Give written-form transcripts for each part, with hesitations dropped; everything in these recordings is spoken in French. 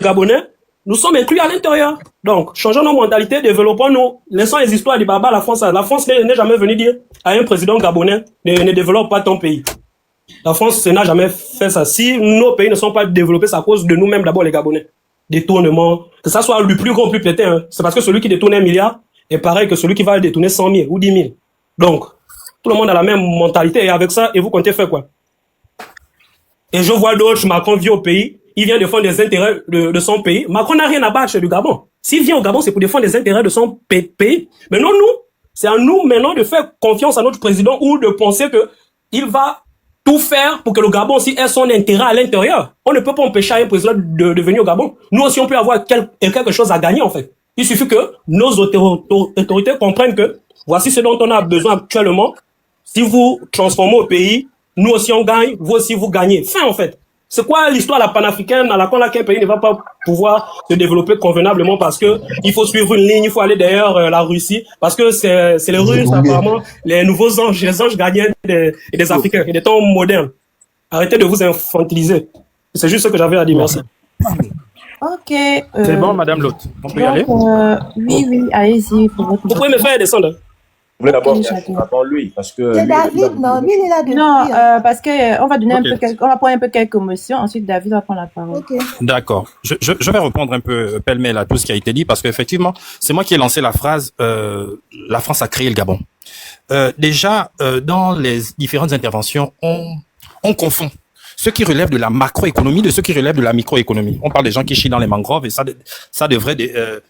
Gabonais, nous sommes inclus à l'intérieur. Donc, changeons nos mentalités, développons-nous, laissons les histoires du baba à la France. La France n'est jamais venue dire à un président gabonais ne développe pas ton pays. La France n'a jamais fait ça. Si nos pays ne sont pas développés, c'est à cause de nous-mêmes d'abord les Gabonais. Détournement, que ça soit le plus gros, plus petit, hein. C'est parce que celui qui détourne 1 milliard est pareil que celui qui va détourner 100 000 ou 10 000. Donc, tout le monde a la même mentalité et avec ça, et vous comptez faire quoi? Et je vois d'autres, Macron vient au pays, il vient défendre les intérêts de son pays. Macron n'a rien à battre du Gabon. S'il vient au Gabon, c'est pour défendre les intérêts de son pays. Mais non, nous, c'est à nous maintenant de faire confiance à notre président ou de penser que il va tout faire pour que le Gabon aussi ait son intérêt à l'intérieur. On ne peut pas empêcher un président de venir au Gabon. Nous aussi, on peut avoir quelque chose à gagner, en fait. Il suffit que nos autorités comprennent que voici ce dont on a besoin actuellement. Si vous transformez au pays, nous aussi on gagne, vous aussi vous gagnez. Fin, en fait. C'est quoi l'histoire la panafricaine dans laquelle un pays ne va pas pouvoir se développer convenablement parce que il faut suivre une ligne, il faut aller derrière la Russie parce que c'est les Russes apparemment les nouveaux anges, les anges gardiens des Africains et des temps modernes. Arrêtez de vous infantiliser. C'est juste ce que j'avais à dire. Merci. Ok. C'est bon, Madame Lotte. On peut y aller? Oui, allez-y. Vous pouvez me faire descendre. Vous voulez d'abord lui, parce que... C'est David, non, lui, il est là depuis. Non, parce que on va donner on va prendre un peu quelques motions, ensuite David va prendre la parole. Okay. D'accord. Je vais répondre un peu pêle-mêle à tout ce qui a été dit, parce qu'effectivement, c'est moi qui ai lancé la phrase la France a créé le Gabon. Déjà, dans les différentes interventions, on confond ce qui relève de la macroéconomie de ce qui relève de la microéconomie. On parle des gens qui chient dans les mangroves et ça devrait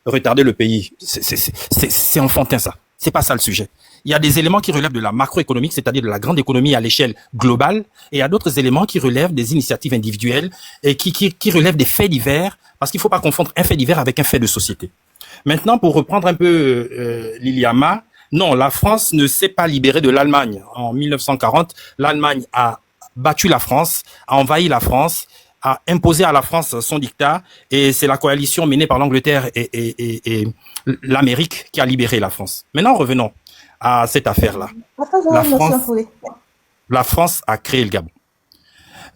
retarder le pays. C'est enfantin, ça. C'est pas ça le sujet. Il y a des éléments qui relèvent de la macroéconomique, c'est-à-dire de la grande économie à l'échelle globale, et il y a d'autres éléments qui relèvent des initiatives individuelles et qui relèvent des faits divers, parce qu'il faut pas confondre un fait divers avec un fait de société. Maintenant, pour reprendre un peu Liliama, non, la France ne s'est pas libérée de l'Allemagne. En 1940, l'Allemagne a battu la France, a envahi la France, a imposé à la France son dictat, et c'est la coalition menée par l'Angleterre et l'Amérique qui a libéré la France. Maintenant, revenons à cette affaire-là. La France a créé le Gabon.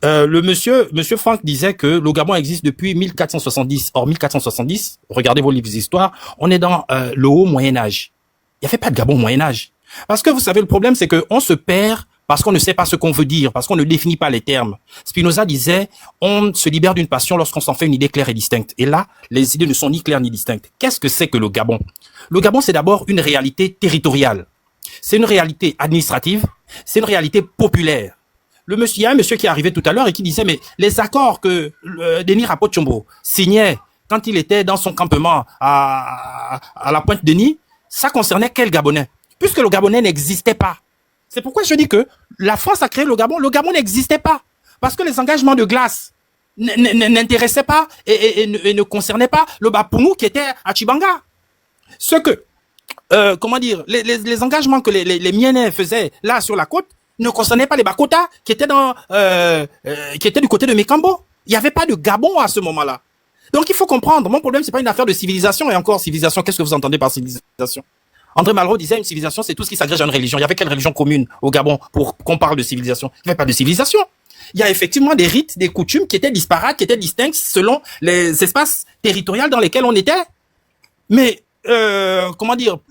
Le monsieur Franck disait que le Gabon existe depuis 1470. Or, 1470, regardez vos livres d'histoire, on est dans le haut Moyen-Âge. Il n'y avait pas de Gabon au Moyen-Âge. Parce que vous savez, le problème, c'est qu'on se perd parce qu'on ne sait pas ce qu'on veut dire, parce qu'on ne définit pas les termes. Spinoza disait, on se libère d'une passion lorsqu'on s'en fait une idée claire et distincte. Et là, les idées ne sont ni claires ni distinctes. Qu'est-ce que c'est que le Gabon? Le Gabon, c'est d'abord une réalité territoriale. C'est une réalité administrative. C'est une réalité populaire. Il y a un monsieur qui est arrivé tout à l'heure et qui disait, mais les accords que Denis Rapot-Chombo signait quand il était dans son campement à la Pointe-Denis, ça concernait quel Gabonais? Puisque le Gabonais n'existait pas. C'est pourquoi je dis que la France a créé le Gabon. Le Gabon n'existait pas. Parce que les engagements de glace n'intéressaient pas et ne concernaient pas le Bapounou qui était à Chibanga. Ce que, les engagements que les Mienais faisaient là sur la côte ne concernaient pas les Bakota qui étaient qui étaient du côté de Mekambo. Il n'y avait pas de Gabon à ce moment-là. Donc il faut comprendre, mon problème c'est pas une affaire de civilisation, et encore civilisation, qu'est-ce que vous entendez par civilisation? André Malraux disait une civilisation, c'est tout ce qui s'agrège à une religion. Il y avait quelle religion commune au Gabon pour qu'on parle de civilisation? Il n'y avait pas de civilisation. Il y a effectivement des rites, des coutumes qui étaient disparates, qui étaient distincts selon les espaces territoriaux dans lesquels on était. Mais,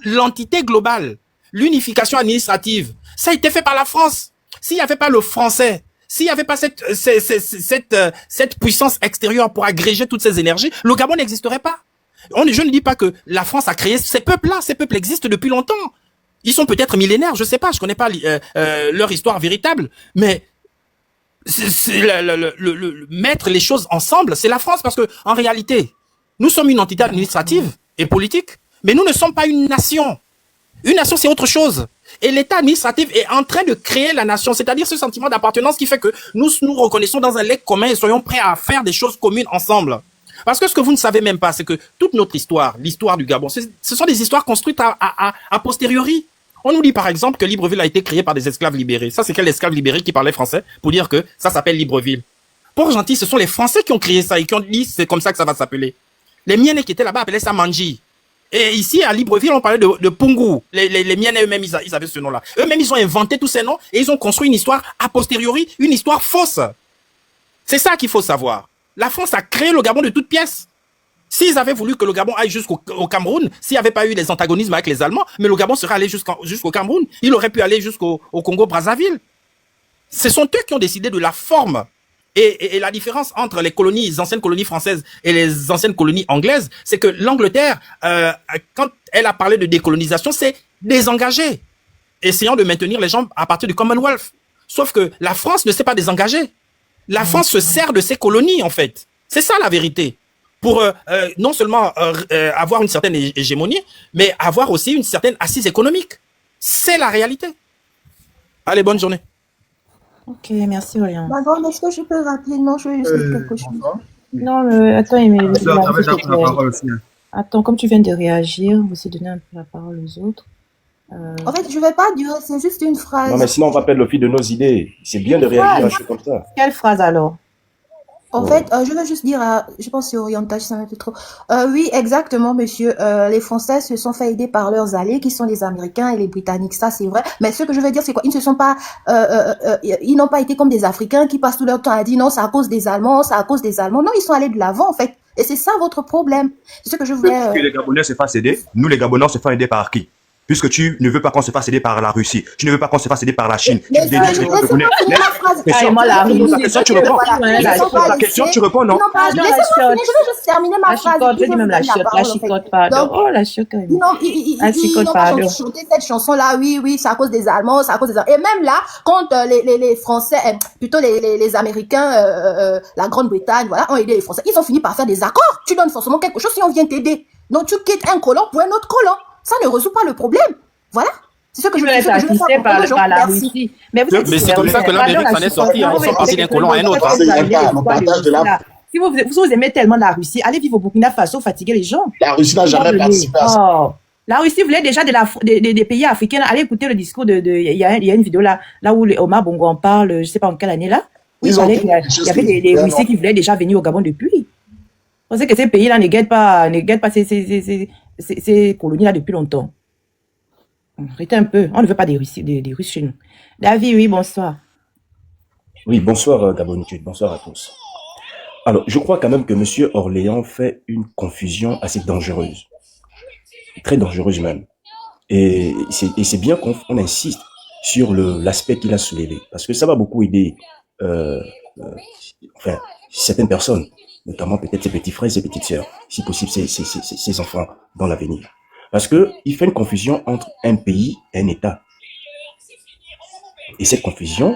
l'entité globale, l'unification administrative, ça a été fait par la France. S'il n'y avait pas le français, s'il n'y avait pas cette puissance extérieure pour agréger toutes ces énergies, le Gabon n'existerait pas. Je ne dis pas que la France a créé ces peuples-là. Ces peuples existent depuis longtemps. Ils sont peut-être millénaires, je sais pas, je connais pas leur histoire véritable, mais mettre les choses ensemble, c'est la France, parce que en réalité, nous sommes une entité administrative et politique, mais nous ne sommes pas une nation. Une nation, c'est autre chose. Et l'État administratif est en train de créer la nation, c'est-à-dire ce sentiment d'appartenance qui fait que nous nous reconnaissons dans un legs commun et soyons prêts à faire des choses communes ensemble. Parce que ce que vous ne savez même pas, c'est que toute notre histoire, l'histoire du Gabon, ce sont des histoires construites a posteriori. On nous dit par exemple que Libreville a été créé par des esclaves libérés. Ça, c'est quel esclave libéré qui parlait français pour dire que ça s'appelle Libreville? Pour gentil, ce sont les Français qui ont créé ça et qui ont dit c'est comme ça que ça va s'appeler. Les Mienais qui étaient là-bas appelaient ça Manji. Et ici, à Libreville, on parlait de Pungu. Les Mienais eux-mêmes, ils avaient ce nom-là. Eux-mêmes, ils ont inventé tous ces noms et ils ont construit une histoire a posteriori, une histoire fausse. C'est ça qu'il faut savoir. La France a créé le Gabon de toutes pièces. S'ils avaient voulu que le Gabon aille jusqu'au Cameroun, s'il n'y avait pas eu les antagonismes avec les Allemands, mais le Gabon serait allé jusqu'au Cameroun. Il aurait pu aller jusqu'au Congo-Brazzaville. Ce sont eux qui ont décidé de la forme. Et la différence entre les anciennes colonies françaises et les anciennes colonies anglaises, c'est que l'Angleterre, quand elle a parlé de décolonisation, c'est désengagé, essayant de maintenir les gens à partir du Commonwealth. Sauf que la France ne s'est pas désengagée. La France se sert de ses colonies, en fait. C'est ça la vérité. Pour non seulement avoir une certaine hégémonie, mais avoir aussi une certaine assise économique. C'est la réalité. Allez, bonne journée. Ok, merci Orient. Madame, est-ce que je peux rapidement jouer juste quelque chose? Non, attends, attends, comme tu viens de réagir, on va aussi donner un peu la parole aux autres. En fait, je ne vais pas durer, c'est juste une phrase. Non, mais sinon, on va perdre le fil de nos idées. C'est bien de réagir à choses comme ça. Quelle phrase alors? En fait, je veux juste dire, je pense que c'est orientage, ça m'a fait trop. Oui, exactement, monsieur. Les Français se sont fait aider par leurs alliés, qui sont les Américains et les Britanniques. Ça, c'est vrai. Mais ce que je veux dire, c'est quoi? Ils ne se sont pas, ils n'ont pas été comme des Africains qui passent tout leur temps à dire non, c'est à cause des Allemands, c'est à cause des Allemands. Non, ils sont allés de l'avant, en fait. Et c'est ça votre problème. C'est ce que je voulais. Que les Gabonais se fassent aider. Nous, les Gabonais, se font aider par qui? Puisque tu ne veux pas qu'on se fasse aider par la Russie, tu ne veux pas qu'on se fasse aider par la Chine. Mais je laisse-moi finir ma phrase. La question, tu réponds. La question, tu réponds, non? Laissez-moi finir, je veux juste terminer ma phrase. Je dis même la chicotte, pardon. Oh, la chicotte. Non, ils n'ont pas chanté cette chanson-là, oui, c'est à cause des Allemands, c'est à cause des Allemands. Et même là, quand les Français, plutôt les Américains, la Grande-Bretagne, voilà, ont aidé les Français, ils ont fini par faire des accords. Tu donnes forcément quelque chose si on vient t'aider. Donc tu quittes un colon pour un autre colon. Ça ne résout pas le problème. Voilà. C'est ce que je veux dire. Par la Russie. Mais c'est comme ça que l'Amérique s'en est sortie. Ils sont partis d'un colon à un autre. Si vous aimez tellement la Russie, allez vivre au Burkina Faso, fatiguer les gens. La Russie n'a jamais participé à ça. La Russie voulait déjà des pays africains. Allez écouter le discours il y a une vidéo là où Omar Bongo en parle, je ne sais pas en quelle année là. Il y avait des Russiens qui voulaient déjà venir au Gabon depuis. On sait que ces pays-là ne guettent pas ces colonies-là depuis longtemps. Arrêtez un peu. On ne veut pas des Russes chez nous. David, oui, bonsoir. Oui, bonsoir Gabonitude, bonsoir à tous. Alors, je crois quand même que M. Orléans fait une confusion assez dangereuse. Très dangereuse même. Et c'est bien qu'on insiste sur l'aspect qu'il a soulevé. Parce que ça va beaucoup aider certaines personnes, notamment peut-être ses petits frères et ses petites sœurs, si possible ses enfants dans l'avenir. Parce que il fait une confusion entre un pays et un État. Et cette confusion,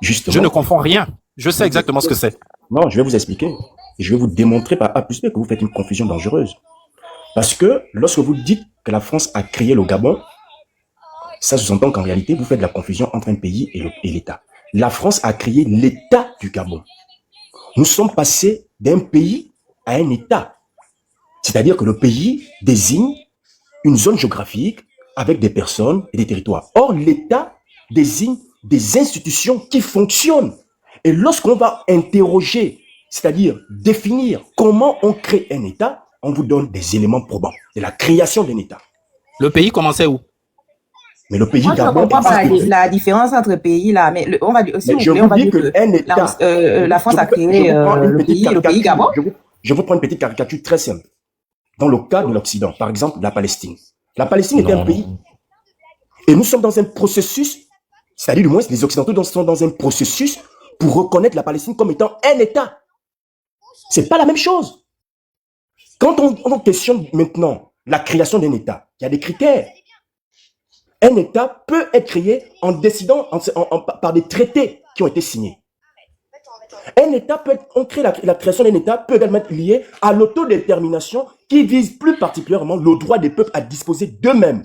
justement... Je ne confonds rien. Je sais exactement ce que c'est. Non, je vais vous expliquer. Et je vais vous démontrer par A plus B que vous faites une confusion dangereuse. Parce que lorsque vous dites que la France a créé le Gabon, ça sous-entend qu'en réalité, vous faites de la confusion entre un pays et l'État. La France a créé l'État du Gabon. Nous sommes passés d'un pays à un État. C'est-à-dire que le pays désigne une zone géographique avec des personnes et des territoires. Or, l'État désigne des institutions qui fonctionnent. Et lorsqu'on va interroger, c'est-à-dire définir comment on crée un État, on vous donne des éléments probants de la création d'un État. Le pays commençait où? Mais le pays Gabon... Je comprends pas la différence entre pays là, mais on va dire aussi, on va dire que la France a créé le pays Gabon. Je vous prends une petite caricature très simple. Dans le cas de l'Occident, par exemple, la Palestine. La Palestine est un pays. Et nous sommes dans un processus, c'est-à-dire du moins les Occidentaux sont dans un processus pour reconnaître la Palestine comme étant un État. C'est pas la même chose. Quand on questionne maintenant la création d'un État, il y a des critères. Un État peut être créé en décidant par des traités qui ont été signés. Un État peut être, la création d'un État peut également être liée à l'autodétermination qui vise plus particulièrement le droit des peuples à disposer d'eux-mêmes.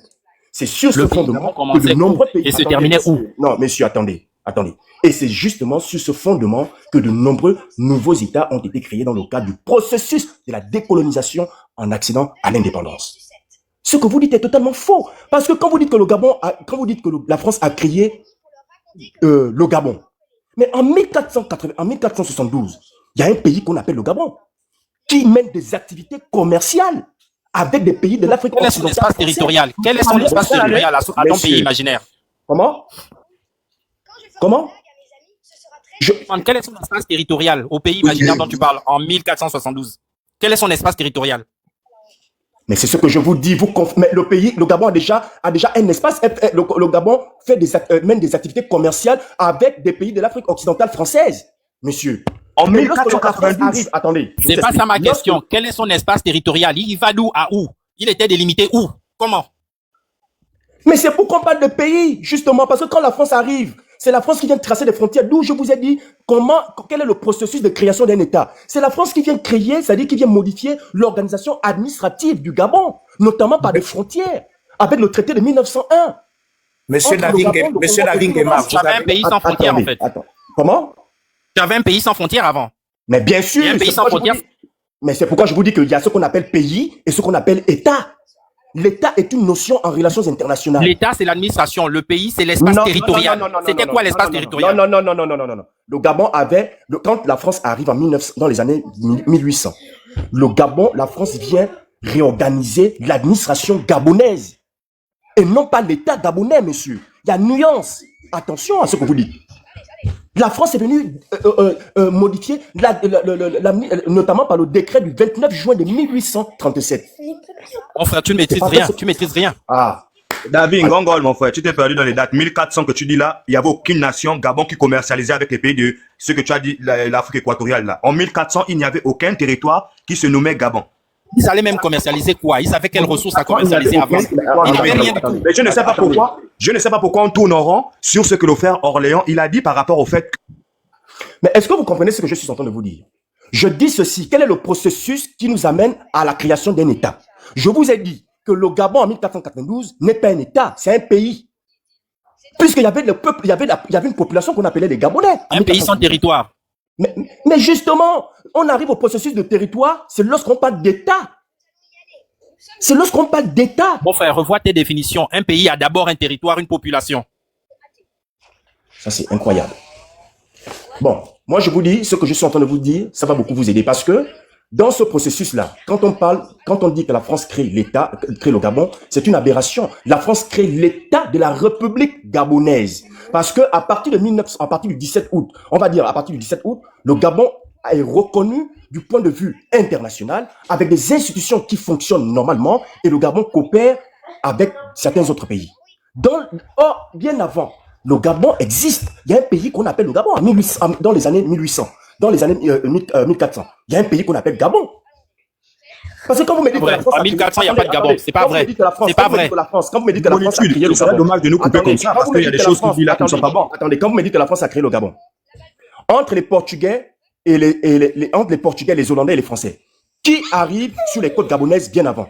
C'est sur ce fondement que de nombreux pays... Et se terminait où? Non, messieurs, attendez. Et c'est justement sur ce fondement que de nombreux nouveaux États ont été créés dans le cadre du processus de la décolonisation en accédant à l'indépendance. Ce que vous dites est totalement faux. Parce que quand vous dites que la France a créé le Gabon, mais en 1472, il y a un pays qu'on appelle le Gabon, qui mène des activités commerciales avec des pays de l'Afrique occidentale. Quel est son espace territorial à ton pays imaginaire? Comment? Quel est son espace territorial au pays imaginaire dont tu parles en 1472? Quel est son espace territorial? Mais c'est ce que je vous dis. Mais le pays, le Gabon a déjà un espace. Le Gabon fait mène des activités commerciales avec des pays de l'Afrique occidentale française, monsieur. En Et lorsque la France 1492, arrive, attendez. je C'est vous pas ça ma explique. question. Quel est son espace territorial? Il va d'où à où? Il était délimité où? Comment? Mais c'est pour qu'on parle de pays, justement, parce que quand la France arrive, c'est la France qui vient tracer des frontières. D'où je vous ai dit quel est le processus de création d'un État. C'est la France qui vient créer, c'est-à-dire qui vient modifier l'organisation administrative du Gabon, notamment par des frontières, avec le traité de 1901. Monsieur Entre le Gabon, le Monsieur Congo et Navin tout le Guémar, reste. Tu avais un pays sans frontières, en fait. Attends. Comment? Tu avais un pays sans frontières avant. Mais bien sûr, Il y a un pays c'est sans pourquoi je vous frontières. dis- mais c'est pourquoi je vous dis qu'il y a ce qu'on appelle pays et ce qu'on appelle État. L'État est une notion en relations internationales. L'État, c'est l'administration. Le pays, c'est l'espace territorial. C'était quoi l'espace territorial? Non. Le Gabon avait, quand la France arrive dans les années 1800, le Gabon, la France vient réorganiser l'administration gabonaise. Et non pas l'État gabonais, monsieur. Il y a nuance. Attention à ce que vous dites. La France est venue modifier, notamment par le décret du 29 juin de 1837. Mon frère, tu ne maîtrises pas rien. vrai, Tu maîtrises rien. Ah, David Ngongol, mon frère, tu t'es perdu dans les dates. 1400 que tu dis là, il n'y avait aucune nation, Gabon, qui commercialisait avec les pays de ce que tu as dit, l'Afrique équatoriale là. En 1400, il n'y avait aucun territoire qui se nommait Gabon. Ils allaient même commercialiser quoi? Ils savaient quelles ressources à commercialiser avant. Il n'y avait rien du tout. Mais je ne sais pas pourquoi on tourne en rond sur ce que le frère Orléans, il a dit par rapport au fait que mais est-ce que vous comprenez ce que je suis en train de vous dire? Je dis ceci, quel est le processus qui nous amène à la création d'un État? Je vous ai dit que le Gabon en 1492 n'est pas un État, c'est un pays. Puisqu'il y avait le peuple, il y avait une population qu'on appelait les Gabonais. Un pays sans territoire. Mais justement, on arrive au processus de territoire, c'est lorsqu'on parle d'État. C'est lorsqu'on parle d'État. Mon frère, revois tes définitions. Un pays a d'abord un territoire, une population. Ça, c'est incroyable. Bon, moi, je vous dis, ce que je suis en train de vous dire, ça va beaucoup vous aider parce que dans ce processus-là, quand on dit que la France crée l'État, crée le Gabon, c'est une aberration. La France crée l'État de la République gabonaise. Parce que à partir du 17 août, on va dire à partir du 17 août, le Gabon est reconnu du point de vue international avec des institutions qui fonctionnent normalement et le Gabon coopère avec certains autres pays. Or, bien avant, le Gabon existe. Il y a un pays qu'on appelle le Gabon dans les années 1800, dans les années 1400. Il y a un pays qu'on appelle Gabon. Parce que quand vous me dites que la France en 1400, il n'y a pas de Gabon. C'est pas vrai. C'est pas vrai. Quand vous me dites que la France a créé le ce serait Gabon. dommage de nous couper comme ça parce qu'il y a des choses qui disent là qui ne sont pas bonnes. Attendez, quand vous me dites que la France a créé le Gabon, entre les Portugais et entre les Portugais, les Hollandais et les Français, qui arrive sur les côtes gabonaises bien avant?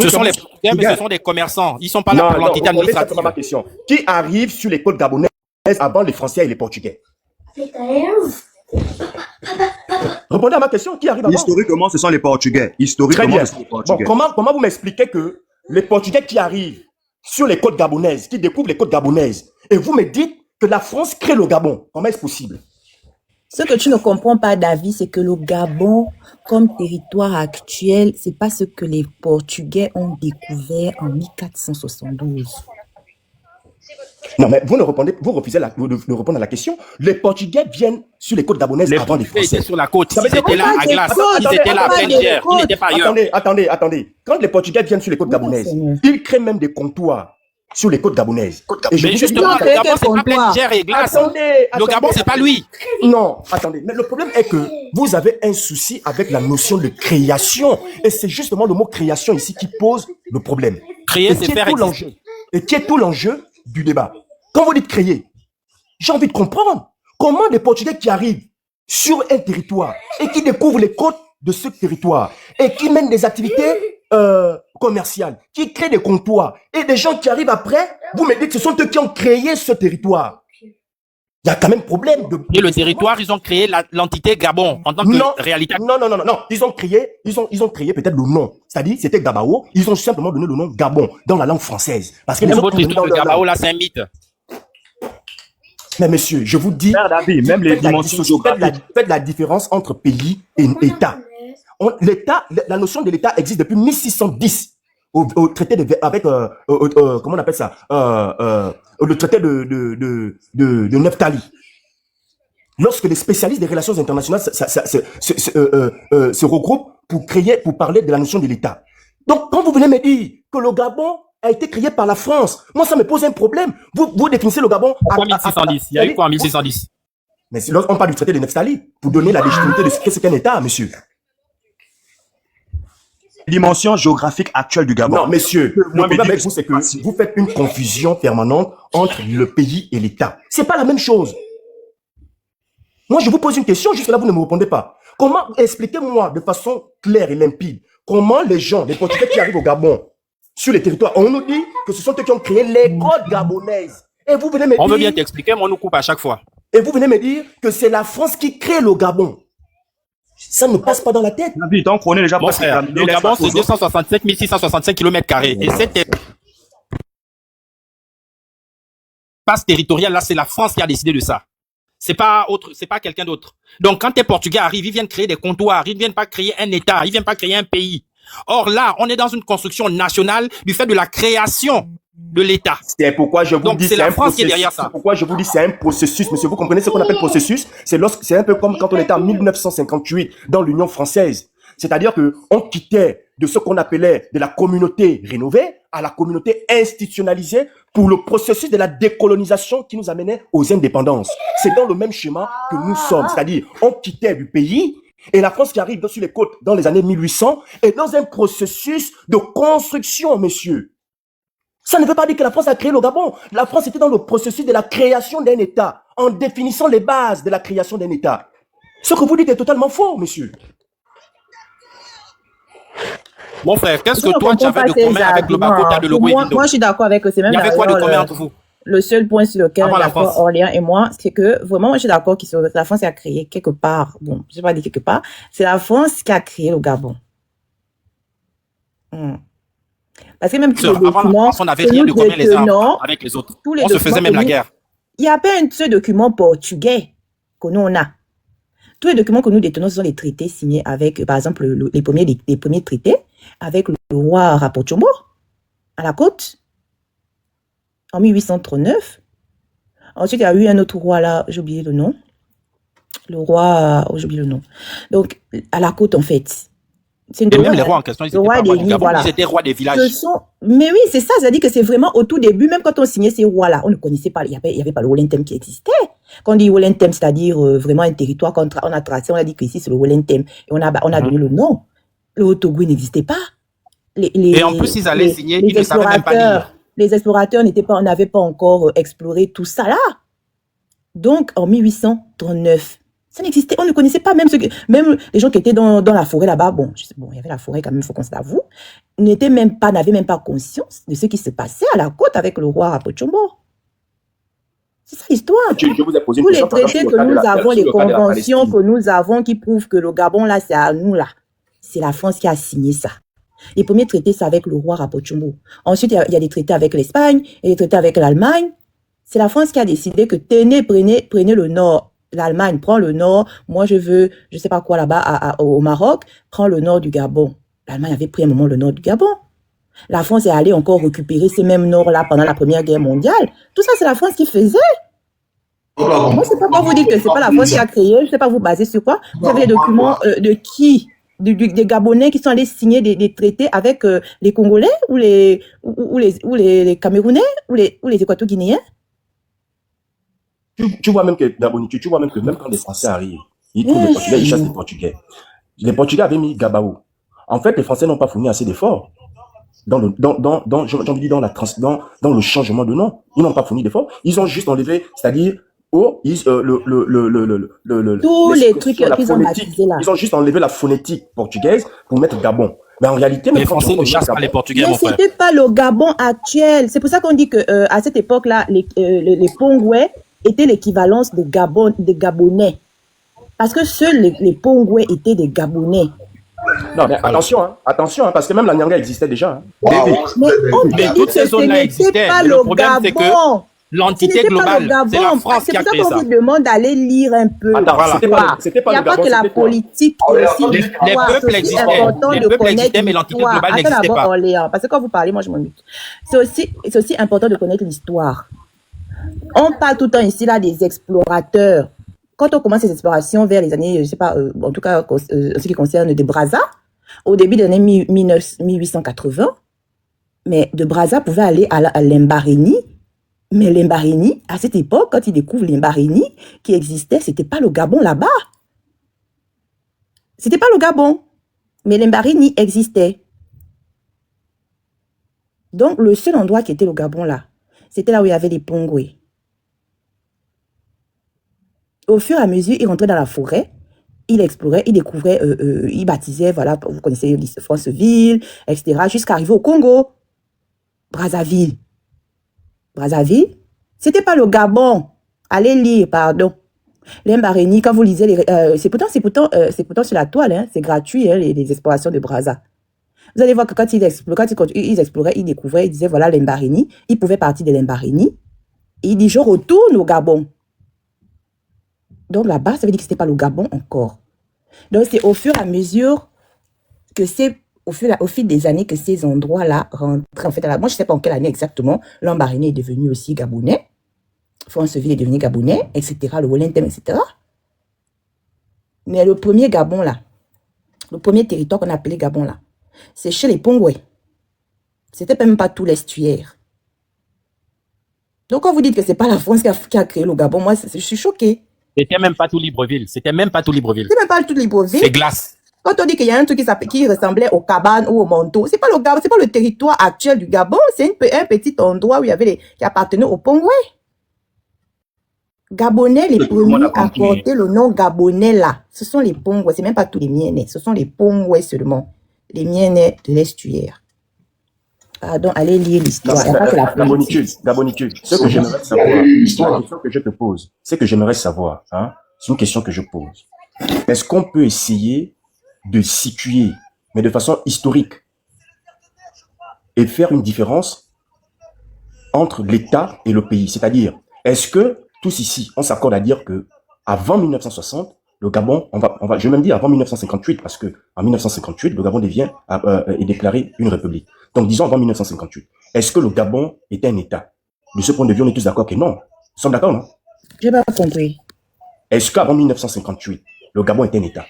Ce sont les Portugais, mais ce sont des commerçants. Ils ne sont pas là pour l'entité administrative. Ma question. Qui arrive sur les côtes gabonaises avant les Français et les Portugais? Répondez à ma question. Qui arrive avant? Historiquement, ce sont les Portugais. Très Historiquement, bien. ce sont les Bon, Portugais. comment vous m'expliquez que les Portugais qui arrivent sur les côtes gabonaises, qui découvrent les côtes gabonaises, et vous me dites que la France crée le Gabon? Comment est-ce possible? Ce que tu ne comprends pas, David, c'est que le Gabon, comme territoire actuel, c'est pas ce que les Portugais ont découvert en 1472. Non, mais vous refusez de répondre à la question. Les Portugais viennent sur les côtes gabonaises avant les Ils Français. étaient sur la côte. Ça veut Ils dire étaient là à glace. Ils étaient là à pleine chair. Ils n'étaient pas ailleurs. Attendez. Quand les Portugais viennent sur les côtes gabonaises, Seigneur. ils créent même des comptoirs sur les côtes gabonaises. Et je Mais vous ai dit- justement, que le Gabon, c'est pas comptoir. pleine chair et glace. Le Gabon, c'est pas lui. Non, attendez. Mais le problème est que vous avez un souci avec la notion de création. Et c'est justement le mot création ici qui pose le problème. Créer, Et c'est qui est faire tout exister. l'enjeu. Et qui est tout l'enjeu du débat. Quand vous dites créer, j'ai envie de comprendre comment les Portugais qui arrivent sur un territoire et qui découvrent les côtes de ce territoire et qui mènent des activités commerciales, qui créent des comptoirs et des gens qui arrivent après, vous me dites que ce sont eux qui ont créé ce territoire. Il y a quand même problème de... Et le territoire, ils ont créé l'entité Gabon en tant que réalité. Non. Ils ont créé peut-être le nom. C'est-à-dire, c'était Gabao. Ils ont simplement donné le nom Gabon dans la langue française. Parce que les Même autres votre histoire de dans leur Gabao, langue. là, c'est un mythe. Mais monsieur, je vous dis, Frère David, même les dimensions géographiques. faites la différence entre pays et État. L'État, la notion de l'État existe depuis 1610 au traité avec comment on appelle ça, le traité de Neftali. lorsque les spécialistes des relations internationales se regroupent pour parler de la notion de l'État. Donc, quand vous venez me dire que le Gabon a été créé par la France, moi, ça me pose un problème. Vous définissez le Gabon Pourquoi 1610? Il y a eu quoi en 1610? Mais on parle du traité de Neftali pour donner la légitimité de ce qu'est un État, monsieur. Dimension géographique actuelle du Gabon. Non, monsieur, le Moi, problème mais avec vous, c'est que vous faites une confusion permanente entre le pays et l'État. C'est pas la même chose. Moi, je vous pose une question, jusque là, vous ne me répondez pas. Comment, expliquez-moi de façon claire et limpide, comment les gens, les Portugais qui arrivent au Gabon, sur les territoires, on nous dit que ce sont eux qui ont créé les côtes gabonaises. Et vous venez me On dire... veut bien t'expliquer, mais on nous coupe à chaque fois. Et vous venez me dire que c'est la France qui crée le Gabon. Ça ne passe pas dans la tête. Donc, on est déjà Mon frère, le Gabon, c'est 267 665 km². Et cette espace territorial, là, c'est la France qui a décidé de ça. C'est pas quelqu'un d'autre. Donc, quand les Portugais arrivent, ils viennent créer des comptoirs, ils ne viennent pas créer un État, ils viennent pas créer un pays. Or là, on est dans une construction nationale du fait de la création de l'État. C'est pourquoi je vous dis c'est la France qui est derrière ça. C'est pourquoi je vous dis c'est un processus, monsieur. Vous comprenez ce qu'on appelle processus? C'est un peu comme quand on était en 1958 dans l'Union française. C'est-à-dire que on quittait de ce qu'on appelait de la communauté rénovée à la communauté institutionnalisée pour le processus de la décolonisation qui nous amenait aux indépendances. C'est dans le même schéma que nous sommes. C'est-à-dire, on quittait du pays et la France qui arrive sur les côtes dans les années 1800 est dans un processus de construction, messieurs. Ça ne veut pas dire que la France a créé le Gabon. La France était dans le processus de la création d'un État, en définissant les bases de la création d'un État. Ce que vous dites est totalement faux, monsieur. Mon frère, qu'est-ce que toi tu avais de commun avec le Bakota de Logo et Dindo? Moi, je suis d'accord avec eux. C'est même il y avait quoi de commun entre vous? Le seul point sur lequel on est d'accord, France. Orléans et moi, c'est que vraiment, moi, je suis d'accord que la France a créé quelque part. Bon, je vais pas dire quelque part. C'est la France qui a créé le Gabon. Parce que même tous les documents, avant la France, on n'avait rien de commun les uns avec les autres. On se faisait même la guerre. Il n'y a pas un seul document portugais que nous on a. Tous les documents que nous détenons, ce sont les traités signés avec, par exemple, les premiers traités avec le roi Rapochombo à la côte en 1839. Ensuite, il y a eu un autre roi là, j'ai oublié le nom. Le roi, j'ai oublié le nom. Donc, à la côte, en fait. Et même les rois en question, ils étaient pas rois du Gabon, voilà. Ils étaient rois des villages. Mais oui, c'est ça, c'est-à-dire que c'est vraiment au tout début, même quand on signait ces rois-là, on ne connaissait pas, il n'y avait pas le Wolentem qui existait. Quand on dit Wolentem, c'est-à-dire vraiment un territoire qu'on a tracé, on a dit qu'ici c'est le Wolentem, et on a donné le nom. Le Haut-Togo n'existait pas. Et en plus, ils allaient signer, ils ne savaient même pas lire. Les explorateurs n'avaient pas encore exploré tout ça là. Donc, en 1839, ça n'existait, on ne connaissait pas même les gens qui étaient dans la forêt là-bas, bon, il y avait la forêt quand même, il faut qu'on se l'avoue, n'avaient même pas conscience de ce qui se passait à la côte avec le roi Rapochombo. C'est ça l'histoire. Je vous ai posé une Tous question, les traités que nous avons, les conventions que nous avons qui prouvent que le Gabon là, c'est à nous là. C'est la France qui a signé ça. Les premiers traités, c'est avec le roi Rapochombo. Ensuite, il y a des traités avec l'Espagne et des traités avec l'Allemagne. C'est la France qui a décidé que prenez le nord. L'Allemagne prend le nord. Moi, je veux, je sais pas quoi là-bas au Maroc, prend le nord du Gabon. L'Allemagne avait pris un moment le nord du Gabon. La France est allée encore récupérer ces mêmes nords-là pendant la Première Guerre mondiale. Tout ça, c'est la France qui faisait. Moi, je sais pas quoi vous dire que c'est pas la France qui a créé. Je sais pas vous baser sur quoi. Vous avez les documents de qui? Des Gabonais qui sont allés signer des traités avec les Congolais ou les Camerounais ou les Équato-Guinéens. Tu vois même que, tu vois même que même quand les Français arrivent, ils trouvent les Portugais, ils chassent les Portugais. Les Portugais avaient mis Gabao. En fait, les Français n'ont pas fourni assez d'efforts dans le changement de nom. Ils n'ont pas fourni d'efforts. Ils ont juste enlevé, c'est-à-dire, tous les trucs qu'ils ont baptisés là. Ils ont juste enlevé la phonétique portugaise pour mettre Gabon. Mais en réalité, les Français ne chassent pas les Portugais, mon frère. Mais c'était pas le Gabon actuel. C'est pour ça qu'on dit que à cette époque-là, les Pongouais étaient l'équivalence de Gabonais. Parce que seuls les Pongouais étaient des Gabonais. Non, mais attention, parce que même la Nyanga existait déjà. Mais toutes ces zones-là existaient. Le problème, c'est que l'entité globale, c'est la France qui a créé ça. C'est pour ça qu'on vous demande d'aller lire un peu. Attends, voilà. Il n'y a pas que la politique, aussi les peuples existaient, mais l'entité globale n'existait pas. Orléans, parce que quand vous parlez, moi je m'en doute. C'est aussi important de connaître l'histoire. On parle tout le temps ici là des explorateurs. quand on commence les explorations vers les années, je sais pas, en tout cas, en ce qui concerne de Brazza, au début des années 1880, mais de Brazza pouvait aller à Lembarene. Mais Lembarene, à cette époque, quand ils découvrent Lembarene qui existait, c'était pas le Gabon là-bas. C'était pas le Gabon. Mais Lembarene existait. Donc, le seul endroit qui était le Gabon là, c'était là où il y avait les Pongwe. Au fur et à mesure, il rentrait dans la forêt, il explorait, il découvrait, il baptisait, voilà, vous connaissez Franceville, etc., jusqu'à arriver au Congo. Brazzaville. Brazzaville, c'était pas le Gabon. Allez lire, pardon. Lembarene, quand vous lisez, c'est pourtant sur la toile, hein, c'est gratuit, hein, les explorations de Brazza. Vous allez voir que quand ils exploraient, ils découvraient, ils disaient, voilà, Lembarene, ils pouvaient partir de Lembarene, et il dit, je retourne au Gabon. Donc là-bas, ça veut dire que c'était pas le Gabon encore. Donc c'est au fur et à mesure que au fil des années que ces endroits-là rentraient en fait moi je sais pas en quelle année exactement, Lembarene est devenu aussi gabonais, Franceville est devenu gabonais, etc., le Wollentem, etc. Mais le premier Gabon là, le premier territoire qu'on appelait Gabon là, c'est chez les Pongwe. C'était même pas tout l'estuaire. Donc quand vous dites que c'est pas la France qui a créé le Gabon, moi je suis choquée. C'était même pas tout Libreville. C'était même pas tout Libreville. C'est même pas tout Libreville. C'est glace. Quand on dit qu'il y a un truc qui ressemblait aux cabanes ou au manteau, c'est pas le Gabon, c'est pas le territoire actuel du Gabon, c'est un petit endroit où il y avait qui appartenait aux Pongwe. Gabonais, les premiers à porter le nom Gabonais là, ce sont les Pongwe, c'est même pas tous les Mienais, ce sont les Pongwe seulement, les Mienais de l'estuaire. Pardon, allez lire l'histoire. Gabonicule, ce que j'aimerais savoir, la question que je te pose, c'est que j'aimerais savoir, hein, c'est une question que je pose. Est-ce qu'on peut essayer de situer, mais de façon historique, et faire une différence entre l'État et le pays? C'est-à-dire, est-ce que tous ici, on s'accorde à dire que avant 1960, le Gabon, je vais même dire avant 1958, parce que en 1958, le Gabon est déclaré une république. Donc, disons avant 1958. Est-ce que le Gabon était un État? De ce point de vue, on est tous d'accord que non. Nous sommes d'accord, non? Je n'ai pas compris. Est-ce qu'avant 1958, le Gabon était un État?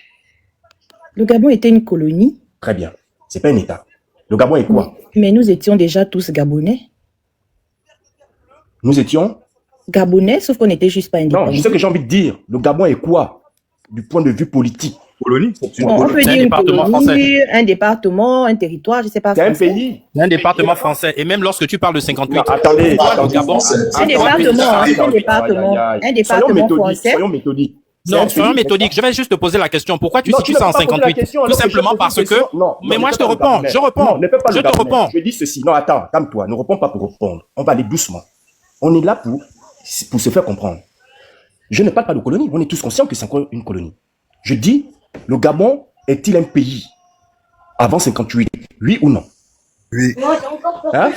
Le Gabon était une colonie. Très bien. C'est pas un État. Le Gabon est quoi? Mais nous étions déjà tous Gabonais. Nous étions Gabonais, sauf qu'on n'était juste pas indépendants. Non, je sais que j'ai envie de dire. Le Gabon est quoi? Du point de vue politique. Colonie. On peut dire une colonie, un département, un territoire, je sais pas. C'est un pays. Un département français. Et même lorsque tu parles de 58. Non, attendez. Un département français. Soyons méthodiques. Non, soyons méthodiques. Je vais juste te poser la question. Pourquoi tu situes ça en 58? Tout simplement parce que... Mais moi, je te réponds. Je te réponds. Je dis ceci. Non, attends, calme-toi. Ne réponds pas pour répondre. On va aller doucement. On est là pour se faire comprendre. Je ne parle pas de colonie. On est tous conscients que c'est encore une colonie. Je dis, le Gabon est-il un pays avant 58? Oui ou non? Oui. Hein?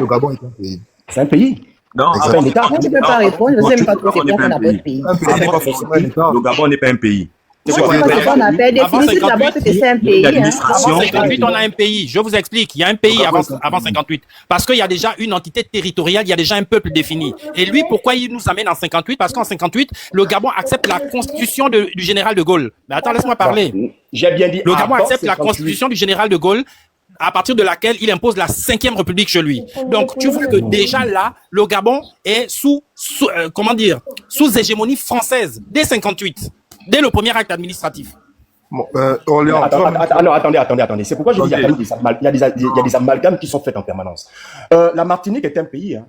Le Gabon est un pays. C'est un pays. Non, c'est un État. Moi, je ne peux pas répondre. Je ne sais même pas trop c'est quoi qu'on appelle pays. Le Gabon n'est pas un pays. C'est quoi qu'on appelle? Définissez d'abord ce que c'est un pays. Avant 58, on a un pays. Je vous explique. Il y a un pays avant 58. Parce qu'il y a déjà une entité territoriale, il y a déjà un peuple défini. Et lui, pourquoi il nous amène en 58? Parce qu'en 58, le Gabon accepte la constitution du général de Gaulle. Mais attends, laisse-moi parler. J'ai bien dit. Le Gabon accepte la constitution du général de Gaulle, à partir de laquelle il impose la 5e République chez lui. Donc, tu vois que déjà là, le Gabon est sous hégémonie française dès 58, dès le premier acte administratif. Bon, attendez. C'est pourquoi je dis qu'il y a des amalgames qui sont faits en permanence. La Martinique est un pays. Hein.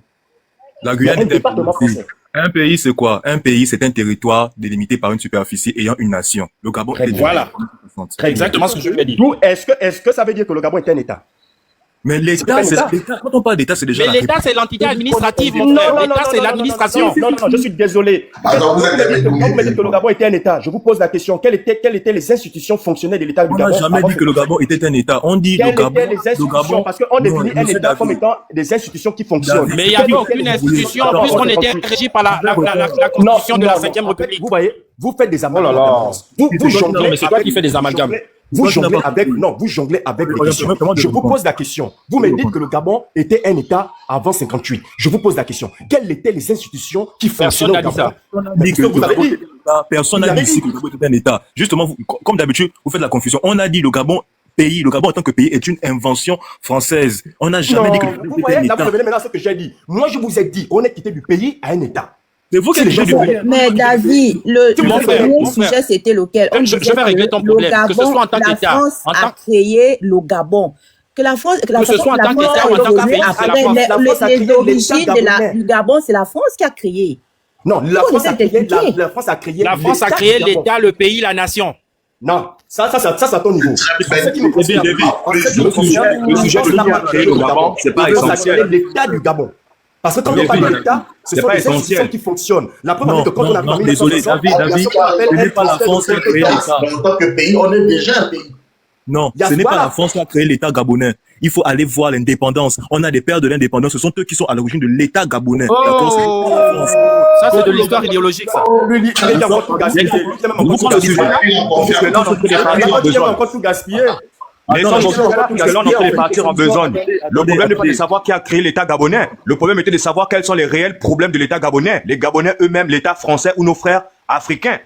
La Guyane est un pays. Français. Un pays, c'est quoi? Un pays, c'est un territoire délimité par une superficie ayant une nation. Le Gabon est voilà. C'est exactement ce que je lui ai dit. Est-ce que ça veut dire que le Gabon est un État? Mais l'État, quand on parle d'État, c'est déjà. Mais l'État, c'est l'entité administrative, mon frère. L'État, c'est l'administration. Non, je suis désolé. Quand vous me dites que le Gabon était un État, je vous pose la question. Quelles étaient les institutions fonctionnelles de l'État du Gabon? On n'a jamais dit que le Gabon était un État. On dit le Gabon. Parce qu'on définit un État comme étant des institutions qui fonctionnent. Mais il n'y avait aucune institution, puisqu'on était régi par la constitution de la 5e République. Vous voyez, vous fêtes des amalgames. Non, mais c'est toi qui fais des amalgames. Vous jonglez avec, non, vous jonglez avec les questions. Je vous pose la question. Vous me dites que le Gabon était un État avant 58. Je vous pose la question. Quelles étaient les institutions qui fonctionnaient au Gabon? Personne n'a dit ici que le Gabon était un État. Justement, comme d'habitude, vous faites la confusion. On a dit le Gabon en tant que pays est une invention française. On n'a jamais dit que le Gabon vous était voyez, un là, État. vous revenez maintenant à ce que j'ai dit. Moi, je vous ai dit, on est quitté du pays à un État. C'est vous qui êtes du pays. Mais David, le premier sujet, c'était lequel? Je vais régler ton problème. Que ce soit en tant qu'État. La France a créé le Gabon. Que la France, que ce soit en tant qu'État ou en tant que pays, c'est la France. Les origines du Gabon, c'est la France qui a créé. Non, la France a créé La France a créé l'État, le pays, la nation. Non, ça c'est à ton niveau. Le sujet de qui a créé le Gabon, c'est pas essentiel. L'État du Gabon. Parce que quand on parle de l'État, ce sont des institutions qui fonctionnent. La preuve est que quand on a non, désolé, David, ce n'est pas la France qui a créé l'État. En tant que pays, on est déjà un pays. Non, ce n'est pas la France qui a créé l'État gabonais. Il faut aller voir l'indépendance. On a des pères de l'indépendance. Ce sont eux qui sont à l'origine de l'État gabonais. Ça, c'est de l'histoire idéologique, ça. Vous prenez le sujet. Parce que là, on a encore tout gaspillé. Les gens vont parce que là, on est partir en besogne. Le problème n'est pas de savoir qui a créé l'État gabonais. Le problème était de savoir quels sont les réels problèmes de l'État gabonais. Les Gabonais eux-mêmes, l'État français ou nos frères africains.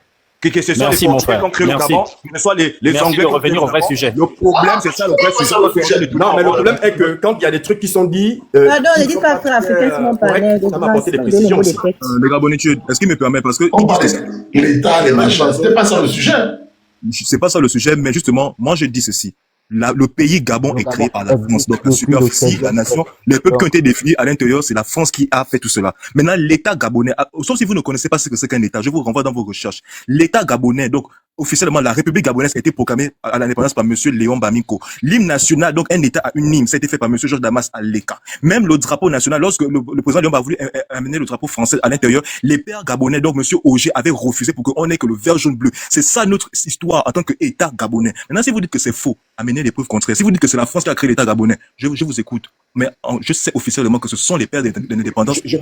Que ce soit les Portugais qui ont créé le Gabon, que ce soit les Anglais. De revenir au vrai sujet. Le problème, c'est ça, le vrai sujet. Non, mais le problème est que quand il y a des trucs qui sont dits. Pardon, ne dites pas frère africain, sinon on parlait de ça m'a apporté des précisions aussi. Les Gabonais, est-ce qu'il me permet? Parce que On parle de l'État, les machins. C'était pas ça le sujet. c'est pas ça le sujet, mais justement, moi je dis ceci. Le pays Gabon est créé par la France, donc la superficie, la nation, les peuples qui ont été définis à l'intérieur, c'est la France qui a fait tout cela. Maintenant, l'État gabonais, sauf si vous ne connaissez pas ce que c'est qu'un État, je vous renvoie dans vos recherches. L'État gabonais, donc officiellement, la République gabonaise a été proclamée à l'indépendance par Monsieur Léon Bamiko. L'hymne national, donc un État a une hymne, ça a été fait par Monsieur Georges Damas à l'ECA. Même le drapeau national, lorsque le président Léon a voulu amener le drapeau français à l'intérieur, les pères gabonais, donc Monsieur Auger, avaient refusé pour qu'on ait que le vert, jaune, bleu. C'est ça notre histoire en tant qu'État gabonais. Maintenant, si vous dites que c'est faux, amenez les preuves contraires. Si vous dites que c'est la France qui a créé l'État gabonais, je vous écoute. Mais je sais officiellement que ce sont les pères de l'indépendance. Ce sont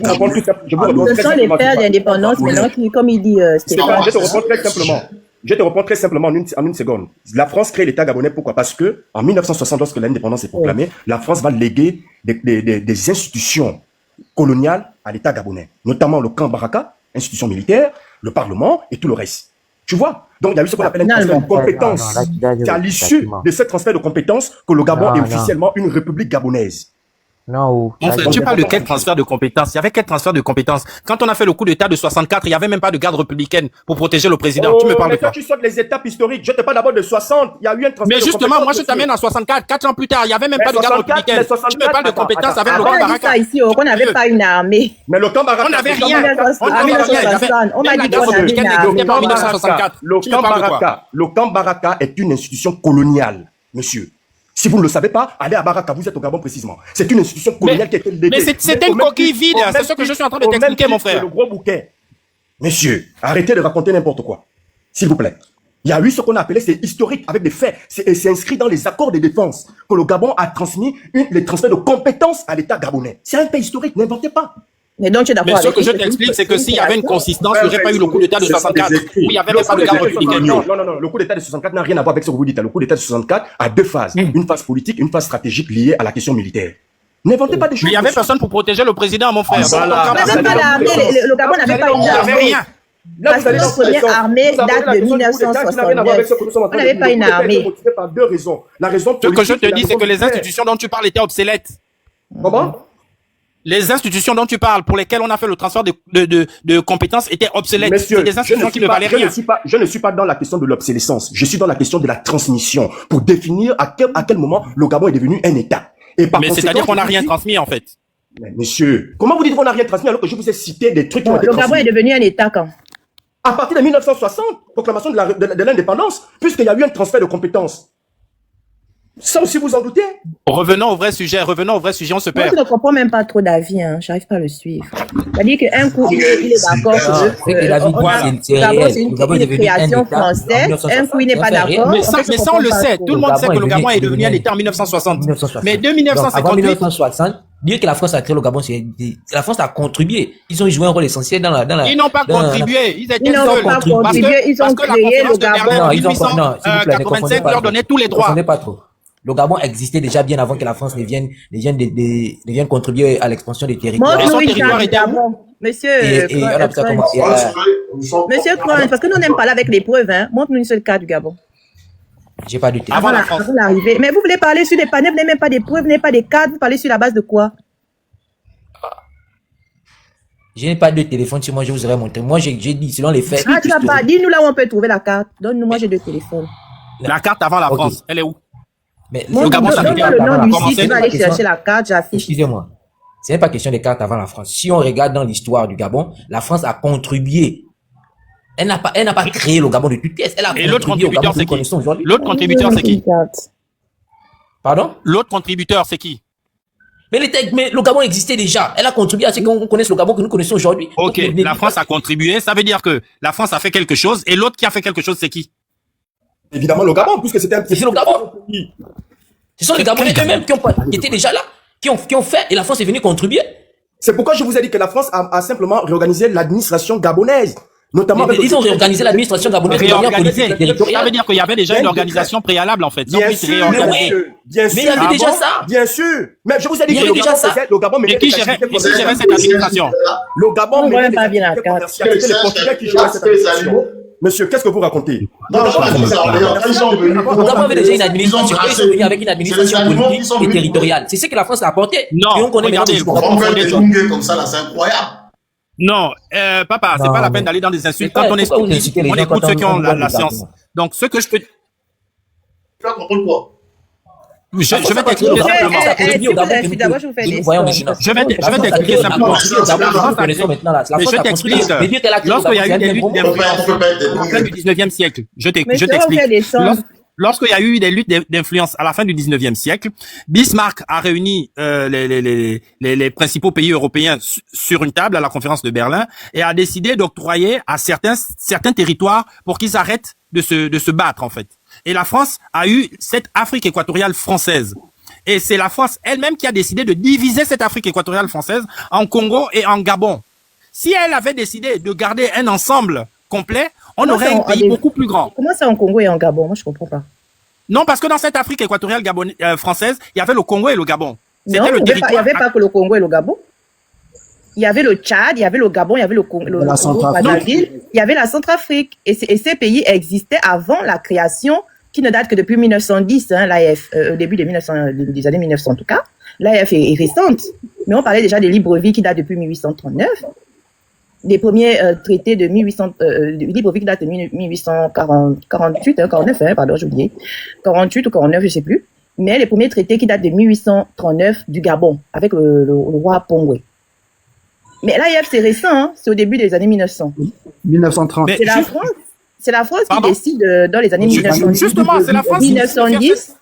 les pères de l'indépendance, maintenant, comme il dit Stéphane. Je te reprends très simplement en une seconde. La France crée l'État gabonais, pourquoi? Parce que en 1960, lorsque l'indépendance est proclamée, la France va léguer des institutions coloniales à l'État gabonais, notamment le camp Baraka, institution militaire, le Parlement et tout le reste. Tu vois? Donc, il y a eu ce qu'on appelle un transfert de compétences. C'est à l'issue de ce transfert de compétences que le Gabon est officiellement une république gabonaise. Mon frère, tu parles de quel transfert de compétences? Il y avait quel transfert de compétences? Quand on a fait le coup d'État de 64, il n'y avait même pas de garde républicaine pour protéger le président. Tu me parles de quoi? Tu sautes les étapes historiques. Je te parle d'abord de 60. Il y a eu un transfert de compétences. Mais justement, moi, je t'amène à 64. 4 ans plus tard, il n'y avait même pas de garde républicaine. Tu me parles de compétences avec le camp Baraka. Ici, on n'avait pas une armée. Mais le camp Baraka. On n'avait rien. On m'a dit qu'on avait une armée. Le camp Baraka est une institution coloniale, monsieur. Si vous ne le savez pas, allez à Baraka, vous êtes au Gabon précisément. C'est une institution coloniale qui a été léguée. Mais c'était une coquille vide, c'est ce que je suis en train de t'expliquer, mon frère. Le gros bouquet. Monsieur, arrêtez de raconter n'importe quoi. S'il vous plaît. Il y a eu ce qu'on a appelé, c'est historique, avec des faits. C'est inscrit dans les accords de défense que le Gabon a transmis les transferts de compétences à l'État gabonais. C'est un fait historique, n'inventez pas. Mais donc, tu es d'accord avec ce que je t'explique, c'est que s'il y avait une consistance, il n'y aurait pas eu le coup d'État de 64. Il n'y avait même pas de garde républicaine. Non. Le coup d'État de 64 n'a rien à voir avec ce que vous dites. Le coup d'État de 64 a deux phases. Une phase politique, une phase stratégique liée à la question militaire. N'inventez pas des choses. Mais il n'y avait personne pour protéger le président, mon frère. Le Gabon n'avait pas une armée. Il n'y avait rien. Parce que notre première armée date de 1969. On n'avait pas une armée. Par deux raisons. La raison ce que je te dis, c'est que les institutions dont tu parles étaient obsolètes. Comment? Les institutions dont tu parles, pour lesquelles on a fait le transfert de compétences, étaient obsolètes. Monsieur, des institutions qui ne valaient rien. Je ne suis pas dans la question de l'obsolescence. Je suis dans la question de la transmission. Pour définir à quel moment le Gabon est devenu un État. Mais c'est-à-dire qu'on n'a rien transmis, en fait. Mais monsieur, comment vous dites qu'on n'a rien transmis alors que je vous ai cité des trucs qui ont été transmis? Le Gabon est devenu un État quand? À partir de 1960, proclamation de l'indépendance, puisqu'il y a eu un transfert de compétences. Ça aussi, vous en doutez? Revenons au vrai sujet, on se perd. Moi, je ne comprends même pas trop d'avis, hein. J'arrive pas à le suivre. C'est-à-dire qu'un coup, il est d'accord c'est une création française, un coup, il n'est pas d'accord. Mais ça, on le sait. Tout le monde sait que le Gabon est devenu un État en 1960. Mais de 1958... Dire que la France a créé le Gabon, la France a contribué. Ils ont joué un rôle essentiel dans la. Ils n'ont pas contribué. Ils étaient Ils n'ont seuls. pas contribué, ils ont Parce que la créé le conférence de Gabon. Berlin Non, en ils ont non, s'il vous plaît, ne confondez 1885 pas leur trop. donnait tous les Ne droits. confondez pas trop. Le Gabon existait déjà bien avant que la France ne vienne contribuer à l'expansion des territoires. Et son Montre-nous une territoire carte du était où? Gabon. Monsieur Et on a ça Crunch. commencé. Monsieur Crunch, parce que nous on n'aime pas là avec les preuves, hein. Montre-nous une seule carte du Gabon. J'ai pas de téléphone. Avant la France. Avant l'arrivée. Mais vous voulez parler sur des panneaux, vous n'avez même pas des preuves, vous n'avez pas des cartes, vous parlez sur la base de quoi? Je n'ai pas de téléphone sur moi, je vous aurais montré. Moi, j'ai dit, selon les faits. Ah, tu n'as pas. Dis-nous là où on peut trouver la carte. Donne-nous, moi j'ai deux téléphones. La carte avant la Ok. France, elle est où? Mais Le Gabon, ça veut Donne-moi dire le nom du comment site, c'est tu vas aller question. chercher la carte, j'affiche. Excusez-moi. Ce n'est pas question des cartes avant la France. Si on regarde dans l'histoire du Gabon, la France a contribué. Elle n'a pas créé le Gabon de toutes pièces. Elle a Et l'autre contribué au Gabon contributeur, que c'est nous qui? connaissons aujourd'hui. L'autre contributeur, c'est qui? Pardon? L'autre contributeur, c'est qui? Mais le Gabon existait déjà. Elle a contribué à ce qu'on connaisse le Gabon que nous connaissons aujourd'hui. Ok, Donc, la France a contribué, ça veut dire que la France a fait quelque chose, et l'autre qui a fait quelque chose, c'est qui? Évidemment, le Gabon, puisque c'était un C'est le Gabon. Ce sont les Gabonais eux-mêmes qui étaient déjà là, qui ont fait, et la France est venue contribuer. C'est pourquoi je vous ai dit que la France a simplement réorganisé l'administration gabonaise. Notamment Mais avec ils ont réorganisé l'administration gabonaise de manière Réorganisé. politique Ça veut territoriale. dire qu'il y avait déjà une organisation préalable, en fait. Bien Donc, oui, sûr, c'est réorganisé. monsieur, bien sûr. Mais il y avait Ah déjà bon? ça. Bien sûr. Mais je vous ai dit Il y que avait déjà ça. le Gabon Et menait qui des gérait, activités et qui gérait commerciales. cette administration? Le Gabon On voit menait des pas bien la activités carte. commerciales. C'était les Portugais qui géraient cette administration. Monsieur, qu'est-ce que vous racontez? Non, ils sont venus. Le Gabon avait déjà une administration. Ils sont venus avec une C'est les administration animaux qui politique sont et venus. territoriale. C'est ce que la France a apporté. Non, Et on connaît regardez, maintenant On l'histoire. fait des lungues comme ça, là, c'est incroyable. Non, papa, c'est Non, pas la mais- peine d'aller dans des insultes. Mais Quand on pourquoi vous explique, insultez les on gens écoute quand ceux qui ont on la regarde science. l'argument? Donc, ce que je peux, Tu vas comprendre quoi? je vais Le t'expliquer Gabon, simplement. ça contribue si au vous Gabon êtes- que nous- d'abord, je vous fais que nous des voyons sons. maintenant. Je vais La France a t'expliquer créé simplement. le Gabon que nous connaissons maintenant là. La Mais France je a construit. t'explique. Mais dire qu'elle a créé le Lorsqu'il y a Gabon, eu des c'est un luttes bon. On peut pas être des à la fin lungues. du 19e siècle, je Mais t'explique. on fait des sons. Lorsqu'il y a eu des luttes d'influence à la fin du 19e siècle, Bismarck a réuni les principaux pays européens sur une table à la conférence de Berlin et a décidé d'octroyer à certains territoires pour qu'ils arrêtent de se battre, en fait. Et la France a eu cette Afrique équatoriale française. Et c'est la France elle-même qui a décidé de diviser cette Afrique équatoriale française en Congo et en Gabon. Si elle avait décidé de garder un ensemble complet, on Comment aurait ça, un on a pays des- beaucoup plus grand. Comment ça en Congo et en Gabon? Moi, je comprends pas. Non, parce que dans cette Afrique équatoriale française, il y avait le Congo et le Gabon. Non, C'était il le n'y territoire. avait pas que le Congo et le Gabon. Il y avait le Tchad, il y avait le Gabon, il y avait le Congo, La Centrafrique. Brazzaville, il y avait la Centrafrique. Et ces pays existaient avant la création, qui ne date que depuis 1910, hein, l'AF, au début des années 1900 en tout cas. L'AF est récente. Mais on parlait déjà de Libreville qui date depuis 1839. Des premiers traités de Libreville qui date de 1848, 49, pardon, j'ai oublié. 48 ou 49, je sais plus. Mais les premiers traités qui datent de 1839 du Gabon, avec le roi Pongwe. Mais l'AIF, c'est récent, hein, c'est au début des années 1900. 1930. Mais C'est la juste- France. C'est la France qui Pardon? décide dans les années 1910. Justement, c'est la France qui décide de faire 1910.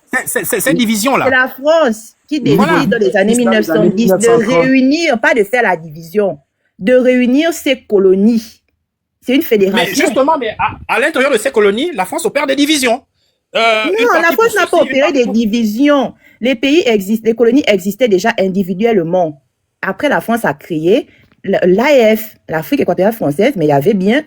cette division-là. C'est la France qui décide Voilà. dans les années L'islam des années 1910 de 1930. réunir, pas de faire la division, de réunir ces colonies. C'est une Mais fédération. justement, à l'intérieur de ces colonies, la France opère des divisions. Une Non, partie la France pour n'a pas ceci, une opéré partie des divisions. Les pays existent, les colonies existaient déjà individuellement. Après, la France a créé l'AF, l'Afrique équatoriale française, mais il y avait bien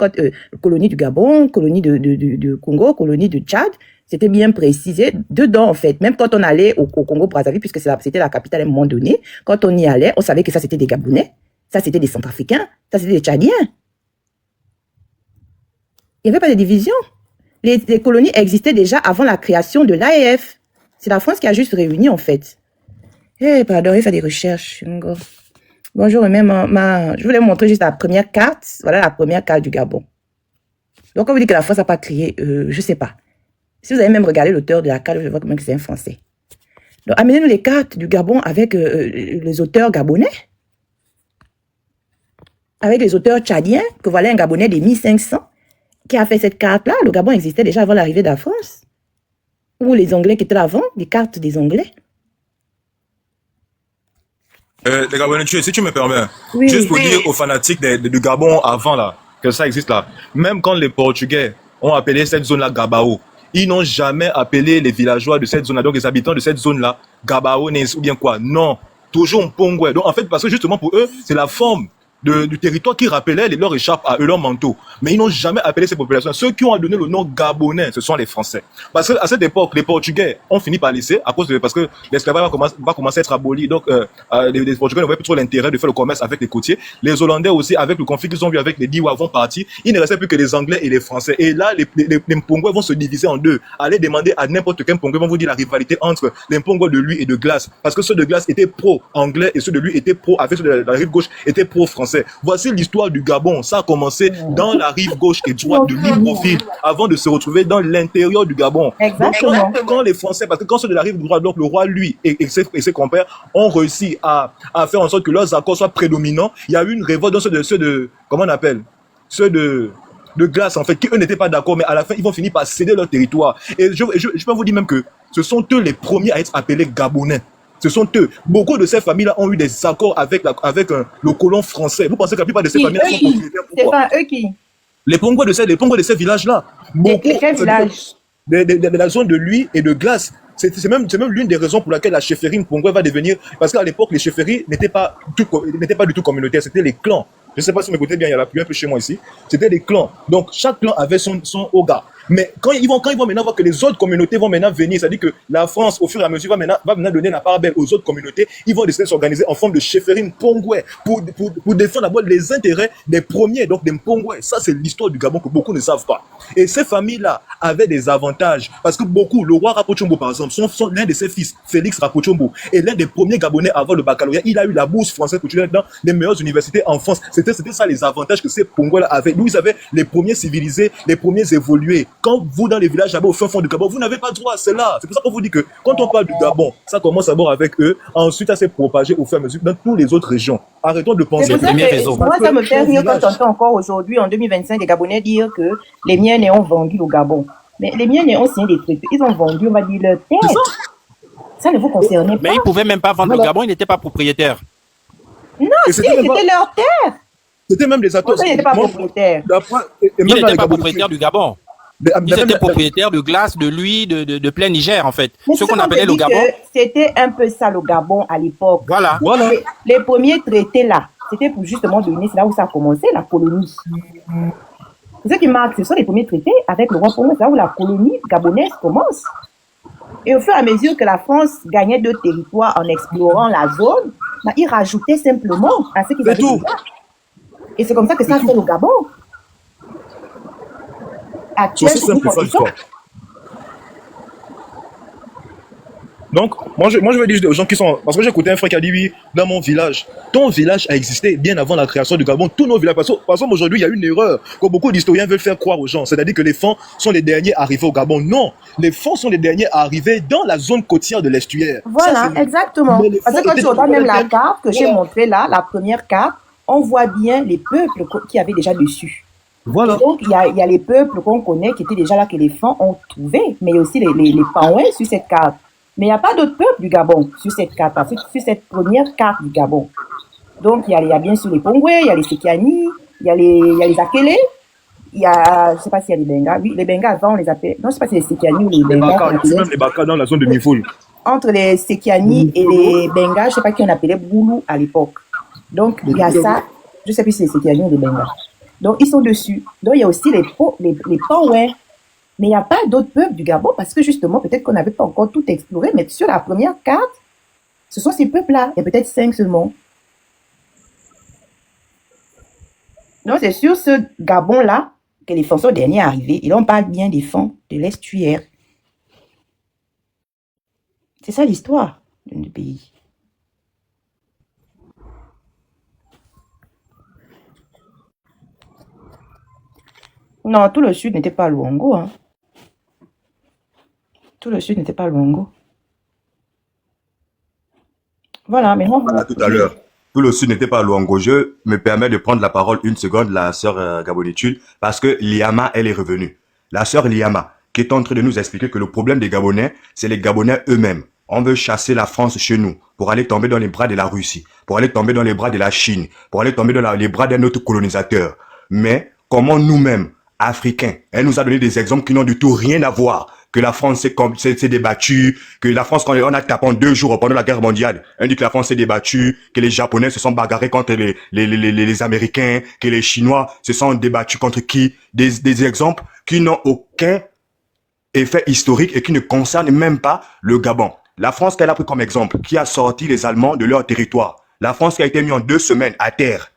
colonie du Gabon, colonie de Congo, colonie de Tchad. C'était bien précisé dedans, en fait. Même quand on allait au Congo-Brazzaville, puisque c'était la capitale à un moment donné, quand on y allait, on savait que ça, c'était des Gabonais, ça, c'était des Centrafricains, ça, c'était des Tchadiens. Il n'y avait pas de division. Les colonies existaient déjà avant la création de l'AEF. C'est la France qui a juste réuni, en fait. Eh, pardon, il fait des recherches. Bonjour, même je voulais vous montrer juste la première carte. Voilà la première carte du Gabon. Donc, quand vous dites que la France n'a pas créé, je sais pas. Si vous avez même regardé l'auteur de la carte, je vois comment que c'est un Français. Donc, amenez-nous les cartes du Gabon avec les auteurs gabonais. Avec les auteurs tchadiens, que voilà un Gabonais des 1500 qui a fait cette carte-là. Le Gabon existait déjà avant l'arrivée de la France. Ou les Anglais qui étaient là avant, les cartes des Anglais. Les Gabonais, si tu me permets, Oui. juste pour dire aux fanatiques du Gabon avant là, que ça existe là, même quand les Portugais ont appelé cette zone-là Gabao, ils n'ont jamais appelé les villageois de cette zone-là, donc les habitants de cette zone-là, Gabaonais ou bien quoi. Non, toujours Mpongwe. Donc, en fait, parce que justement, pour eux, c'est la forme du territoire qui rappelait leur écharpe à eux, leur manteau. Mais ils n'ont jamais appelé ces populations. Ceux qui ont donné le nom gabonais, ce sont les Français. Parce que à cette époque, les Portugais ont fini par laisser, parce que l'esclavage va commencer à être aboli. Donc, les Portugais n'avaient plus trop l'intérêt de faire le commerce avec les côtiers. Les Hollandais aussi, avec le conflit qu'ils ont vu avec les Diwa, vont partir. Il ne restait plus que les Anglais et les Français. Et là, les Mpongwe vont se diviser en deux. Allez demander à n'importe quel Mpongwe, vont vous dire la rivalité entre les Mpongwe de lui et de Glace. Parce que ceux de Glace étaient pro-anglais et ceux de lui étaient avec ceux de la rive gauche étaient pro-français. Voici l'histoire du Gabon. Ça a commencé dans la rive gauche et droite de Libreville avant de se retrouver dans l'intérieur du Gabon. Exactement. Donc, quand les Français, parce que quand ceux de la rive droite, donc le roi, lui, et ses compères ont réussi à faire en sorte que leurs accords soient prédominants, il y a eu une révolte dans ceux de comment on appelle? Ceux de Glace, en fait, qui eux n'étaient pas d'accord, mais à la fin, ils vont finir par céder leur territoire. Et je peux vous dire même que ce sont eux les premiers à être appelés Gabonais. Ce sont eux. Beaucoup de ces familles-là ont eu des accords avec le colon français. Vous pensez que la plupart de ces familles sont propriétaires? C'est pas eux qui. Les Pongos de ces villages-là. Beaucoup. Quel village? De la zone de Lui et de Glace. C'est même l'une des raisons pour laquelle la chefferie Mpongwe va devenir. Parce qu'à l'époque, les chefferies n'étaient pas du tout communautaires. C'était les clans. Je ne sais pas si vous m'écoutez bien, il y a la pluie un peu chez moi ici. C'était des clans. Donc, chaque clan avait son Oga. Mais quand ils vont maintenant voir que les autres communautés vont maintenant venir, c'est-à-dire que la France, au fur et à mesure, va maintenant donner la part belle aux autres communautés, ils vont décider de s'organiser en forme de chefferie Mpongwe pour défendre d'abord les intérêts des premiers, donc des Mpongwe. Ça, c'est l'histoire du Gabon que beaucoup ne savent pas. Et ces familles-là avaient des avantages, parce que le roi Rapochombo, par exemple, l'un de ses fils, Félix Rapochombo, est l'un des premiers Gabonais à avoir le baccalauréat. Il a eu la bourse française pour étudier dans les meilleures universités en France. C'était ça les avantages que ces Mpongwe-là avaient. Nous, ils avaient les premiers civilisés, les premiers évolués. Quand vous, dans les villages là-bas, au fin fond du Gabon, vous n'avez pas droit à cela. C'est pour ça qu'on vous dit que quand on parle du Gabon, ça commence d'abord avec eux, ensuite ça s'est propagé au fur et à mesure dans toutes les autres régions. Arrêtons de penser. C'est moi, ça me fait rire quand j'entends encore aujourd'hui, en 2025, les Gabonais dire que les miens ont vendu au Gabon. Mais les miens ont signé des traités. Ils ont vendu, on va dire, leur terre. Ça ne vous concernait pas. Mais ils ne pouvaient même pas vendre le Gabon, ils n'étaient pas propriétaires. Non, c'était leur terre. C'était même des acteurs. Ils n'étaient pas propriétaires. Ils n'étaient pas propriétaires du Gabon. Ils étaient propriétaires de Glace, de Lui, de plein Niger, en fait. Ce qu'on appelait le Gabon. C'était un peu ça, le Gabon, à l'époque. Voilà. Les premiers traités, là, c'était pour justement donner, c'est là où ça a commencé, la colonie. C'est ce qui marque, ce sont les premiers traités avec le roi Congo, c'est là où la colonie gabonaise commence. Et au fur et à mesure que la France gagnait de territoire en explorant la zone, bah, ils rajoutaient simplement à ce qu'ils avaient déjà. Et c'est comme ça que ça fait le Gabon. Donc, moi je veux dire aux gens qui sont... Parce que j'ai écouté un frère qui a dit, oui, dans mon village, ton village a existé bien avant la création du Gabon. Tous nos villages, par exemple, aujourd'hui, il y a une erreur que beaucoup d'historiens veulent faire croire aux gens. C'est-à-dire que les Fons sont les derniers arrivés au Gabon. Non, les Fons sont les derniers arrivés dans la zone côtière de l'estuaire. Voilà, exactement. Parce que quand tu regardes même la carte que j'ai montrée là, la première carte, on voit bien les peuples qui avaient déjà dessus. Voilà. Donc, il y a les peuples qu'on connaît qui étaient déjà là, que les Fons ont trouvés, mais il y a aussi les Paouins sur cette carte. Mais il n'y a pas d'autres peuples du Gabon sur cette carte, sur cette première carte du Gabon. Donc, il y a bien sûr les Pongwe, il y a les Sekiani, il y a les Akele, il y a, je ne sais pas s'il y a les Bengas. Oui, les Bengas, avant, on les appelait, non, je ne sais pas si c'est les Sekiani ou les Bengas. Même les Baka dans la zone de Mifoul. Entre les Sekiani et les Bengas, je ne sais pas qui on appelait Boulou à l'époque. Donc, il y a ça, je ne sais plus si c'est les Sekiani ou les Bengas. Donc, ils sont dessus. Donc, il y a aussi les Pongwe. Mais il n'y a pas d'autres peuples du Gabon parce que justement, peut-être qu'on n'avait pas encore tout exploré, mais sur la première carte, ce sont ces peuples-là. Il y a peut-être 5 seulement. Donc, c'est sur ce Gabon-là que les Fons sont derniers arrivés. Et là, on parle bien des Fons de l'estuaire. C'est ça l'histoire du pays. Non, tout le sud n'était pas Luango, hein. Tout le sud n'était pas Luango. Voilà, mais non. Voilà, tout à l'heure. Tout le sud n'était pas Luango. Je me permets de prendre la parole une seconde, la sœur Gabonitude, parce que Liama, elle est revenue. La sœur Liama, qui est en train de nous expliquer que le problème des Gabonais, c'est les Gabonais eux-mêmes. On veut chasser la France chez nous pour aller tomber dans les bras de la Russie, pour aller tomber dans les bras de la Chine, pour aller tomber dans les bras d'un autre colonisateur. Mais comment nous-mêmes, Africains, elle nous a donné des exemples qui n'ont du tout rien à voir. que la France s'est débattue, que la France, quand on a tapé en 2 jours pendant la guerre mondiale, on dit que la France s'est débattue, que les Japonais se sont bagarrés contre les Américains, que les Chinois se sont débattus contre qui, des exemples qui n'ont aucun effet historique et qui ne concernent même pas le Gabon. La France qu'elle a pris comme exemple, qui a sorti les Allemands de leur territoire. La France qui a été mise en 2 semaines à terre.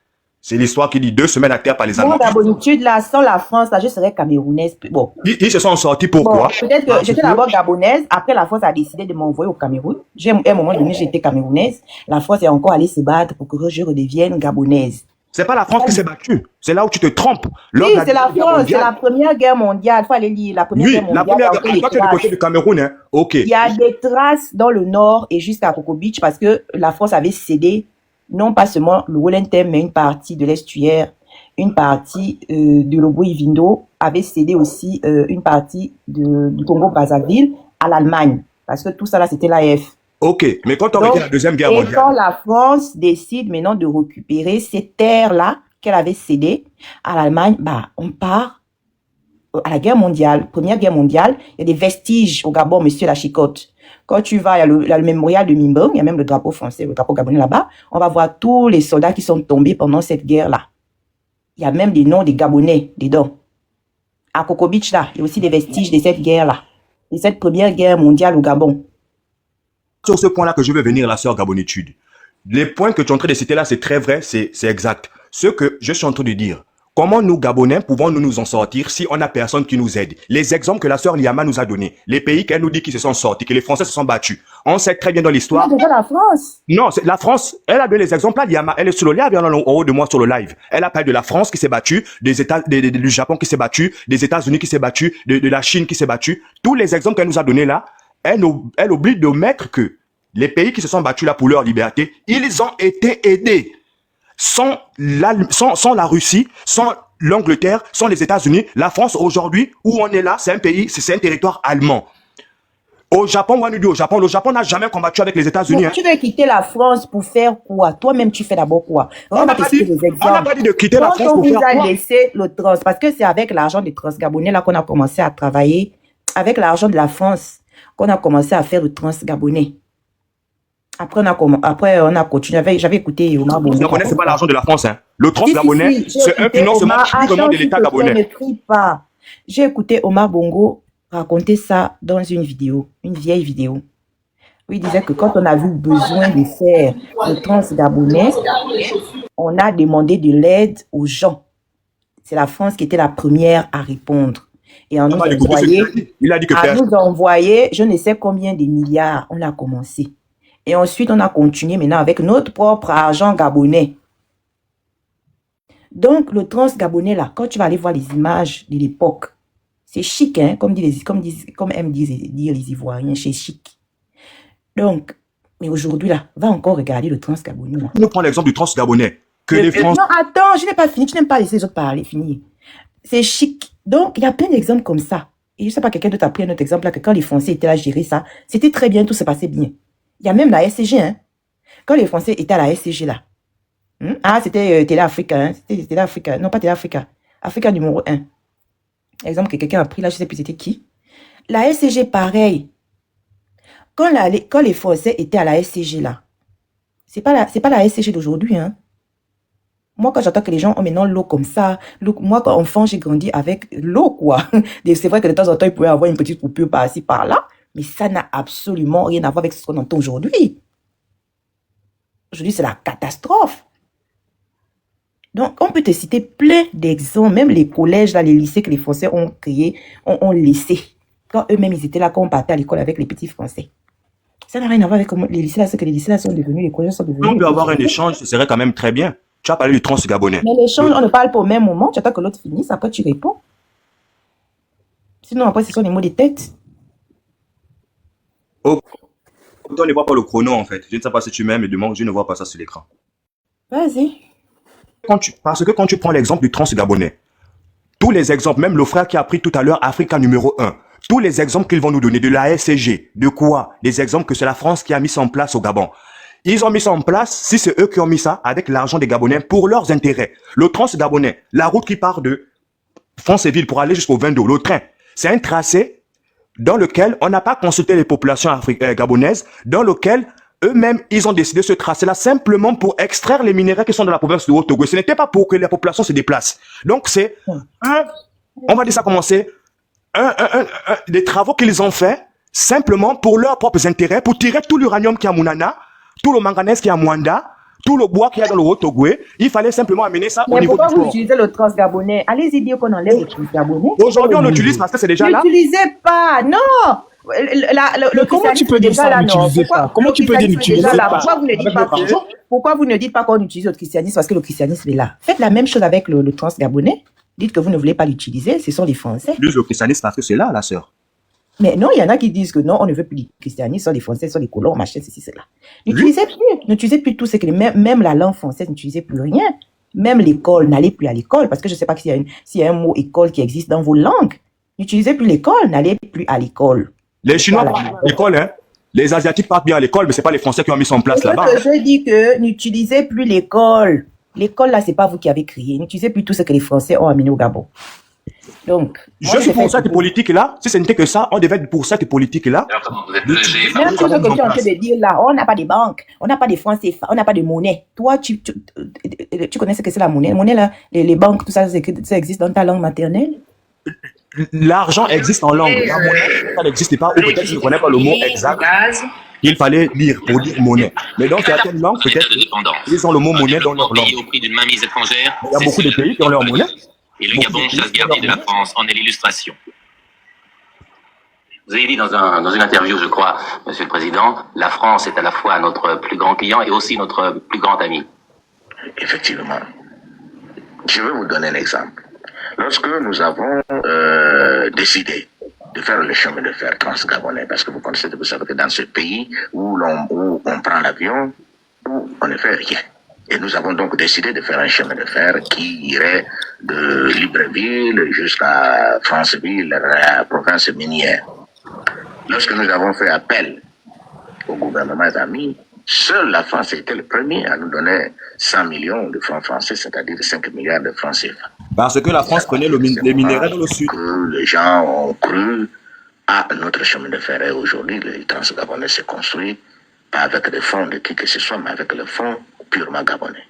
C'est l'histoire qui dit 2 semaines à terre par les Allemands. Bon, d'habitude, là, sans la France, là, je serais camerounaise. Bon. Ils se sont sortis pourquoi? Bon, peut-être que j'étais d'abord gabonaise. Après, la France a décidé de m'envoyer au Cameroun. À un moment donné, j'étais camerounaise. La France est encore allée se battre pour que je redevienne gabonaise. C'est pas la France qui s'est battue. C'est là où tu te trompes. Oui, c'est la France. C'est la Première Guerre mondiale. Il faut aller lire la Première Guerre mondiale. Oui, la Première Guerre. Toi, tu es du côté du Cameroun, hein? OK. Il y a des traces dans le nord et jusqu'à Coco Beach parce que la France avait cédé non pas seulement le Wellington, mais une partie de l'estuaire, une partie de l'Obo-Ivindo avait cédé aussi une partie du Congo-Brazzaville à l'Allemagne. Parce que tout ça là, c'était l'AF. OK, mais quand on regarde la Deuxième Guerre mondiale... Et quand la France décide maintenant de récupérer ces terres-là qu'elle avait cédées à l'Allemagne, bah, on part à la guerre mondiale, Première Guerre mondiale. Il y a des vestiges au Gabon, monsieur la chicotte. Quand tu vas, il y a le mémorial de Mimbong, il y a même le drapeau français, le drapeau gabonais là-bas. On va voir tous les soldats qui sont tombés pendant cette guerre-là. Il y a même des noms des Gabonais dedans. À Coco Beach, là, il y a aussi des vestiges de cette guerre-là, de cette Première Guerre mondiale au Gabon. Sur ce point-là que je veux venir, la sœur Gabonitude. Les points que tu es en train de citer là, c'est très vrai, c'est exact. Ce que je suis en train de dire, comment nous, Gabonais, pouvons-nous nous en sortir si on n'a personne qui nous aide? Les exemples que la sœur Liama nous a donnés, les pays qu'elle nous dit qu'ils se sont sortis, que les Français se sont battus. On sait très bien dans l'histoire. C'est déjà la France. Non, c'est la France. Elle a donné les exemples là, Liama. Elle est sur le live, elle est en haut de moi sur le live. Elle a parlé de la France qui s'est battue, du Japon qui s'est battu, des États-Unis qui s'est battu, de la Chine qui s'est battue. Tous les exemples qu'elle nous a donnés là, elle oublie de mettre que les pays qui se sont battus là pour leur liberté, ils ont été aidés. Sans la Russie, sans l'Angleterre, sans les États-Unis, la France aujourd'hui, où on est là, c'est un pays, c'est un territoire allemand. Au Japon, on nous dit au Japon, le Japon n'a jamais combattu avec les États-Unis. Tu veux quitter la France pour faire quoi? Toi-même, tu fais d'abord quoi? On n'a pas dit de quitter la France pour faire quoi? On vous a laissé le trans, parce que c'est avec l'argent des trans gabonais là qu'on a commencé à travailler, avec l'argent de la France qu'on a commencé à faire le trans gabonais. Après, on a continué. J'avais écouté Omar Bongo. Le Gabonais, c'est pas l'argent de la France, hein. Le trans gabonais, c'est un financement purement de l'État gabonais. Ne crie pas. J'ai écouté Omar Bongo raconter ça dans une vidéo, une vieille vidéo. Où il disait que quand on a vu besoin de faire le trans gabonais, on a demandé de l'aide aux gens. C'est la France qui était la première à répondre. Et on nous a envoyé, je ne sais combien de milliards. On a commencé. Et ensuite, on a continué maintenant avec notre propre argent gabonais. Donc, le trans gabonais, là, quand tu vas aller voir les images de l'époque, c'est chic, hein, comme aiment dire les Ivoiriens, c'est chic. Donc, mais aujourd'hui, là, va encore regarder le trans gabonais. Là. Nous prenons l'exemple du trans gabonais. Non, attends, je n'ai pas fini, tu n'aimes pas laisser les autres parler, fini. C'est chic. Donc, il y a plein d'exemples comme ça. Et je ne sais pas, quelqu'un d'autre a pris un autre exemple, là, que quand les Français étaient là à gérer ça, c'était très bien, tout se passait bien. Il y a même la SCG, hein. Quand les Français étaient à la SCG, là. Ah, c'était Télé Africa, hein. C'était Télé Africa. Non, pas Télé Africa. Africa numéro 1. Exemple que quelqu'un a pris là, je ne sais plus c'était qui. La SCG, pareil. Quand les Français étaient à la SCG, là, c'est pas la SCG d'aujourd'hui, hein. Moi, quand j'entends que les gens ont maintenant l'eau comme ça, moi, quand enfant, j'ai grandi avec l'eau, quoi. C'est vrai que de temps en temps, il pouvait avoir une petite coupure par-ci, par-là. Mais ça n'a absolument rien à voir avec ce qu'on entend aujourd'hui. Aujourd'hui, c'est la catastrophe. Donc, on peut te citer plein d'exemples, même les collèges, là, les lycées que les Français ont créés, ont laissé. Quand eux-mêmes, ils étaient là, quand on partait à l'école avec les petits Français. Ça n'a rien à voir avec comment les lycées là, ce que les lycées là sont devenus, les collèges sont devenus. On peut avoir un échange, ce serait quand même très bien. Tu as parlé du trans gabonais. Mais l'échange, on ne parle pas au même moment. Tu attends que l'autre finisse, après tu réponds. Sinon, après, ce sont les mots de tête. Oh, on ne voit pas le chrono en fait. Je ne sais pas si tu m'aimes, mais demande, je ne vois pas ça sur l'écran. Vas-y. Parce que quand tu prends l'exemple du trans gabonais, tous les exemples, même le frère qui a pris tout à l'heure Africa numéro 1, tous les exemples qu'ils vont nous donner de la SCG, de quoi? Des exemples que c'est la France qui a mis ça en place au Gabon. Ils ont mis ça en place, si c'est eux qui ont mis ça, avec l'argent des Gabonais pour leurs intérêts. Le trans gabonais, la route qui part de Franceville pour aller jusqu'au Vendo, le train, c'est un tracé dans lequel on n'a pas consulté les populations gabonaises, dans lequel eux-mêmes, ils ont décidé de se tracer là simplement pour extraire les minéraux qui sont dans la province de Haut-Togo. Ce n'était pas pour que la population se déplace. Donc, c'est on va dire ça commencer, des travaux qu'ils ont fait simplement pour leurs propres intérêts, pour tirer tout l'uranium qui est à Mounana, tout le manganèse qui est à Mwanda, tout le bois qui est dans le Haut-Togo. Il fallait simplement amener ça au Mais niveau du pourquoi vous port. utilisez le transgabonais? Allez-y dire qu'on enlève le transgabonais. Aujourd'hui, on l'utilise parce que c'est déjà là. N'utilisez pas, non. Le comment tu peux dire ça, n'utilisez pas? Comment tu peux dire n'utilisez pas? Pourquoi vous ne dites pas qu'on utilise le christianisme? Parce que le christianisme est là. Faites la même chose avec le transgabonais. Dites que vous ne voulez pas l'utiliser, ce sont les Français. Plus le christianisme parce que c'est là, la sœur. Mais non, il y en a qui disent que non, on ne veut plus du christianisme, ce sont les Français, ce sont les colons, machin, ceci, cela. N'utilisez plus tout ce que même la langue française, n'utilisez plus rien. Même l'école, n'allez plus à l'école, parce que je ne sais pas s'il y a un mot école qui existe dans vos langues. N'utilisez plus l'école, n'allez plus à l'école. Les Chinois partent à l'école, hein. Les Asiatiques partent bien à l'école, mais c'est pas les Français qui ont mis ça en place là-bas. Je dis que n'utilisez plus l'école. L'école, là, c'est pas vous qui avez créé. N'utilisez plus tout ce que les Français ont amené au Gabon. Donc, je suis pour cette politique-là. Si ce n'était que ça, on devait être pour cette politique-là. Même tout ce que tu es en train de dire là, on n'a pas de banque, on n'a pas de francs CFA, on n'a pas de monnaie. Toi, tu connais ce que c'est la monnaie? La monnaie, là, les banques, tout ça, ça existe dans ta langue maternelle? L'argent existe en langue. La monnaie, ça n'existe pas, ou peut-être je ne connais pas le mot exact. Il fallait lire pour dire monnaie. Mais dans certaines langues, peut-être, ils ont le mot monnaie dans leur langue. Il y a beaucoup de pays qui ont leur monnaie. Et le Gabon, chasse gardée de la France, en est l'illustration. Vous avez dit dans une interview, je crois, Monsieur le Président, la France est à la fois notre plus grand client et aussi notre plus grand ami. Effectivement. Je vais vous donner un exemple. Lorsque nous avons décidé de faire le chemin de fer transgabonais, parce que vous savez que dans ce pays où on prend l'avion, on ne fait rien. Et nous avons donc décidé de faire un chemin de fer qui irait de Libreville jusqu'à Franceville, la province minière. Lorsque nous avons fait appel au gouvernement ami, seule la France était le premier à nous donner 100 millions de francs français, c'est-à-dire 5 milliards de francs CFA. Parce que la France connaît les minéraux dans le sud. Les gens ont cru à notre chemin de fer. Et aujourd'hui, le Transgabonais s'est construit pas avec des fonds de qui que ce soit, mais avec le fonds purement gabonais.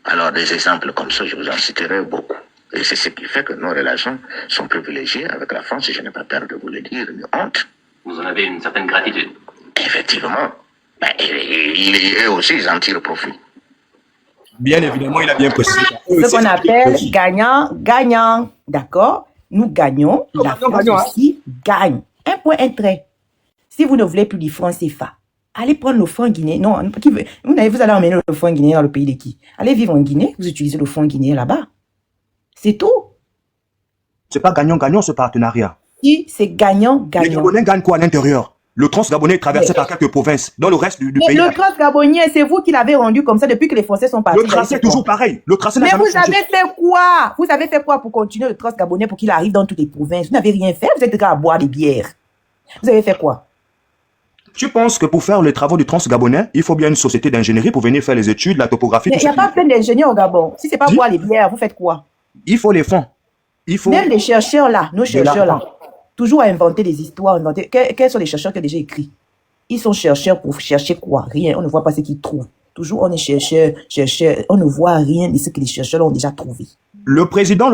Alors, des exemples comme ça, je vous en citerai beaucoup. Et c'est ce qui fait que nos relations sont privilégiées avec la France, et je n'ai pas peur de vous le dire, ni honte. Vous en avez une certaine gratitude. Effectivement. Eux aussi, ils en tirent profit. Bien évidemment, il a bien précisé. Ce qu'on appelle gagnant. D'accord? Nous gagnons, la France aussi gagne. Un point, un trait. Si vous ne voulez plus du franc CFA, allez prendre le franc guinéen. Non, vous allez emmener le franc guinéen dans le pays de qui? Allez vivre en Guinée, vous utilisez le franc guinéen là-bas. C'est tout. C'est pas gagnant-gagnant ce partenariat. Si, c'est gagnant-gagnant. Les Gabonais gagnent quoi à l'intérieur? Le Transgabonais est traversé par quelques provinces. Dans le reste du pays. Le Transgabonais, c'est vous qui l'avez rendu comme ça depuis que les Français sont partis. Le tracé est toujours pareil. Le tracé n'a jamais changé. Mais vous avez fait quoi? Vous avez fait quoi pour continuer le Transgabonais pour qu'il arrive dans toutes les provinces? Vous n'avez rien fait. Vous êtes là à boire des bières. Vous avez fait quoi? Tu penses que pour faire les travaux du Transgabonais, il faut bien une société d'ingénierie pour venir faire les études, la topographie? Mais il n'y a pas plein d'ingénieurs au Gabon. Si c'est pas boire les bières, vous faites quoi? Il faut les fonds. Même les chercheurs là, nos chercheurs là, toujours à inventer des histoires, Quels sont les chercheurs qui ont déjà écrit? Ils sont chercheurs pour chercher quoi? Rien. On ne voit pas ce qu'ils trouvent. Toujours, on est chercheur. On ne voit rien de ce que les chercheurs ont déjà trouvé. Le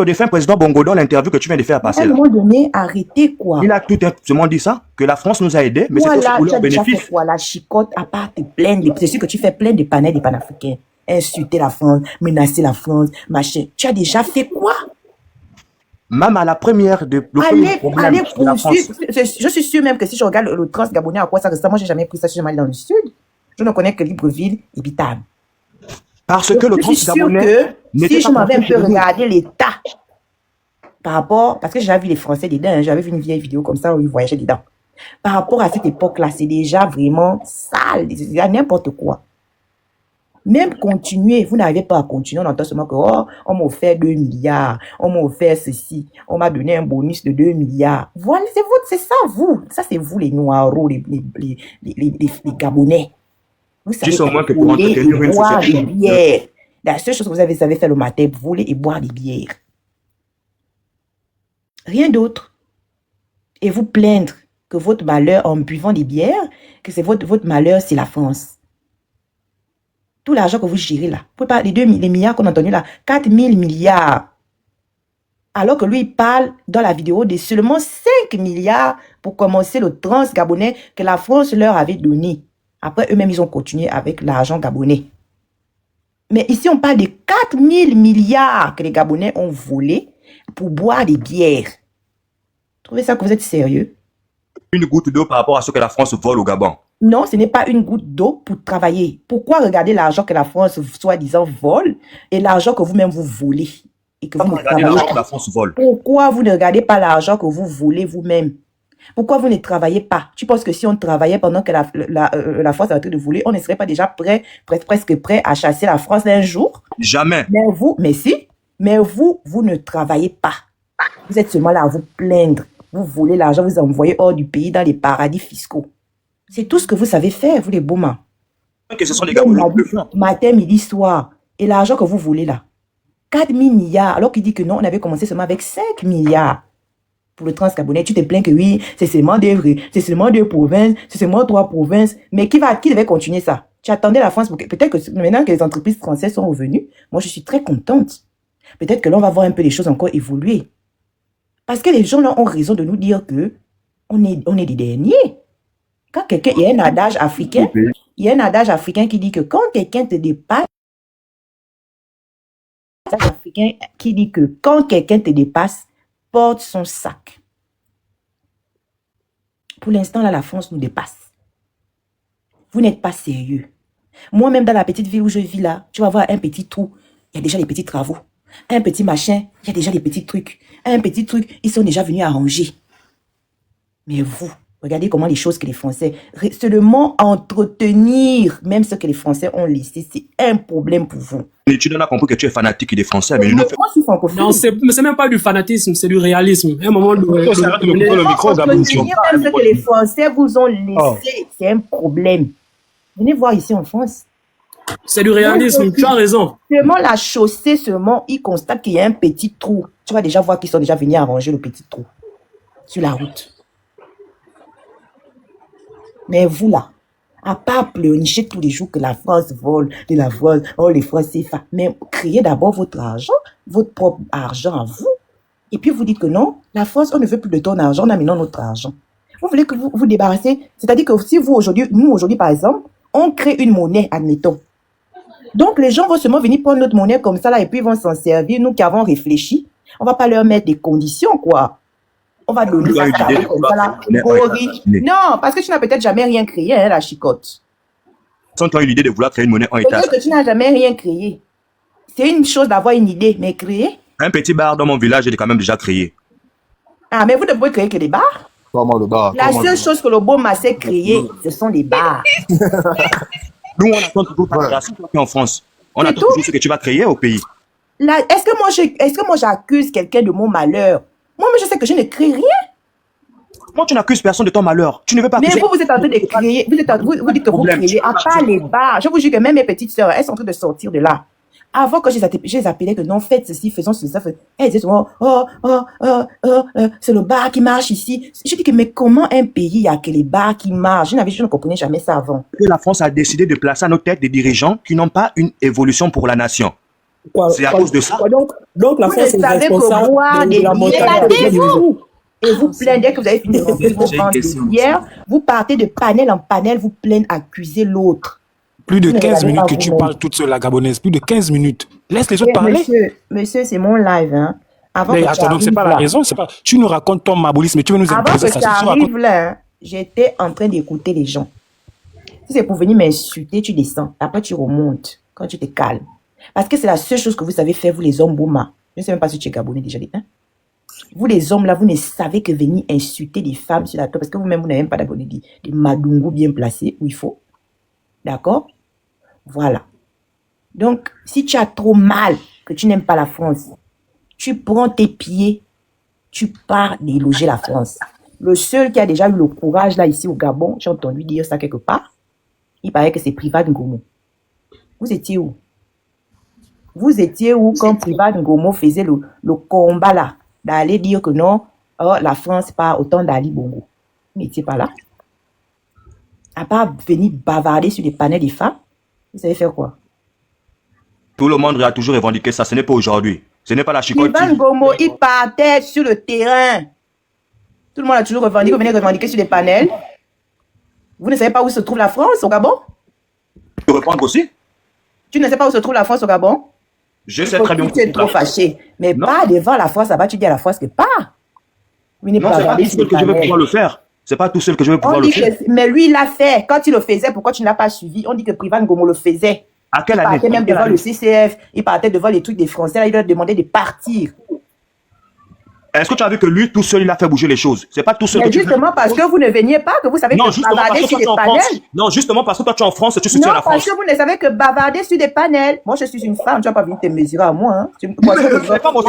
défunt président Bongo, dans l'interview que tu viens de faire passer, à un moment donné, arrêtez quoi? Il a tout simplement dit ça, que la France nous a aidés, mais c'est aussi pour leur bénéfice. La chicotte, à part te plaindre, c'est sûr que tu fais plein de panels des panafricains. Insulter la France, menacer la France, machin. Tu as déjà fait quoi? Même à la première de allez je suis sûr même que si je regarde le Transgabonais à quoi ça ressemble, moi j'ai jamais pris ça, je suis jamais allé dans le sud. Je ne connais que Libreville et Bitam. Parce que le Transgabonais, si je m'avais un peu regardé l'état par rapport, parce que j'avais vu les Français dedans, j'avais vu une vieille vidéo comme ça où ils voyageaient dedans. Par rapport à cette époque-là, c'est déjà vraiment sale, il y a n'importe quoi. Même continuer, vous n'arrivez pas à continuer, on entend seulement que, oh, on m'a offert 2 milliards, on m'a offert ceci, on m'a donné un bonus de 2 milliards. Voilà, c'est ça, vous. Ça, c'est vous, les Noiros, les Gabonais. Vous savez, au moins que pour entretenir une boire des bières. La seule chose que vous avez fait le matin, voler et boire des bières. Rien d'autre. Et vous plaindre que votre malheur, en buvant des bières, que c'est votre malheur, c'est la France. Tout l'argent que vous gérez là, vous pouvez pas, les milliards qu'on a entendus là, 4 000 milliards. Alors que lui, il parle dans la vidéo de seulement 5 milliards pour commencer le trans gabonais que la France leur avait donné. Après, eux-mêmes, ils ont continué avec l'argent gabonais. Mais ici, on parle de 4 000 milliards que les Gabonais ont volés pour boire des bières. Trouvez ça que vous êtes sérieux? Une goutte d'eau par rapport à ce que la France vole au Gabon. Non, ce n'est pas une goutte d'eau pour travailler. Pourquoi regarder l'argent que la France, soi-disant, vole et l'argent que vous-même vous volez et que vous ne travaillez L'argent que pas? la France vole. Pourquoi vous ne regardez pas l'argent que vous volez vous-même? Pourquoi vous ne travaillez pas? Tu penses que si on travaillait pendant que la France est en train de voler, on ne serait pas déjà presque prêt à chasser la France un jour? Jamais. Mais vous ne travaillez pas. Vous êtes seulement là à vous plaindre. Vous volez l'argent, vous envoyez hors du pays dans les paradis fiscaux. C'est tout ce que vous savez faire, vous les Bouma. Que ce sont les Gabonais le plus forts. Matin, midi, soir. Et l'argent que vous volez là, 4 000 milliards, alors qu'il dit que non, on avait commencé seulement avec 5 milliards. Pour le Trans-Gabonais, tu te plains que oui, c'est seulement c'est seulement 2 provinces, c'est seulement 3 provinces. Mais qui devait continuer ça? Tu attendais la France pour que, peut-être que maintenant que les entreprises françaises sont revenues, moi je suis très contente. Peut-être que là on va voir un peu les choses encore évoluer. Parce que les gens là ont raison de nous dire que on est des derniers. Quand quelqu'un, il y a un adage africain qui dit que quand quelqu'un te dépasse, porte son sac. Pour l'instant, là, la France nous dépasse. Vous n'êtes pas sérieux. Moi-même, dans la petite ville où je vis là, tu vas voir un petit trou, il y a déjà les petits travaux. Un petit machin, il y a déjà les petits trucs. Un petit truc, ils sont déjà venus arranger. Mais vous, regardez comment les choses que les Français, seulement entretenir même ce que les Français ont laissé, c'est un problème pour vous. Et tu n'as compris que tu es fanatique des Français, mais moi, je suis francophone. Non, c'est même pas du fanatisme, c'est du réalisme. À un moment, le micro, même ce que les Français vous ont laissé, c'est un problème. Venez voir ici en France. C'est du réalisme, tu as raison. Seulement la chaussée, ils constatent qu'il y a un petit trou. Tu vas déjà voir qu'ils sont déjà venus arranger le petit trou sur la route. Mais vous là, à part pleurnicher tous les jours que la France vole, de la vole, oh les Français, mais créez d'abord votre argent, votre propre argent à vous. Et puis vous dites que non, la France, on ne veut plus de ton argent, on a maintenant notre argent. Vous voulez que vous vous débarrassez, c'est-à-dire que si vous aujourd'hui, nous aujourd'hui par exemple, on crée une monnaie, admettons. Donc les gens vont seulement venir prendre notre monnaie comme ça là et puis ils vont s'en servir, nous qui avons réfléchi. On va pas leur mettre des conditions quoi. On va donner ça comme ça là. Non, parce que tu n'as peut-être jamais rien créé, hein, la chicotte. Sans toi, une idée de vouloir créer une monnaie en état. Peut-être que tu n'as jamais rien créé. C'est une chose d'avoir une idée, mais créer. Un petit bar dans mon village, j'ai quand même déjà créé. Ah, mais vous ne pouvez créer que des bars? Comment le bar? La seule chose que le beau sait créer, ce sont des bars. Nous, on attend toujours ta création en France. On attend toujours ce que tu vas créer au pays. Est-ce que moi j'accuse quelqu'un de mon malheur? Moi, mais je sais que je ne crée rien. Moi, tu n'accuses personne de ton malheur. Tu ne veux pas mais vous êtes en train de créer. Vous dites que vous créez. À part les bars, je vous jure que même mes petites sœurs, elles sont en train de sortir de là. Avant que je les appelais que non, faites ceci, faisons ceci. Elles disaient c'est le bar qui marche ici. Je dis que mais comment un pays, il n'y a que les bars qui marchent? Je ne comprenais jamais ça avant. La France a décidé de placer à nos têtes des dirigeants qui n'ont pas une évolution pour la nation. C'est à cause de ça. Donc la France est responsable de la mentalité. Et vous plaignez, dès que vous avez fini de hier, vous partez de panel en panel, vous plaignez, accusez l'autre. Plus de 15 minutes que tu parles toute seule, la gabonaise. Plus de 15 minutes. Laisse les autres parler. Monsieur, c'est mon live. Hein. Attends, donc c'est pas la raison. C'est pas... Tu nous racontes ton maboulisme, mais tu veux nous imposer ça. Avant que tu arrives là, j'étais en train d'écouter les gens. Si c'est pour venir m'insulter, tu descends. Après, tu remontes quand tu te calmes. Parce que c'est la seule chose que vous savez faire, vous les hommes Bouma. Je ne sais même pas si tu es gabonais déjà. Hein? Vous les hommes là, vous ne savez que venir insulter des femmes sur la table. Parce que vous-même, vous n'avez même pas d'abonnés. Des madungu bien placés où il faut. D'accord? Voilà. Donc, si tu as trop mal, que tu n'aimes pas la France, tu prends tes pieds, tu pars déloger la France. Le seul qui a déjà eu le courage là ici au Gabon, j'ai entendu dire ça quelque part, il paraît que c'est Privat Ngomo. Vous étiez où? Vous étiez où quand Privat Ngomo faisait le combat là, d'aller dire que non, la France part autant d'Ali Bongo. Vous n'étiez pas là. À part venir bavarder sur les panels des femmes, vous savez faire quoi? Tout le monde a toujours revendiqué ça. Ce n'est pas aujourd'hui. Ce n'est pas la chicotte. Privan Gomo, il partait sur le terrain. Tout le monde a toujours revendiqué. Vous venez revendiquer sur les panels. Vous ne savez pas où se trouve la France au Gabon? Tu peux répondre aussi? Tu ne sais pas où se trouve la France au Gabon? Je sais très bien. Tu es trop fâché. Mais Non. pas devant la France, là-bas, tu dis à la France que pas. Vous n'êtes Non, pas c'est pas regardé tout sur seul les que je vais panels. pouvoir le faire. C'est pas tout seul que je vais On pouvoir le dit faire. mais lui, il l'a fait. Quand il le faisait, pourquoi tu ne l'as pas suivi? On dit que Privan Gomo le faisait. À quelle Il année? partait même Quelle devant année? le CCF. Il partait devant les trucs des Français. Là, il leur demandait de partir. Est-ce que tu as vu que lui, tout seul, il a fait bouger les choses? C'est pas tout seul Mais que tu justement parce que vous ne veniez pas, que vous savez Non, que justement parce bavarder que sur toi, des tu es en France. panels. Non, justement parce que toi, tu es en France et tu soutiens Non, la parce France. que vous ne savez que bavarder sur des panels. Moi, je suis une femme, tu vas pas venir te mesurer à moi. Hein. Tu crois que C'est pas mon c'est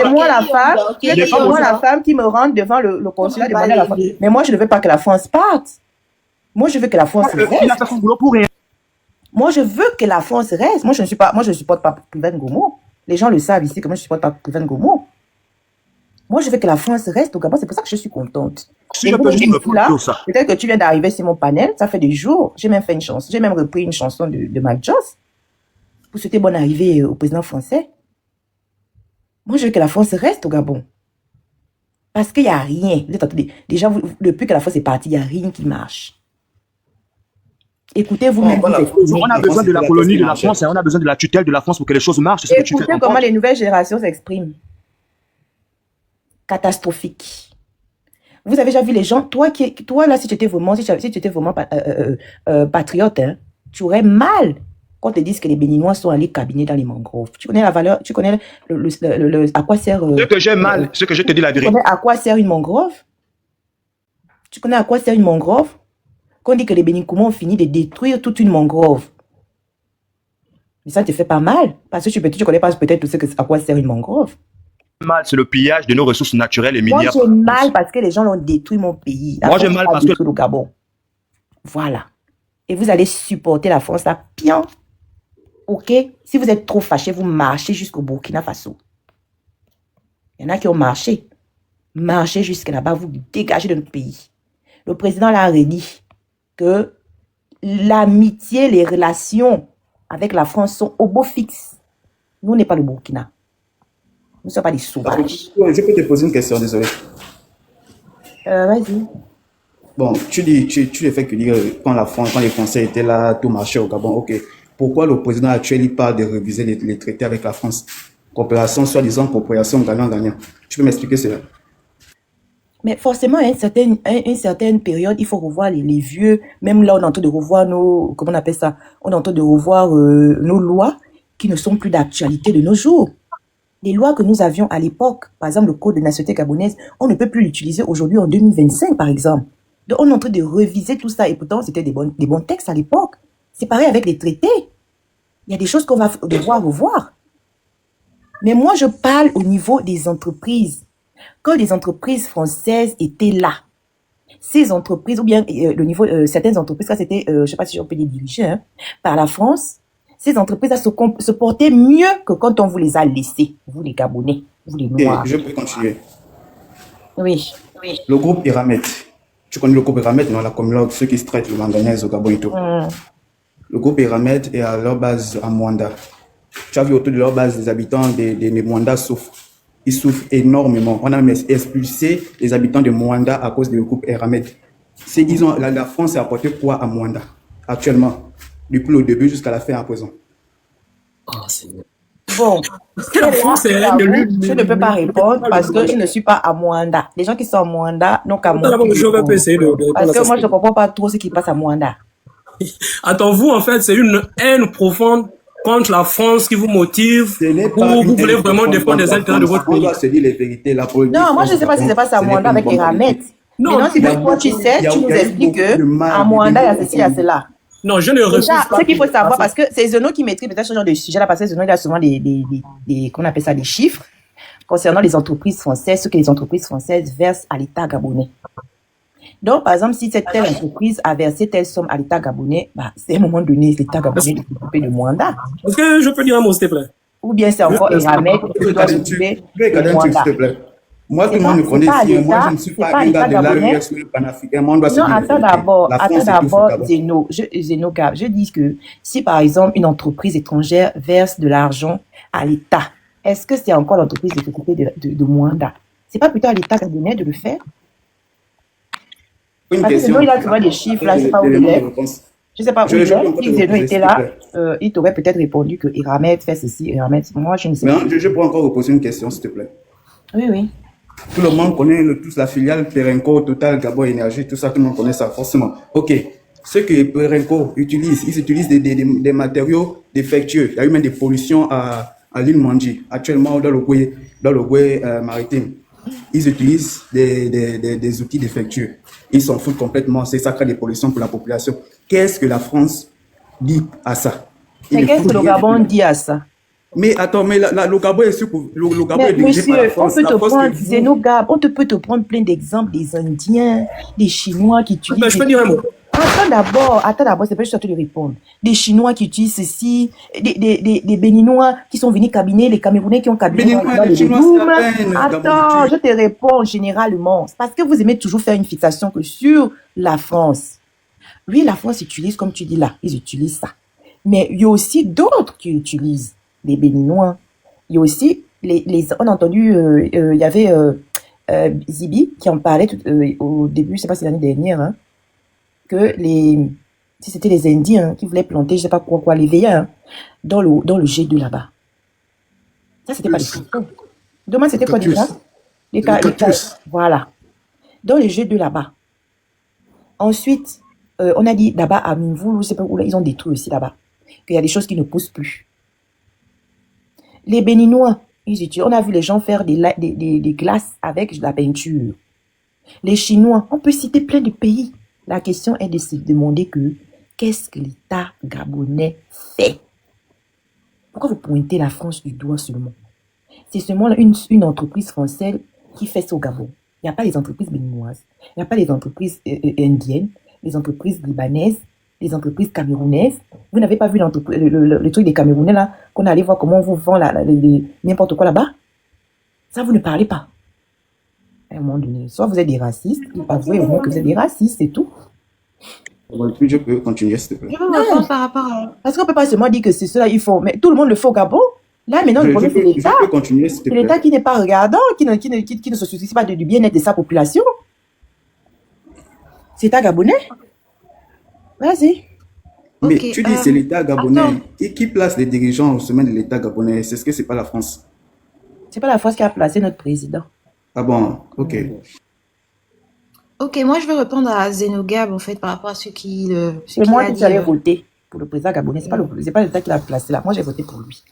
moi la femme, J'ai pas c'est moi besoin. la femme qui me rentre devant le consulat de demander à la France. Mais moi, je ne veux pas que la France parte. Moi, je veux que la France Il a reste. fait son boulot pour rien. Moi, je veux que la France reste. Moi, je ne supporte pas Privan Gomo. Les gens le savent ici que moi, je ne supporte pas Privan Gomo. Moi, je veux que la France reste au Gabon. C'est pour ça que je suis contente. Si Et je vous, peux juste vous, répondre là, sur ça. peut-être que tu viens d'arriver sur mon panel. Ça fait des jours. J'ai même fait une chanson. J'ai même repris une chanson de Mike Joss pour souhaiter bonne arrivée au président français. Moi, je veux que la France reste au Gabon. Parce qu'il n'y a rien. Vous êtes en train de- Déjà, depuis que la France est partie, il n'y a rien qui marche. Écoutez vous-même. Voilà. On a besoin de la colonie de la France et on a besoin de la tutelle de la France pour que les choses marchent. C'est ce que tu fais. Écoutez comment les nouvelles générations s'expriment. Catastrophique. Vous avez déjà vu les gens, toi là, si tu étais vraiment, patriote, hein, tu aurais mal quand on te dise que les Béninois sont allés cabiner dans les mangroves. Tu connais la valeur, tu connais à quoi sert. Ce que j'ai mal, ce que je te dis la Tu vérité. connais à quoi sert une mangrove? Tu connais à quoi sert une mangrove? Quand on dit que les Béninois ont fini de détruire toute une mangrove. Mais ça te fait pas mal, parce que tu connais pas peut-être à quoi sert une mangrove. Mal, c'est le pillage de nos ressources naturelles et Moi, minières. j'ai mal parce que les gens ont détruit mon pays. La Moi, j'ai France mal a parce que- détruit le Gabon. Voilà. Et vous allez supporter la France là, bien. OK? Si vous êtes trop fâché, vous marchez jusqu'au Burkina Faso. Il y en a qui ont marché. Marchez jusqu'à là-bas, vous dégagez de notre pays. Le président l'a redit que l'amitié, les relations avec la France sont au beau fixe. Nous, on n'est pas le Burkina. Nous ne sommes pas des sauvages. Je peux te poser une question, désolé. Vas-y. Bon, tu le fais que dire quand les Français étaient là, tout marchait au Gabon, ok. Pourquoi le président actuel il parle de réviser les traités avec la France? Coopération, soi-disant coopération gagnant-gagnant. Tu peux m'expliquer cela? Mais forcément, à une certaine période, il faut revoir les vieux. Même là, on est en train de revoir nos, comment on appelle ça? On est en train de revoir nos lois qui ne sont plus d'actualité de nos jours. Les lois que nous avions à l'époque, par exemple le code de nationalité gabonaise, on ne peut plus l'utiliser aujourd'hui en 2025, par exemple. Donc, on est en train de réviser tout ça et pourtant, c'était des bons textes à l'époque. C'est pareil avec les traités. Il y a des choses qu'on va devoir revoir. Mais moi, je parle au niveau des entreprises. Quand les entreprises françaises étaient là, ces entreprises, ou bien le niveau, certaines entreprises, ça c'était, je ne sais pas si on peut les diriger, hein, par la France, ces entreprises-là se portaient mieux que quand on vous les a laissés, vous les Gabonais, vous les Noirs. Et je peux continuer. Oui. Le groupe Eramet. Tu connais le groupe Eramet, non? La communauté, ceux qui se traitent le manganèse au Gabon et tout. Le groupe Eramet est à leur base à Mwanda. Tu as vu autour de leur base, les habitants de Mwanda souffrent. Ils souffrent énormément. On a même expulsé les habitants de Mwanda à cause du groupe Eramet. C'est, disons, la France a apporté quoi à Mwanda actuellement, depuis le début jusqu'à la fin à présent? Bon, La France est un de l'une. je ne peux pas répondre parce que je ne suis pas à Mwanda. Les gens qui sont à Mwanda n'ont qu'à D'abord, je vais pas essayer de répondre parce à que ça. moi, je ne comprends pas trop ce qui passe à Mwanda. Attends, vous, en fait, c'est une haine profonde contre la France qui vous motive ou vous voulez vraiment défendre les intérêts de votre On pays. doit se dire les vérités. La politique, Non, moi, je ne sais pas si c'est pas ça à Mwanda avec Eramet. Non, Non, si toi tu sais, tu nous expliques que à Mwanda, il y a ceci, il y a cela. Non, je ne refuse Déjà, pas. ce qu'il faut savoir, parce que c'est Zeno qui maîtrise peut-être ce genre de sujet-là, parce que Zeno, il a souvent qu'on appelle ça, des chiffres concernant les entreprises françaises, ce que les entreprises françaises versent à l'État gabonais. Donc, par exemple, si cette telle entreprise a versé telle somme à l'État gabonais, bah, c'est à un moment donné, l'État gabonais doit s'occuper de Mwanda. Est-ce que je peux dire un mot, s'il te plaît? Ou bien c'est encore Eramet qui doit s'occuper de Mwanda. s'il te plaît. Moi, tout C'est le monde pas, me c'est connaît pas à ici. Moi, je l'État, ne suis c'est pas pas à un gars l'État de gabonais. l'AES ou le panafricain. Moi, on doit se Non, dire la vérité. La France, c'est tout attends faux d'abord, d'abord. Zeno, Gab, je dis que si par exemple une entreprise étrangère verse de l'argent à l'État, est-ce que c'est encore l'entreprise de s'occuper de Mwanda? C'est pas plutôt à l'État gabonais de le faire? Une Parce que question. Zeno, il a trouvé des chiffres là, je sais pas où il Élément de est. réponse. Je sais pas où Je il peux est. encore te Si Zeno reposer, était s'il te là, plaît. il t'aurait peut-être répondu que Eramet fait ceci, Eramet. Moi, je ne sais pas. Mais je peux encore reposer une question, s'il te plaît. Oui, oui. Tout le monde connaît tous la filiale Perenco, Total, Gabon Énergie, tout ça, tout le monde connaît ça, forcément. Ok. Ce que Perenco utilise, ils utilisent des matériaux défectueux. Il y a eu même des pollutions à l'île Mandji, actuellement dans le Goué maritime. Ils utilisent des outils défectueux. Ils s'en foutent complètement. C'est ça qui crée des pollutions pour la population. Qu'est-ce que la France dit à ça? Mais qu'est-ce que le Gabon dit à ça? Mais attends, mais le Gabon est sûr que le Gabon est dirigé par la Monsieur, on France. peut te La France prendre, que vous- Zénogab, peut te prendre plein d'exemples des Indiens, des Chinois qui utilisent. Mais je peux dire un mot. Attends d'abord, c'est pas juste à te le répondre. Des Chinois qui utilisent ceci, des Béninois qui sont venus cabiner, les Camerounais qui ont cabiné Béninois dans et les les Chinois, légumes. c'est la peine, Attends, je te réponds généralement. C'est parce que vous aimez toujours faire une fixation que sur la France. Oui, la France utilise, comme tu dis là, ils utilisent ça. Mais il y a aussi d'autres qui utilisent les Béninois. Il y a aussi, on a entendu, il y avait Zibi qui en parlait au début, je sais pas si l'année dernière, hein, que si c'était les Indiens qui voulaient planter, je sais pas quoi, les veillants, hein, dans le G2 là-bas. Ça, c'était pas les Français. Demain, c'était quoi déjà? Les cactus. Voilà. Dans le G2 là-bas. Ensuite, on a dit là-bas à Minvoul, je sais pas où, là, ils ont détruit aussi là-bas. Qu'il y a des choses qui ne poussent plus. Les Béninois, on a vu les gens faire des glaces avec de la peinture. Les Chinois, on peut citer plein de pays. La question est de se demander qu'est-ce que l'État gabonais fait? Pourquoi vous pointez la France du doigt seulement? C'est seulement une entreprise française qui fait ça au Gabon. Il n'y a pas les entreprises béninoises, il n'y a pas les entreprises indiennes, les entreprises libanaises, les entreprises camerounaises. Vous n'avez pas vu le truc des Camerounais là, qu'on allait voir comment on vous vend n'importe quoi là-bas? Ça, vous ne parlez pas. À un moment donné, soit vous êtes des racistes, avouez au moins que vous êtes des racistes, c'est tout. Je peux continuer, s'il te plaît. Je veux répondre par rapport à... Parce qu'on ne peut pas seulement dire que c'est cela, il faut. Mais tout le monde le fait au Gabon. Là, maintenant, le problème, c'est l'État. Je peux continuer, s'il te C'est plaît. l'État qui n'est pas regardant, qui ne se soucie pas du bien-être de sa population. C'est l'État gabonais. Vas-y. Mais Ok, tu dis c'est l'État gabonais. attends. Et qui place les dirigeants au sommet de l'État gabonais? C'est ce que c'est pas la France? C'est pas la France qui a placé notre président. Ah bon, ok. Ok, moi je veux répondre à Zenogab en fait par rapport à ce C'est qu'il moi a qui dit. allais voter pour le président gabonais. C'est pas l'État qui l'a placé là. Moi, j'ai voté pour lui.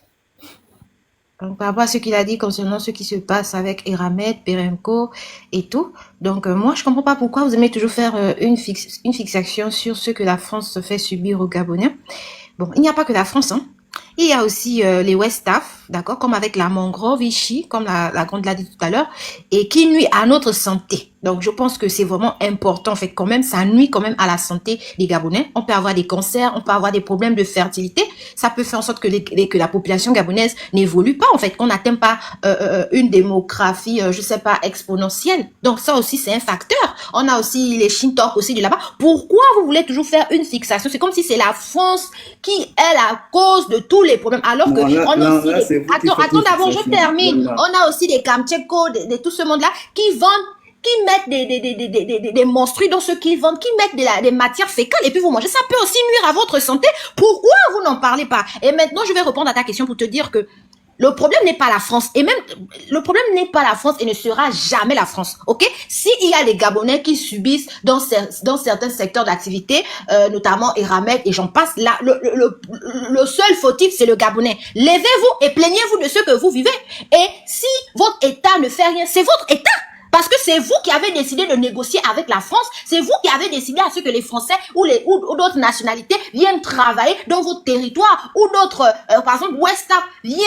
Donc, par rapport à ce qu'il a dit concernant ce qui se passe avec Eramet, Perenco et tout. Donc, moi, je comprends pas pourquoi vous aimez toujours faire une fixation sur ce que la France fait subir aux Gabonais. Bon, il n'y a pas que la France, hein. Il y a aussi les Westaf, d'accord, comme avec la mangrove ici, comme la grande l'a dit tout à l'heure, et qui nuit à notre santé. Donc, je pense que c'est vraiment important, en fait, quand même, ça nuit quand même à la santé des Gabonais. On peut avoir des cancers, on peut avoir des problèmes de fertilité. Ça peut faire en sorte que la population gabonaise n'évolue pas, en fait, qu'on n'atteint pas une démographie, je sais pas, exponentielle. Donc, ça aussi, c'est un facteur. On a aussi les Shintok aussi de là-bas. Pourquoi vous voulez toujours faire une fixation? C'est comme si c'est la France qui est la cause de tous les problèmes, alors que on a aussi attends d'abord, je termine. On a aussi des Kamtcheko, de tout ce monde-là qui vendent, qui mettent des monstrues dans ce qu'ils vendent, qui mettent des matières fécales et puis vous mangez. Ça peut aussi nuire à votre santé. Pourquoi vous n'en parlez pas? Et maintenant, je vais répondre à ta question pour te dire que le problème n'est pas la France. Et même, le problème n'est pas la France et ne sera jamais la France. OK? S'il y a des Gabonais qui subissent dans certains secteurs d'activité, notamment Eramet et j'en passe, là, le seul fautif, c'est le Gabonais. Levez-vous et plaignez-vous de ce que vous vivez. Et si votre État ne fait rien, c'est votre État. Parce que c'est vous qui avez décidé de négocier avec la France, c'est vous qui avez décidé à ce que les Français ou d'autres nationalités viennent travailler dans votre territoire, ou d'autres, par exemple, Westaf viennent,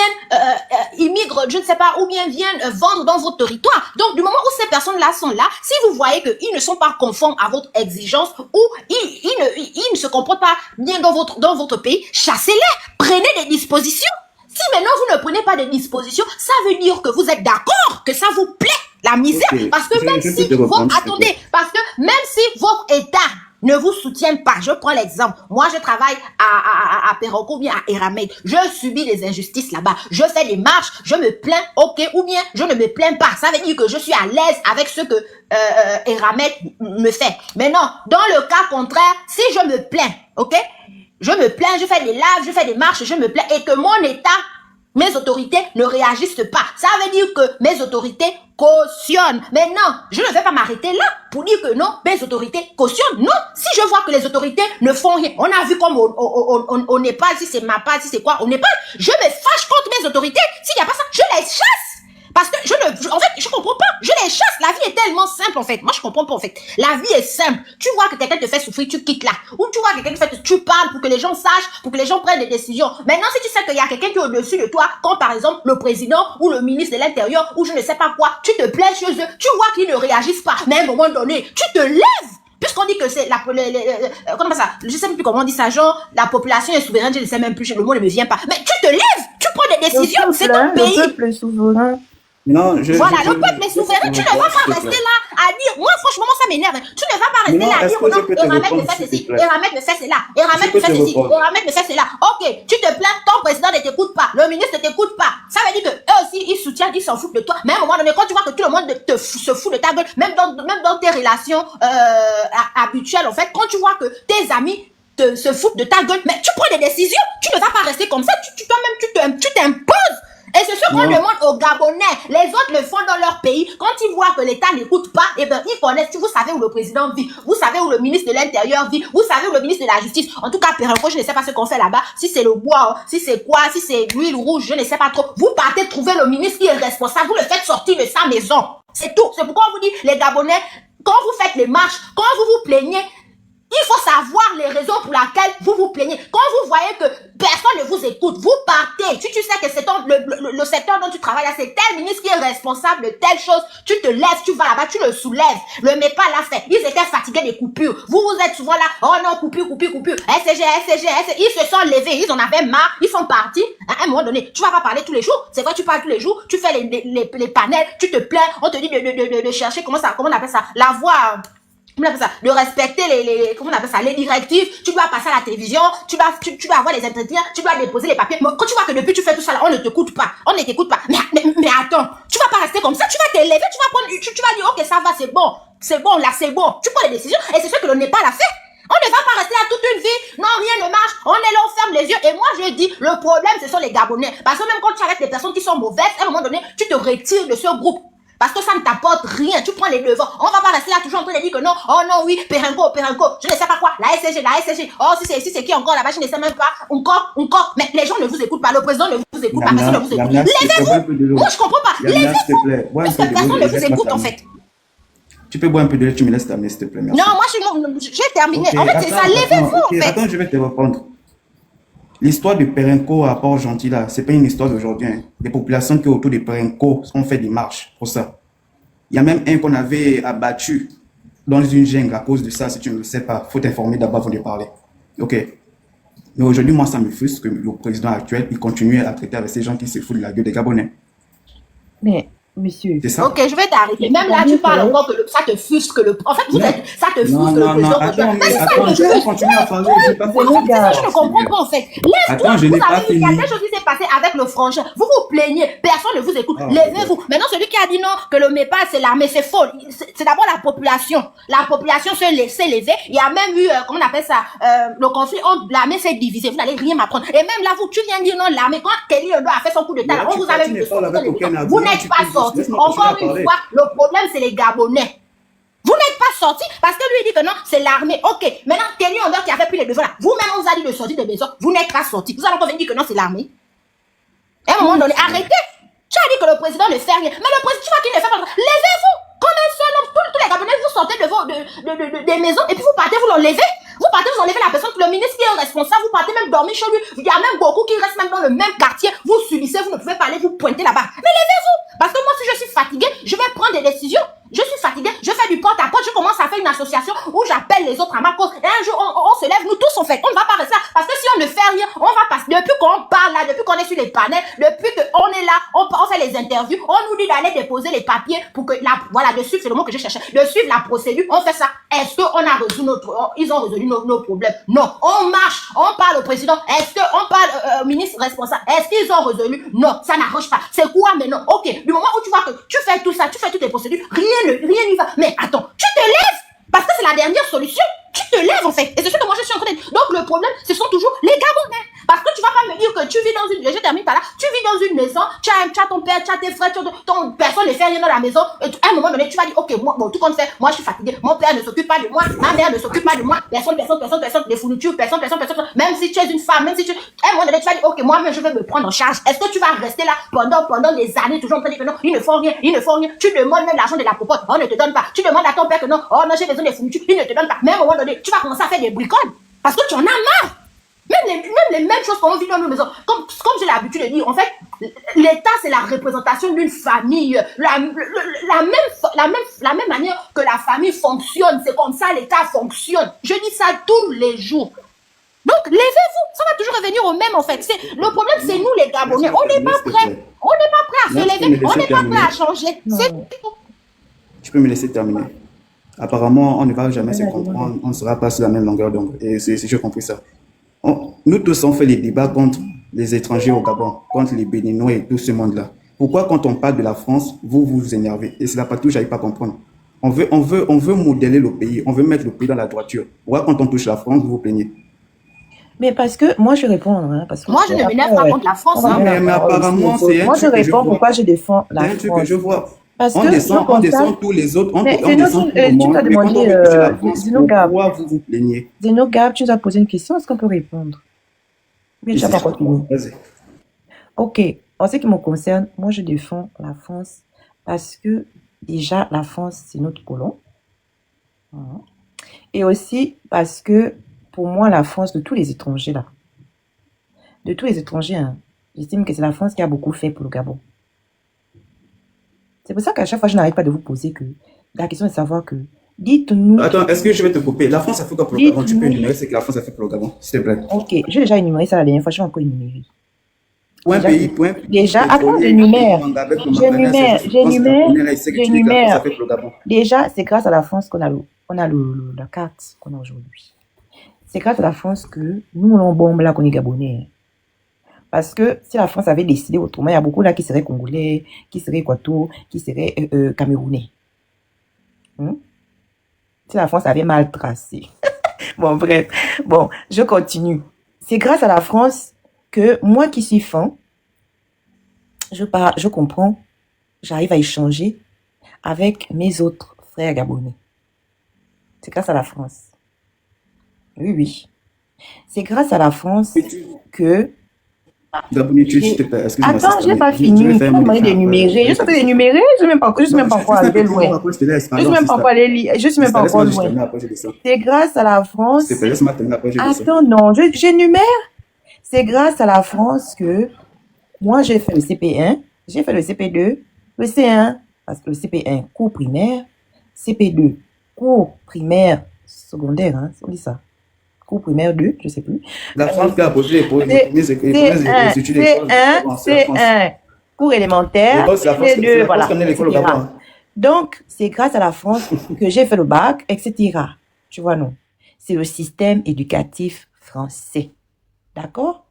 immigrent, je ne sais pas, ou bien viennent vendre dans votre territoire. Donc, du moment où ces personnes-là sont là, si vous voyez qu'ils ne sont pas conformes à votre exigence, ou ils ne se comportent pas bien dans votre pays, chassez-les, prenez des dispositions. Si maintenant vous ne prenez pas de dispositions, ça veut dire que vous êtes d'accord, que ça vous plaît. La misère. Ok, Parce que même je si peux te reprendre, s'il te attendez, plaît. parce que même si votre État ne vous soutient pas, je prends l'exemple. Moi, je travaille à Perroco ou bien à Eramet. Je subis des injustices là-bas. Je fais des marches, je me plains, ok, ou bien je ne me plains pas. Ça veut dire que je suis à l'aise avec ce que Eramet me fait. Mais non, dans le cas contraire, si je me plains, ok, je me plains, je fais des lives, je fais des marches, je me plains, et que mon État, mes autorités ne réagissent pas. Ça veut dire que mes autorités cautionnent. Mais non, je ne vais pas m'arrêter là pour dire que non, mes autorités cautionnent. Non, si je vois que les autorités ne font rien, on a vu comme on n'est pas, si c'est ma part, si c'est quoi, on n'est pas, je me fâche contre mes autorités. S'il n'y a pas ça, je les chasse. Parce que en fait, je comprends pas. Je les chasse. La vie est tellement simple, en fait. Moi, je comprends pas, en fait. La vie est simple. Tu vois que quelqu'un te fait souffrir, tu quittes là. Ou tu vois que quelqu'un te fait, tu parles pour que les gens sachent, pour que les gens prennent des décisions. Maintenant, si tu sais qu'il y a quelqu'un qui est au-dessus de toi, comme par exemple le président ou le ministre de l'Intérieur ou je ne sais pas quoi, tu te plains chez eux, tu vois qu'ils ne réagissent pas. Mais à un moment donné, tu te lèves. Puisqu'on dit que c'est comment ça, je sais même plus comment on dit ça, genre, la population est souveraine, je ne sais même plus, le mot ne me vient pas. Mais tu te lèves, tu prends des décisions, c'est ton pays. Le peuple est souverain. Non, voilà, le peuple est souverain. Tu ne vas pas rester là à dire, moi franchement ça m'énerve. Tu ne vas pas rester là à dire, non, Eramet me fait ceci, Eramet me fait cela, Eramet me fait ceci, Eramet me fait cela. Ok, tu te plains, ton président ne t'écoute pas, le ministre ne t'écoute pas. Ça veut dire que eux aussi ils soutiennent, ils s'en foutent de toi. Mais à un moment donné, quand tu vois que tout le monde se fout de ta gueule, même dans tes relations habituelles, en fait, quand tu vois que tes amis se foutent de ta gueule, mais tu prends des décisions, tu ne vas pas rester comme ça, toi-même tu t'imposes. Et c'est ce qu'on demande aux Gabonais. Les autres le font dans leur pays. Quand ils voient que l'État n'écoute pas, eh ben, ils connaissent. Vous savez où le président vit. Vous savez où le ministre de l'Intérieur vit. Vous savez où le ministre de la Justice. En tout cas, Perrenco, je ne sais pas ce qu'on fait là-bas. Si c'est le bois, si c'est quoi, si c'est l'huile rouge, je ne sais pas trop. Vous partez trouver le ministre qui est responsable. Vous le faites sortir de sa maison. C'est tout. C'est pourquoi on vous dit, les Gabonais, quand vous faites les marches, quand vous vous plaignez, il faut savoir les raisons pour lesquelles vous vous plaignez. Quand vous voyez que personne ne vous écoute, vous partez. Tu sais que c'est le secteur dont tu travailles, c'est tel ministre qui est responsable de telle chose. Tu te lèves, tu vas là-bas, tu le soulèves. Le MEPA l'a fait. Ils étaient fatigués des coupures. Vous êtes souvent là, oh non, coupure. SCG. Ils se sont levés, ils en avaient marre, ils sont partis. À un moment donné, tu vas pas parler tous les jours. C'est vrai, tu parles tous les jours, tu fais les panels, tu te plains, on te dit de chercher, comment on appelle ça, la voix... Comment on appelle ça? De respecter comment on appelle ça? Les directives. Tu dois passer à la télévision. Tu dois avoir les entretiens. Tu dois déposer les papiers. Mais quand tu vois que depuis tu fais tout ça là, on ne t'écoute pas. On ne t'écoute pas. Mais attends. Tu vas pas rester comme ça. Tu vas t'élever. Tu vas dire, ok, ça va, c'est bon. C'est bon, là, c'est bon. Tu prends les décisions. Et c'est ce que le Népal a fait. On ne va pas rester là toute une vie. Non, rien ne marche. On est là, on ferme les yeux. Et moi, je dis, le problème, ce sont les Gabonais. Parce que même quand tu es avec des personnes qui sont mauvaises, à un moment donné, tu te retires de ce groupe. Parce que ça ne t'apporte rien. Tu prends les devants. On va pas rester là toujours en train de dire que non. Oh non, oui, Perrenco. Je ne sais pas quoi. La SCG. Oh, si c'est qui encore là-bas, je ne sais même pas. Encore. Mais les gens ne vous écoutent pas. Le président ne vous écoute pas. Personne ne vous écoute. Levez-vous. Moi, je comprends pas. Levez-vous. Parce que personne ne vous écoute, en fait. Tu peux boire un peu de lait, tu me laisses terminer, s'il te plaît. Merci. Non, moi, j'ai terminé. Okay, en fait, c'est ça. Levez-vous, en fait. Attends, je vais te reprendre. L'histoire de Perrenco à Port-Gentil, là, c'est pas une histoire d'aujourd'hui. Hein. Les populations qui sont autour de Perrenco ont fait des marches pour ça. Il y a même un qu'on avait abattu dans une jungle à cause de ça, si tu ne le sais pas. Il faut t'informer d'abord avant de parler. Ok. Mais aujourd'hui, moi, ça me frustre que le président actuel, il continue à traiter avec ces gens qui se foutent de la gueule des Gabonais. Mais, monsieur. C'est ça. Ok, je vais t'arrêter. Même là, tu parles encore que ça te frustre que le... En fait, ça te frustre que le président... Attends, je vais continuer à parler. Je ne comprends pas, en fait. Attends, je n'ai pas fini. Il y a quelque chose qui s'est passé avec le frangin. Vous vous plaignez, personne ne vous écoute. Levez-vous. Maintenant, celui qui a dit non, que le MEPA, c'est l'armée, c'est faux. C'est d'abord la population. La population s'est levée. Il y a même eu, comment on appelle ça, le conflit entre l'armée s'est divisée. Vous n'allez rien m'apprendre. Et même là, tu viens de dire non, l'armée, quand Kelly Odo a fait son coup d'état, on vous avait vu vous n'êtes pas sorti. Encore une fois, le problème, c'est les Gabonais. Vous n'êtes pas sortis parce que lui il dit que non, c'est l'armée. Ok, maintenant, Kenny Onder qui avait pris les devants là. Vous-même, on vous a dit de sortir de maison. Vous n'êtes pas sortis. Vous allez encore venir dire que non, c'est l'armée. À un moment donné, arrêtez. Tu as dit que le président ne fait rien. Mais le président, tu vois qu'il ne fait pas. Levez-vous. Comme un seul homme, tous les Gabonais, vous sortez des maisons et puis vous partez, vous l'enlevez. Vous partez, vous enlevez la personne, le ministre qui est responsable, vous partez même dormir chez lui. Il y a même beaucoup qui restent même dans le même quartier. Vous subissez, vous ne pouvez pas aller vous pointer là-bas. Mais levez-vous. Parce que moi, si je suis fatigué, je vais prendre des décisions. Je suis fatigué, je fais du porte-à-porte, je commence à faire une association où j'appelle les autres à ma cause. Et un jour, on se lève, nous tous, en fait. On ne va pas rester là. Parce que si on ne fait rien, on va passer. Depuis qu'on parle là, depuis qu'on est sur les panels, depuis qu'on est là, on fait les des interviews, on nous dit d'aller déposer les papiers pour que voilà, de suivre, c'est le mot que je cherchais, de suivre la procédure, on fait ça. Est-ce qu'on a résolu ils ont résolu nos problèmes? Non. On marche, on parle au président. Est-ce qu'on parle au ministre responsable? Est-ce qu'ils ont résolu? Non, ça n'arrange pas. C'est quoi maintenant? Ok, du moment où tu vois que tu fais tout ça, tu fais toutes les procédures, rien n'y va. Mais attends, tu te lèves parce que c'est la dernière solution. Tu te lèves en fait. Et c'est ce que moi je suis en train de dire. Donc le problème, ce sont toujours les Gabonais. Parce que tu vas pas me dire que tu vis dans une... Je termine par là. Tu vis dans une maison, tu as ton père, tu as tes frères, personne ne fait rien dans la maison. Et à un moment donné, tu vas dire, ok, moi, bon, tout compte fait, moi je suis fatigué. Mon père ne s'occupe pas de moi. Ma mère ne s'occupe pas de moi. Personne, les fournitures, personne. Même si tu es une femme, même si tu... À un moment donné, tu vas dire, ok, moi, je vais me prendre en charge. Est-ce que tu vas rester là pendant des années, toujours en train de dire que non, ils ne font rien. Tu demandes même l'argent de la popote, on ne te donne pas. Tu demandes à ton père que non, oh non, j'ai besoin des fournitures, il ne te donne pas. Mais à un moment donné, tu vas commencer à faire des bricoles. Parce que tu en as marre. Même les mêmes choses qu'on vit dans nos maisons. Comme j'ai l'habitude de dire, en fait, l'État, c'est la représentation d'une famille. La même manière que la famille fonctionne, c'est comme ça l'État fonctionne. Je dis ça tous les jours. Donc, levez-vous. Ça va toujours revenir au même, en fait. Le problème, c'est nous, les Gabonais. On n'est pas prêts. On n'est pas prêts à se lever. On n'est pas prêts à changer. C'est tout. Tu peux me laisser terminer. Apparemment, on ne va jamais se comprendre. On ne sera pas sur la même longueur d'onde. Et j'ai compris ça. Nous tous, on fait les débats contre les étrangers au Gabon, contre les Béninois et tout ce monde-là. Pourquoi, quand on parle de la France, vous vous énervez? Et c'est la partie où j'arrive pas à comprendre. On veut modeler le pays, on veut mettre le pays dans la droiture. Pourquoi, quand on touche la France, vous vous plaignez? Mais parce que, moi je réponds, hein, parce que moi je ne m'énerve pas contre la France. Hein. Mais apparemment, c'est un moi je réponds pourquoi je défends la France. C'est un truc que je vois. Parce on descend tous les autres, on descend tout le tu monde, t'as mais quand on demandé, veut toucher la France, pourquoi vous vous plaignez? Gab, tu nous as posé une question, est-ce qu'on peut répondre? Mais tu n'as pas continué. Vas-y. Ok, en ce qui me concerne, moi je défends la France parce que déjà la France c'est notre colon. Et aussi parce que pour moi la France, de tous les étrangers là, hein, j'estime que c'est la France qui a beaucoup fait pour le Gabon. C'est pour ça qu'à chaque fois je n'arrête pas de vous poser que la question est de savoir que dites-nous. Attends, est-ce que je vais te couper? La France a fait quoi pour le Gabon? Tu peux énumérer ce que la France a fait pour le Gabon, s'il te plaît. Ok, j'ai déjà énuméré ça la dernière fois, je vais encore énumérer. Point pays, point. Déjà, attends, j'énumère. Déjà, c'est grâce à la France qu'on a la carte qu'on a aujourd'hui. C'est grâce à la France que nous, on bombe là qu'on est Gabonais. Parce que si la France avait décidé autrement, il y a beaucoup là qui seraient Congolais, qui seraient Équato, qui seraient Camerounais. Si la France avait mal tracé. Bon, bref. Bon, je continue. C'est grâce à la France que moi qui suis fan, je comprends, j'arrive à échanger avec mes autres frères gabonais. C'est grâce à la France. Oui, oui. C'est grâce à la France que... Attends, je n'ai pas fini. Je suis en train d'énumérer. Je suis même pas encore arrivé loin. Je suis même pas encore loin. C'est grâce à la France. Attends, non, j'énumère. C'est grâce à la France que moi j'ai fait le CP1, j'ai fait le CP2, le C1, parce que le CP1, cours primaire, CP2, cours primaire secondaire, hein, on dit ça. Cours primaire 2, je sais plus. La France qui a posé les C1, cours élémentaire, C2, voilà, etc. Donc, c'est grâce à la France que j'ai fait le bac, etc. Tu vois, non. C'est le système éducatif français. D'accord?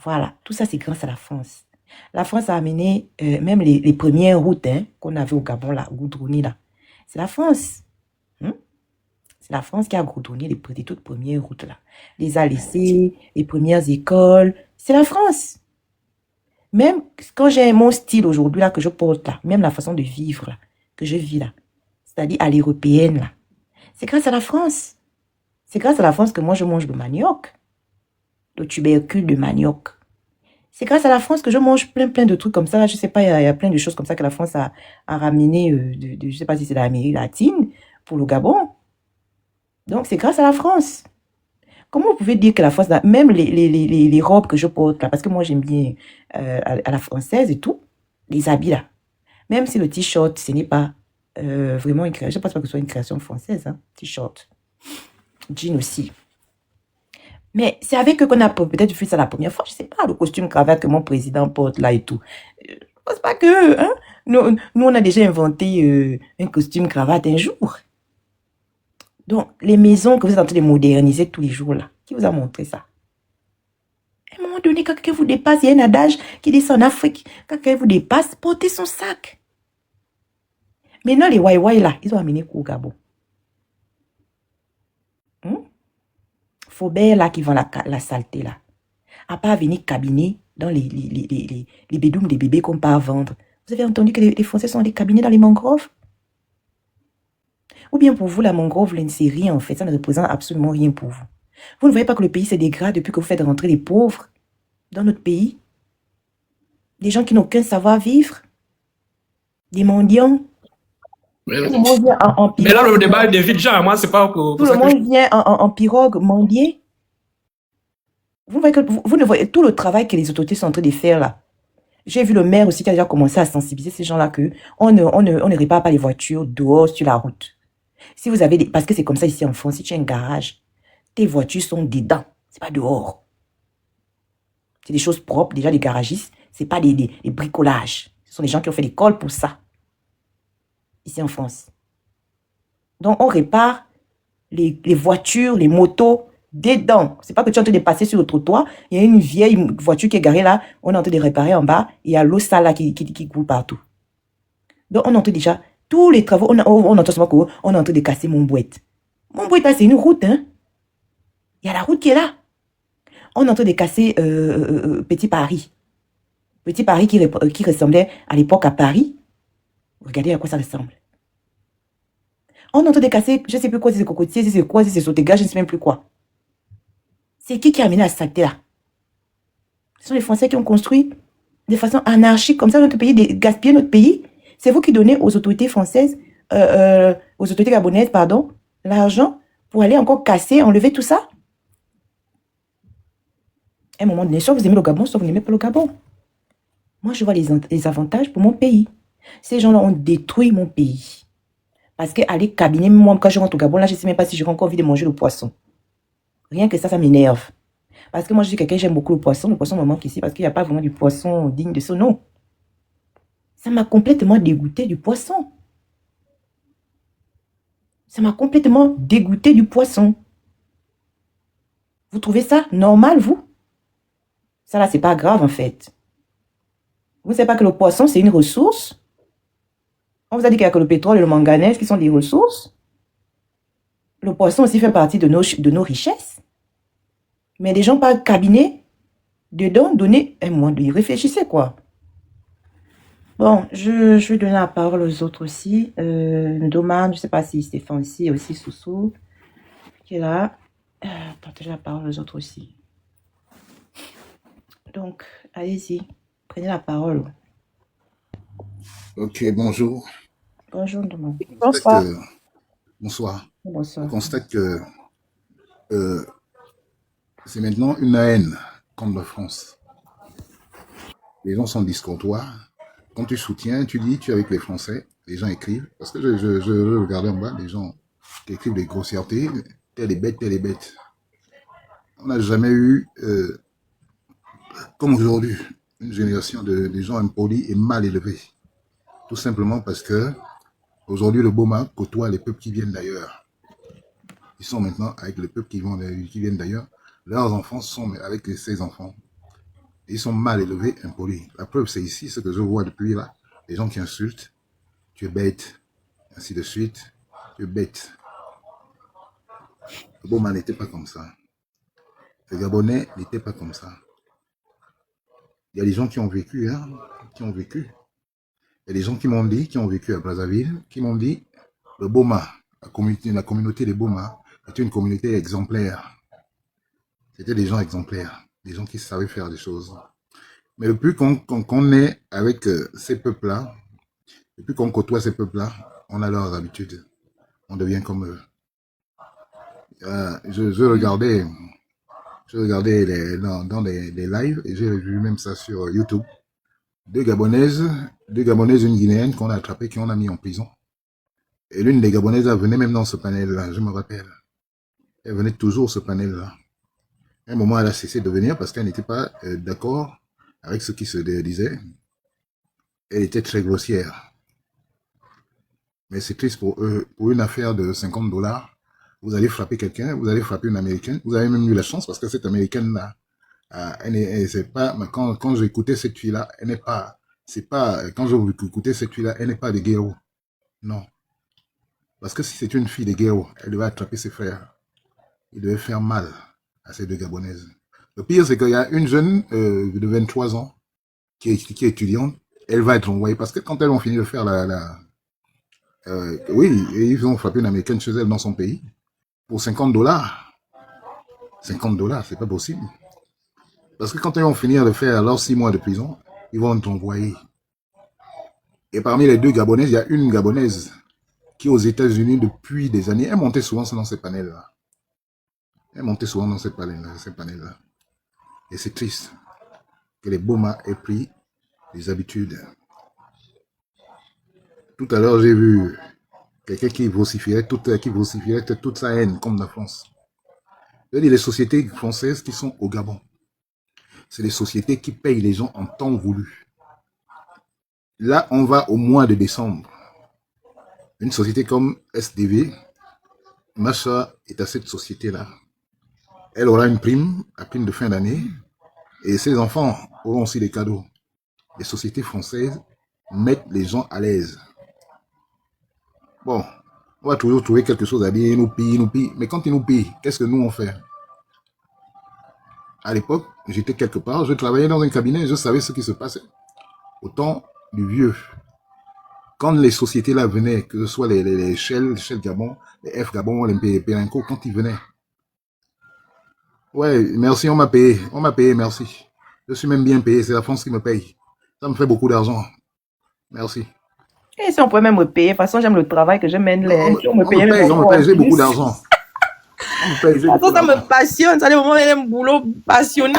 Voilà, tout ça c'est grâce à la France. La France a amené même les premières routes qu'on avait au Gabon, là, goudronnées là. C'est la France. C'est la France qui a goudronné les toutes premières routes là. Les a laissées, les premières écoles. C'est la France. Même quand j'ai mon style aujourd'hui là que je porte là, même la façon de vivre là, que je vis là, c'est-à-dire à l'européenne là, c'est grâce à la France. C'est grâce à la France que moi je mange le manioc. Le tubercule de manioc. C'est grâce à la France que je mange plein de trucs comme ça. Je sais pas, il y a plein de choses comme ça que la France a ramené je sais pas si c'est de l'Amérique latine pour le Gabon. Donc c'est grâce à la France. Comment vous pouvez dire que la France, même les robes que je porte là, parce que moi j'aime bien à la française et tout, les habits là, même si le t-shirt ce n'est pas vraiment une création, je pense pas que ce soit une création française, hein, t-shirt, jean aussi. Mais c'est avec eux qu'on a peut-être vu ça la première fois, je sais pas, le costume cravate que mon président porte là et tout. C'est pas que, hein? Nous, on a déjà inventé un costume cravate un jour. Donc, les maisons que vous êtes en train de moderniser tous les jours là, qui vous a montré ça? À un moment donné, quand quelqu'un vous dépasse, il y a un adage qui dit ça en Afrique. Quand quelqu'un vous dépasse, portez son sac. Maintenant, les Wai là, ils ont amené quoi au Gabon? Faubert là qui vend la saleté là. À pas venir cabiner dans les bédoumes des bébés qu'on part vendre. Vous avez entendu que les Français sont des cabinets dans les mangroves? Ou bien pour vous, la mangrove, c'est rien en fait. Ça ne représente absolument rien pour vous. Vous ne voyez pas que le pays se dégrade depuis que vous faites rentrer les pauvres dans notre pays? Des gens qui n'ont aucun savoir-vivre? Des mendiants? Mais là, le débat est vite, genre, moi, c'est pas pour tout le monde vient en pirogue mendier. Vous voyez que vous ne voyez tout le travail que les autorités sont en train de faire là. J'ai vu le maire aussi qui a déjà commencé à sensibiliser ces gens-là que on ne répare pas les voitures dehors sur la route. Si vous avez parce que c'est comme ça ici en France, si tu as un garage, tes voitures sont dedans, c'est pas dehors. C'est des choses propres, déjà les garagistes, c'est pas des bricolages. Ce sont des gens qui ont fait l'école pour ça. Ici en France. Donc, on répare les voitures, les motos dedans. C'est pas que tu es en train de passer sur le trottoir, il y a une vieille voiture qui est garée là, on est en train de réparer en bas, il y a l'eau sale là qui coule partout. Donc, on entend déjà tous les travaux, on entend seulement qu'on est en train de casser Montbouette. Montbouette là, c'est une route, hein. Il y a la route qui est là. On est en train de casser Petit Paris. Petit Paris qui ressemblait à l'époque à Paris. Regardez à quoi ça ressemble. On est en train de casser, je ne sais plus quoi, si c'est cocotier, si c'est quoi, si c'est sautéga, je ne sais même plus quoi. C'est qui a amené à cette là? Ce sont les Français qui ont construit de façon anarchique, comme ça, notre pays, gaspiller notre pays. C'est vous qui donnez aux autorités françaises, aux autorités gabonaises, pardon, l'argent pour aller encore casser, enlever tout ça. À un moment donné, soit vous aimez le Gabon, soit vous n'aimez pas le Gabon. Moi, je vois les avantages pour mon pays. Ces gens-là ont détruit mon pays. Parce qu'aller cabiner, moi, quand je rentre au Gabon, là, je ne sais même pas si j'aurai encore envie de manger le poisson. Rien que ça m'énerve. Parce que moi, je suis quelqu'un, j'aime beaucoup le poisson. Le poisson me manque ici parce qu'il n'y a pas vraiment du poisson digne de ce nom. Ça m'a complètement dégoûté du poisson. Ça m'a complètement dégoûté du poisson. Vous trouvez ça normal, vous? Ça, là, c'est pas grave, en fait. Vous ne savez pas que le poisson, c'est une ressource? On vous a dit qu'il n'y a que le pétrole et le manganèse qui sont des ressources. Le poisson aussi fait partie de nos richesses. Mais les gens parlent cabinet, dedans, donner un mois de y réfléchissez, quoi. Bon, je vais donner la parole aux autres aussi. Doman, je ne sais pas si Stéphane aussi Soussou, qui est là. Partagez la parole aux autres aussi. Donc, allez-y, prenez la parole. Ok, bonjour. Bonjour, Doman. Bonsoir. Bonsoir. Bonsoir. Je constate que c'est maintenant une haine contre la France. Les gens sont discourtois. Quand tu soutiens, tu dis, tu es avec les Français. Les gens écrivent. Parce que je regardais en bas, les gens qui écrivent des grossièretés. Telle est bête, telle est bête. On n'a jamais eu, comme aujourd'hui, une génération de gens impolis et mal élevés. Tout simplement parce que aujourd'hui, le Boma côtoie les peuples qui viennent d'ailleurs. Ils sont maintenant avec les peuples qui viennent d'ailleurs. Leurs enfants sont avec ces enfants. Ils sont mal élevés, impolis. La preuve, c'est ici, ce que je vois depuis là. Les gens qui insultent. Tu es bête. Ainsi de suite. Tu es bête. Le Boma n'était pas comme ça. Le Gabonais n'était pas comme ça. Il y a des gens qui ont vécu, hein, qui ont vécu. Il y a des gens qui m'ont dit, qui ont vécu à Brazzaville, qui m'ont dit, le Boma, la communauté des Boma, était une communauté exemplaire. C'était des gens exemplaires, des gens qui savaient faire des choses. Mais depuis qu'on est avec ces peuples-là, depuis qu'on côtoie ces peuples-là, on a leurs habitudes. On devient comme eux. Je regardais dans des lives, et j'ai vu même ça sur YouTube. Deux Gabonaises, une Guinéenne qu'on a attrapées, qu'on a mis en prison. Et l'une des Gabonaises, elle venait même dans ce panel-là, je me rappelle. Elle venait toujours ce panel-là. À un moment, elle a cessé de venir parce qu'elle n'était pas d'accord avec ce qui se disait. Elle était très grossière. Mais c'est triste pour eux. Pour une affaire de $50, vous allez frapper quelqu'un, vous allez frapper une Américaine. Vous avez même eu la chance parce que cette Américaine-là, c'est pas, quand j'ai écouté cette fille-là, elle n'est pas, c'est pas, quand j'ai écouté cette fille-là, elle n'est pas de guerre. Non. Parce que si c'est une fille de guerre, elle devait attraper ses frères. Il devait faire mal à ces deux Gabonaises. Le pire, c'est qu'il y a une jeune de 23 ans qui est étudiante. Elle va être envoyée parce que quand elles ont fini de faire oui, et ils ont frappé une Américaine chez elle dans son pays pour $50. $50, c'est pas possible. Parce que quand elles vont finir de faire leurs 6 mois de prison, ils vont être envoyés. Et parmi les deux Gabonaises, il y a une Gabonaise qui est aux États-Unis depuis des années. Elle montait souvent dans ces panels-là. Elle montait souvent dans ces panels-là. Et c'est triste que les Boma aient pris des habitudes. Tout à l'heure, j'ai vu quelqu'un qui vocifierait toute sa haine contre la France. Je veux dire, les sociétés françaises qui sont au Gabon, c'est les sociétés qui payent les gens en temps voulu. Là, on va au mois de décembre. Une société comme SDV, ma soeur est à cette société-là. Elle aura une prime, la prime de fin d'année, et ses enfants auront aussi des cadeaux. Les sociétés françaises mettent les gens à l'aise. Bon, on va toujours trouver quelque chose à dire, ils nous pillent. Mais quand ils nous pillent, qu'est-ce que nous on fait? À l'époque, j'étais quelque part, je travaillais dans un cabinet, je savais ce qui se passait. Au temps du vieux. Quand les sociétés là venaient, que ce soit les Shell Gabon, les F Gabon, les Périnco, quand ils venaient. Ouais, merci, on m'a payé, merci. Je suis même bien payé, c'est la France qui me paye. Ça me fait beaucoup d'argent. Merci. Et si on pouvait même me payer, de toute façon, j'aime le travail que je mène. On me paye, j'ai beaucoup d'argent. Ça me passionne, ça, les moments, j'ai un boulot passionnant.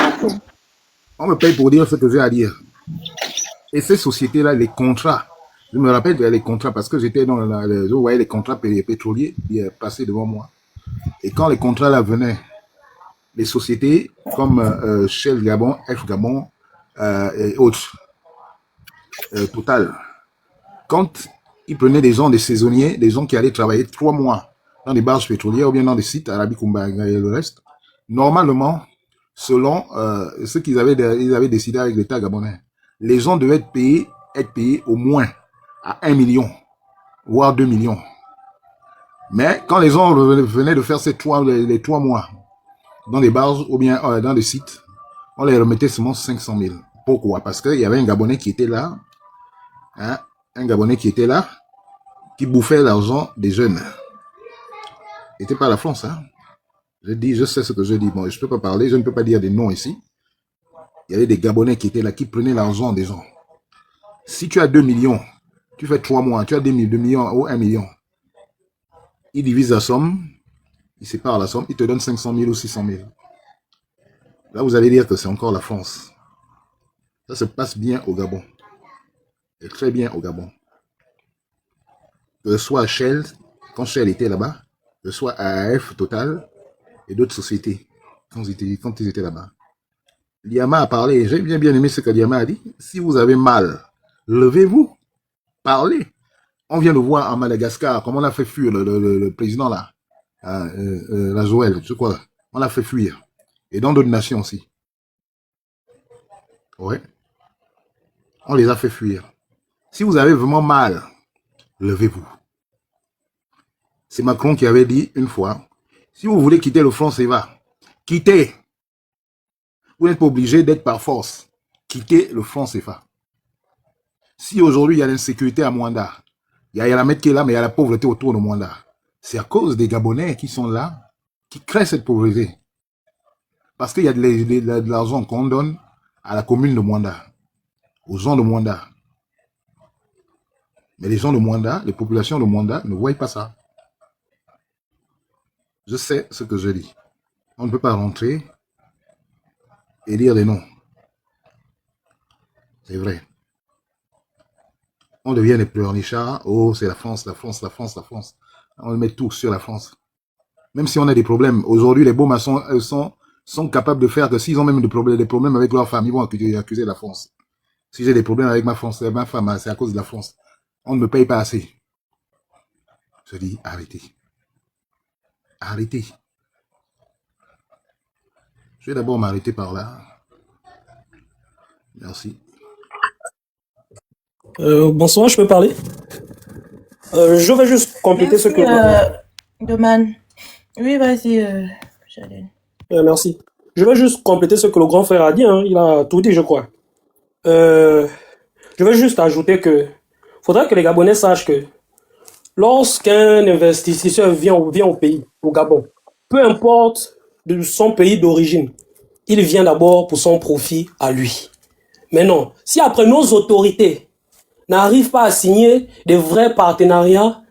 On me paye pour dire ce que j'ai à dire. Et ces sociétés-là, les contrats, je me rappelle les contrats parce que j'étais dans je voyais les contrats pétroliers passer devant moi. Et quand les contrats là venaient, les sociétés comme Shell Gabon, F Gabon et autres, Total, quand ils prenaient des gens, des saisonniers, des gens qui allaient travailler 3 mois dans des barges pétrolières ou bien dans des sites à Kumbaga et le reste, normalement, selon ce qu'ils avaient décidé avec l'État gabonais, les gens devaient être payés au moins à 1 million, voire 2 millions. Mais quand les gens venaient de faire les 3 mois dans des barges ou bien dans des sites, on les remettait seulement 500 000. Pourquoi? Parce qu'il y avait un Gabonais qui était là, qui bouffait l'argent des jeunes. C'était pas la France, hein. Je sais ce que je dis. Bon, je peux pas parler, je ne peux pas dire des noms ici. Il y avait des Gabonais qui étaient là, qui prenaient l'argent des gens. Si tu as 2 millions, tu fais 3 mois, tu as 2 millions ou 1 million. Ils divisent la somme, ils séparent la somme, ils te donnent 500 000 ou 600 000. Là, vous allez dire que c'est encore la France. Ça se passe bien au Gabon. Et très bien au Gabon. Que ce soit Shell, quand Shell était là-bas, que ce soit AAF, Total, et d'autres sociétés, quand ils étaient là-bas. Liama a parlé, j'ai bien aimé ce que Liama a dit. Si vous avez mal, levez-vous, parlez. On vient de voir à Madagascar, comment on a fait fuir le président là, la Joël, je crois, on l'a fait fuir. Et dans d'autres nations aussi. Ouais. On les a fait fuir. Si vous avez vraiment mal, levez-vous. C'est Macron qui avait dit une fois, si vous voulez quitter le franc CFA, quittez. Vous n'êtes pas obligé d'être par force. Quittez le franc CFA. Si aujourd'hui il y a l'insécurité à Mwanda, il y a la Met qui est là, mais il y a la pauvreté autour de Mwanda. C'est à cause des Gabonais qui sont là, qui créent cette pauvreté. Parce qu'il y a de l'argent qu'on donne à la commune de Mwanda, aux gens de Mwanda. Mais les gens de Mwanda, les populations de Mwanda ne voient pas ça. Je sais ce que je dis. On ne peut pas rentrer et dire des noms. C'est vrai. On devient des pleurnichards. Oh, c'est la France, la France, la France, la France. On met tout sur la France. Même si on a des problèmes. Aujourd'hui, les Boma sont capables de faire que s'ils ont même des problèmes avec leur femme, ils vont accuser la France. Si j'ai des problèmes avec ma femme, c'est à cause de la France. On ne me paye pas assez. Je dis, arrêtez. Arrêtez. Je vais d'abord m'arrêter par là. Merci. Bonsoir, je peux parler? Je vais juste compléter ce que... Doman. Oui, vas-y, j'allais. merci. Je vais juste compléter ce que le grand frère a dit. Hein. Il a tout dit, je crois. Je vais juste ajouter que faudrait que les Gabonais sachent que lorsqu'un investisseur vient au pays, au Gabon, peu importe de son pays d'origine, il vient d'abord pour son profit à lui. Mais non, si après nos autorités n'arrivent pas à signer des vrais partenariats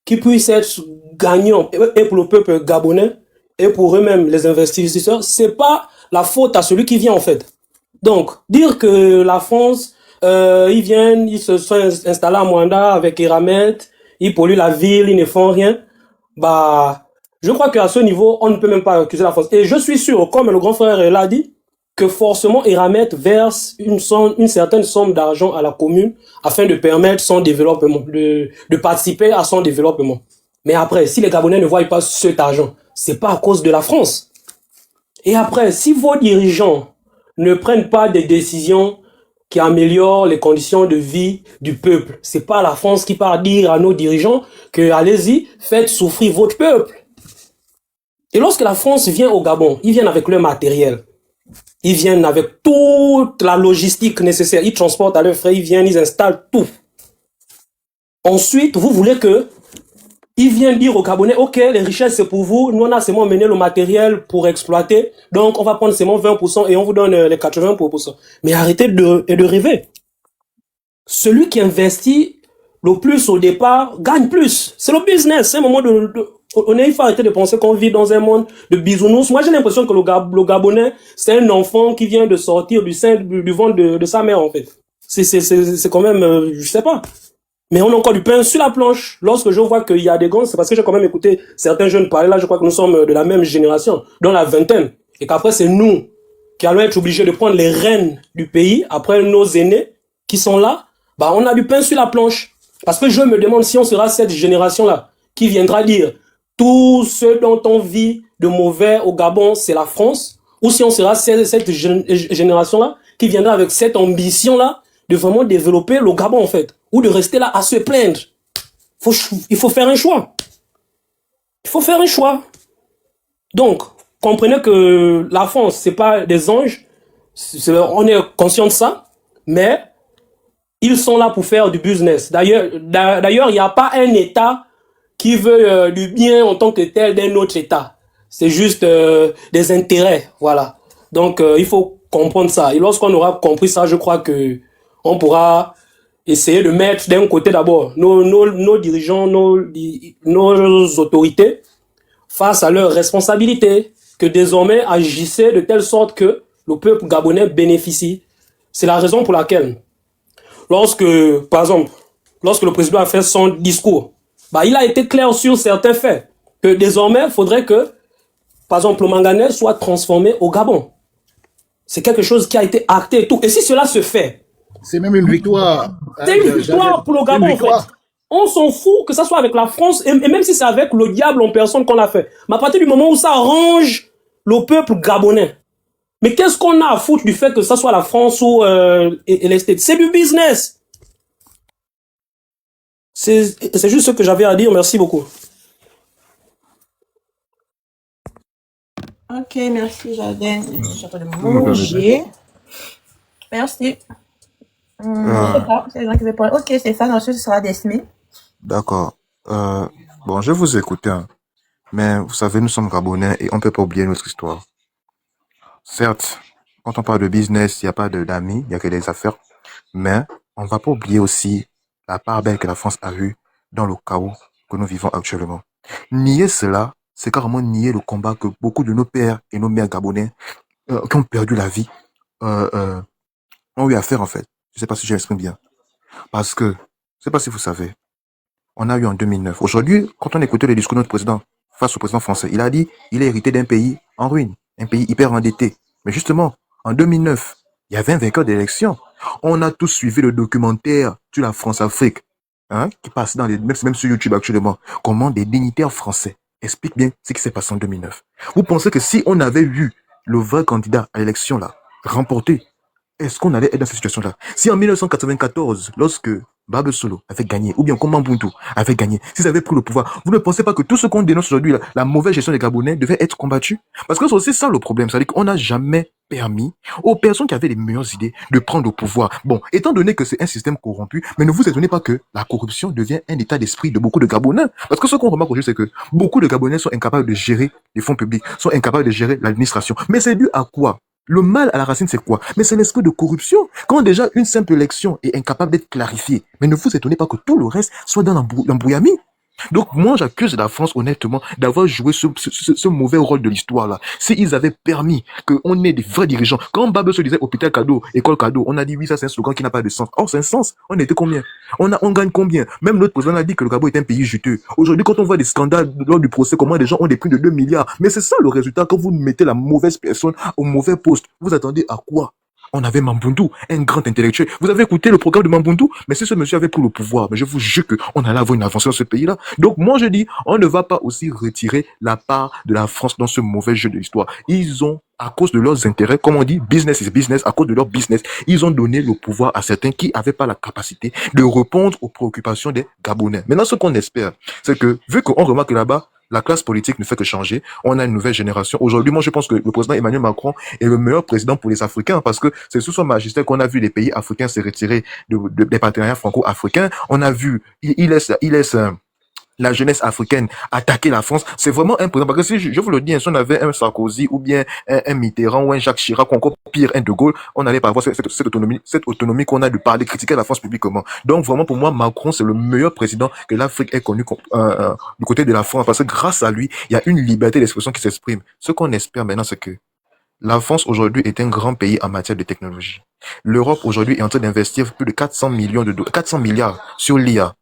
qui puissent être gagnants et pour le peuple gabonais et pour eux-mêmes les investisseurs, c'est pas la faute à celui qui vient en fait. Donc, dire que la France, ils viennent, ils se sont installés à Mwanda avec Eramet, ils polluent la ville, ils ne font rien, bah, je crois qu'à ce niveau, on ne peut même pas accuser la France. Et je suis sûr, comme le grand frère l'a dit, que forcément Eramet verse une certaine somme d'argent à la commune afin de permettre son développement, de participer à son développement. Mais après, si les Gabonais ne voient pas cet argent, c'est pas à cause de la France. Et après, si vos dirigeants ne prennent pas des décisions qui améliorent les conditions de vie du peuple, c'est pas la France qui part dire à nos dirigeants que allez-y, faites souffrir votre peuple. Et lorsque la France vient au Gabon, ils viennent avec leur matériel. Ils viennent avec toute la logistique nécessaire. Ils transportent à leurs frais, ils viennent, ils installent tout. Ensuite, vous voulez que ils viennent dire aux Gabonais, ok, les richesses c'est pour vous, nous on a seulement mené le matériel pour exploiter, donc on va prendre seulement 20% et on vous donne les 80%. Mais arrêtez de rêver. Celui qui investit le plus au départ gagne plus. C'est le business, c'est un moment il faut arrêter de penser qu'on vit dans un monde de bisounours. Moi j'ai l'impression que le Gabonais, c'est un enfant qui vient de sortir du sein, du ventre de sa mère en fait. C'est quand même, je sais pas. Mais on a encore du pain sur la planche. Lorsque je vois qu'il y a des gants, c'est parce que j'ai quand même écouté certains jeunes parler. Là, je crois que nous sommes de la même génération, dans la vingtaine. Et qu'après, c'est nous qui allons être obligés de prendre les rênes du pays. Après, nos aînés qui sont là, bah, on a du pain sur la planche. Parce que je me demande si on sera cette génération-là qui viendra dire tout ce dont on vit de mauvais au Gabon, c'est la France. Ou si on sera cette génération-là qui viendra avec cette ambition-là de vraiment développer le Gabon, en fait. Ou de rester là à se plaindre. Il faut faire un choix. Il faut faire un choix. Donc, comprenez que la France, c'est pas des anges. On est conscient de ça. Mais, ils sont là pour faire du business. D'ailleurs, il n'y a pas un État qui veut du bien en tant que tel d'un autre État. C'est juste des intérêts. Voilà. Donc, il faut comprendre ça. Et lorsqu'on aura compris ça, je crois que on pourra essayer de mettre d'un côté d'abord nos dirigeants, nos autorités face à leurs responsabilités, que désormais agissaient de telle sorte que le peuple gabonais bénéficie. C'est la raison pour laquelle, par exemple, lorsque le président a fait son discours, bah, il a été clair sur certains faits, que désormais, il faudrait que, par exemple, le manganèse soit transformé au Gabon. C'est quelque chose qui a été acté et tout. Et si cela se fait, c'est même une victoire. C'est une victoire pour le Gabon, en fait. On s'en fout que ça soit avec la France, et même si c'est avec le diable en personne qu'on l'a fait. Mais à partir du moment où ça arrange le peuple gabonais, mais qu'est-ce qu'on a à foutre du fait que ça soit la France ou et les States? C'est du business. C'est juste ce que j'avais à dire. Merci beaucoup. Ok, merci Jardin. Je suis en train de manger. Merci. C'est les gens qui veulent parler. Ok, c'est ça, ensuite ce sera Desmi. D'accord. Bon, je vais vous écouter, hein. Mais vous savez, nous sommes Gabonais et on ne peut pas oublier notre histoire. Certes, quand on parle de business, il n'y a pas d'amis, il n'y a que des affaires. Mais on ne va pas oublier aussi la part belle que la France a eue dans le chaos que nous vivons actuellement. Nier cela, c'est carrément nier le combat que beaucoup de nos pères et nos mères gabonais qui ont perdu la vie ont eu à faire en fait. Je ne sais pas si j'exprime bien. Parce que, je ne sais pas si vous savez, on a eu en 2009. Aujourd'hui, quand on écoutait le discours de notre président face au président français, il a dit il est hérité d'un pays en ruine, un pays hyper endetté. Mais justement, en 2009, il y avait un vainqueur d'élection. On a tous suivi le documentaire sur la France-Afrique, hein, qui passe dans même sur YouTube actuellement. Comment des dignitaires français expliquent bien ce qui s'est passé en 2009. Vous pensez que si on avait eu le vrai candidat à l'élection là, remporté, est-ce qu'on allait être dans cette situation-là? Si en 1994, lorsque Babel Solo avait gagné, ou bien Komban Buntu avait gagné, s'ils avaient pris le pouvoir, vous ne pensez pas que tout ce qu'on dénonce aujourd'hui, la mauvaise gestion des Gabonais, devait être combattu? Parce que c'est aussi ça le problème, c'est-à-dire qu'on n'a jamais permis aux personnes qui avaient les meilleures idées de prendre le pouvoir. Bon, étant donné que c'est un système corrompu, mais ne vous étonnez pas que la corruption devient un état d'esprit de beaucoup de Gabonais. Parce que ce qu'on remarque aujourd'hui, c'est que beaucoup de Gabonais sont incapables de gérer les fonds publics, sont incapables de gérer l'administration. Mais c'est dû à quoi? Le mal à la racine, c'est quoi? Mais c'est l'esprit de corruption. Quand déjà une simple élection est incapable d'être clarifiée, mais ne vous étonnez pas que tout le reste soit dans l'embrouillamie. Donc moi, j'accuse la France honnêtement d'avoir joué ce mauvais rôle de l'histoire-là. S'ils avaient permis qu'on ait des vrais dirigeants, quand Babel se disait hôpital cadeau, école cadeau, on a dit oui, ça c'est un slogan qui n'a pas de sens. Or, c'est un sens. On était combien? On gagne combien? Même notre président a dit que le Gabon est un pays juteux. Aujourd'hui, quand on voit des scandales lors du procès, comment des gens ont des prix de 2 milliards. Mais c'est ça le résultat quand vous mettez la mauvaise personne au mauvais poste. Vous attendez à quoi? On avait Mambundu, un grand intellectuel. Vous avez écouté le programme de Mambundu, mais si ce monsieur avait pris le pouvoir, mais je vous jure qu'on allait avoir une avancée dans ce pays-là. Donc moi je dis, on ne va pas aussi retirer la part de la France dans ce mauvais jeu de l'histoire. Ils ont, à cause de leurs intérêts, comme on dit, business is business, à cause de leur business, ils ont donné le pouvoir à certains qui n'avaient pas la capacité de répondre aux préoccupations des Gabonais. Maintenant, ce qu'on espère, c'est que, vu qu'on remarque là-bas, la classe politique ne fait que changer. On a une nouvelle génération. Aujourd'hui, moi, je pense que le président Emmanuel Macron est le meilleur président pour les Africains parce que c'est sous son magistère qu'on a vu les pays africains se retirer des partenariats franco-africains. On a vu, il laisse la jeunesse africaine attaquer la France. C'est vraiment un président. Parce que si je vous le dis, si on avait un Sarkozy ou bien un Mitterrand ou un Jacques Chirac ou encore pire un De Gaulle, on n'allait pas avoir cette autonomie qu'on a de parler, critiquer la France publiquement. Donc vraiment pour moi, Macron c'est le meilleur président que l'Afrique ait connu du côté de la France parce que grâce à lui, il y a une liberté d'expression qui s'exprime. Ce qu'on espère maintenant, c'est que la France aujourd'hui est un grand pays en matière de technologie. L'Europe aujourd'hui est en train d'investir plus de 400 milliards sur l'IA.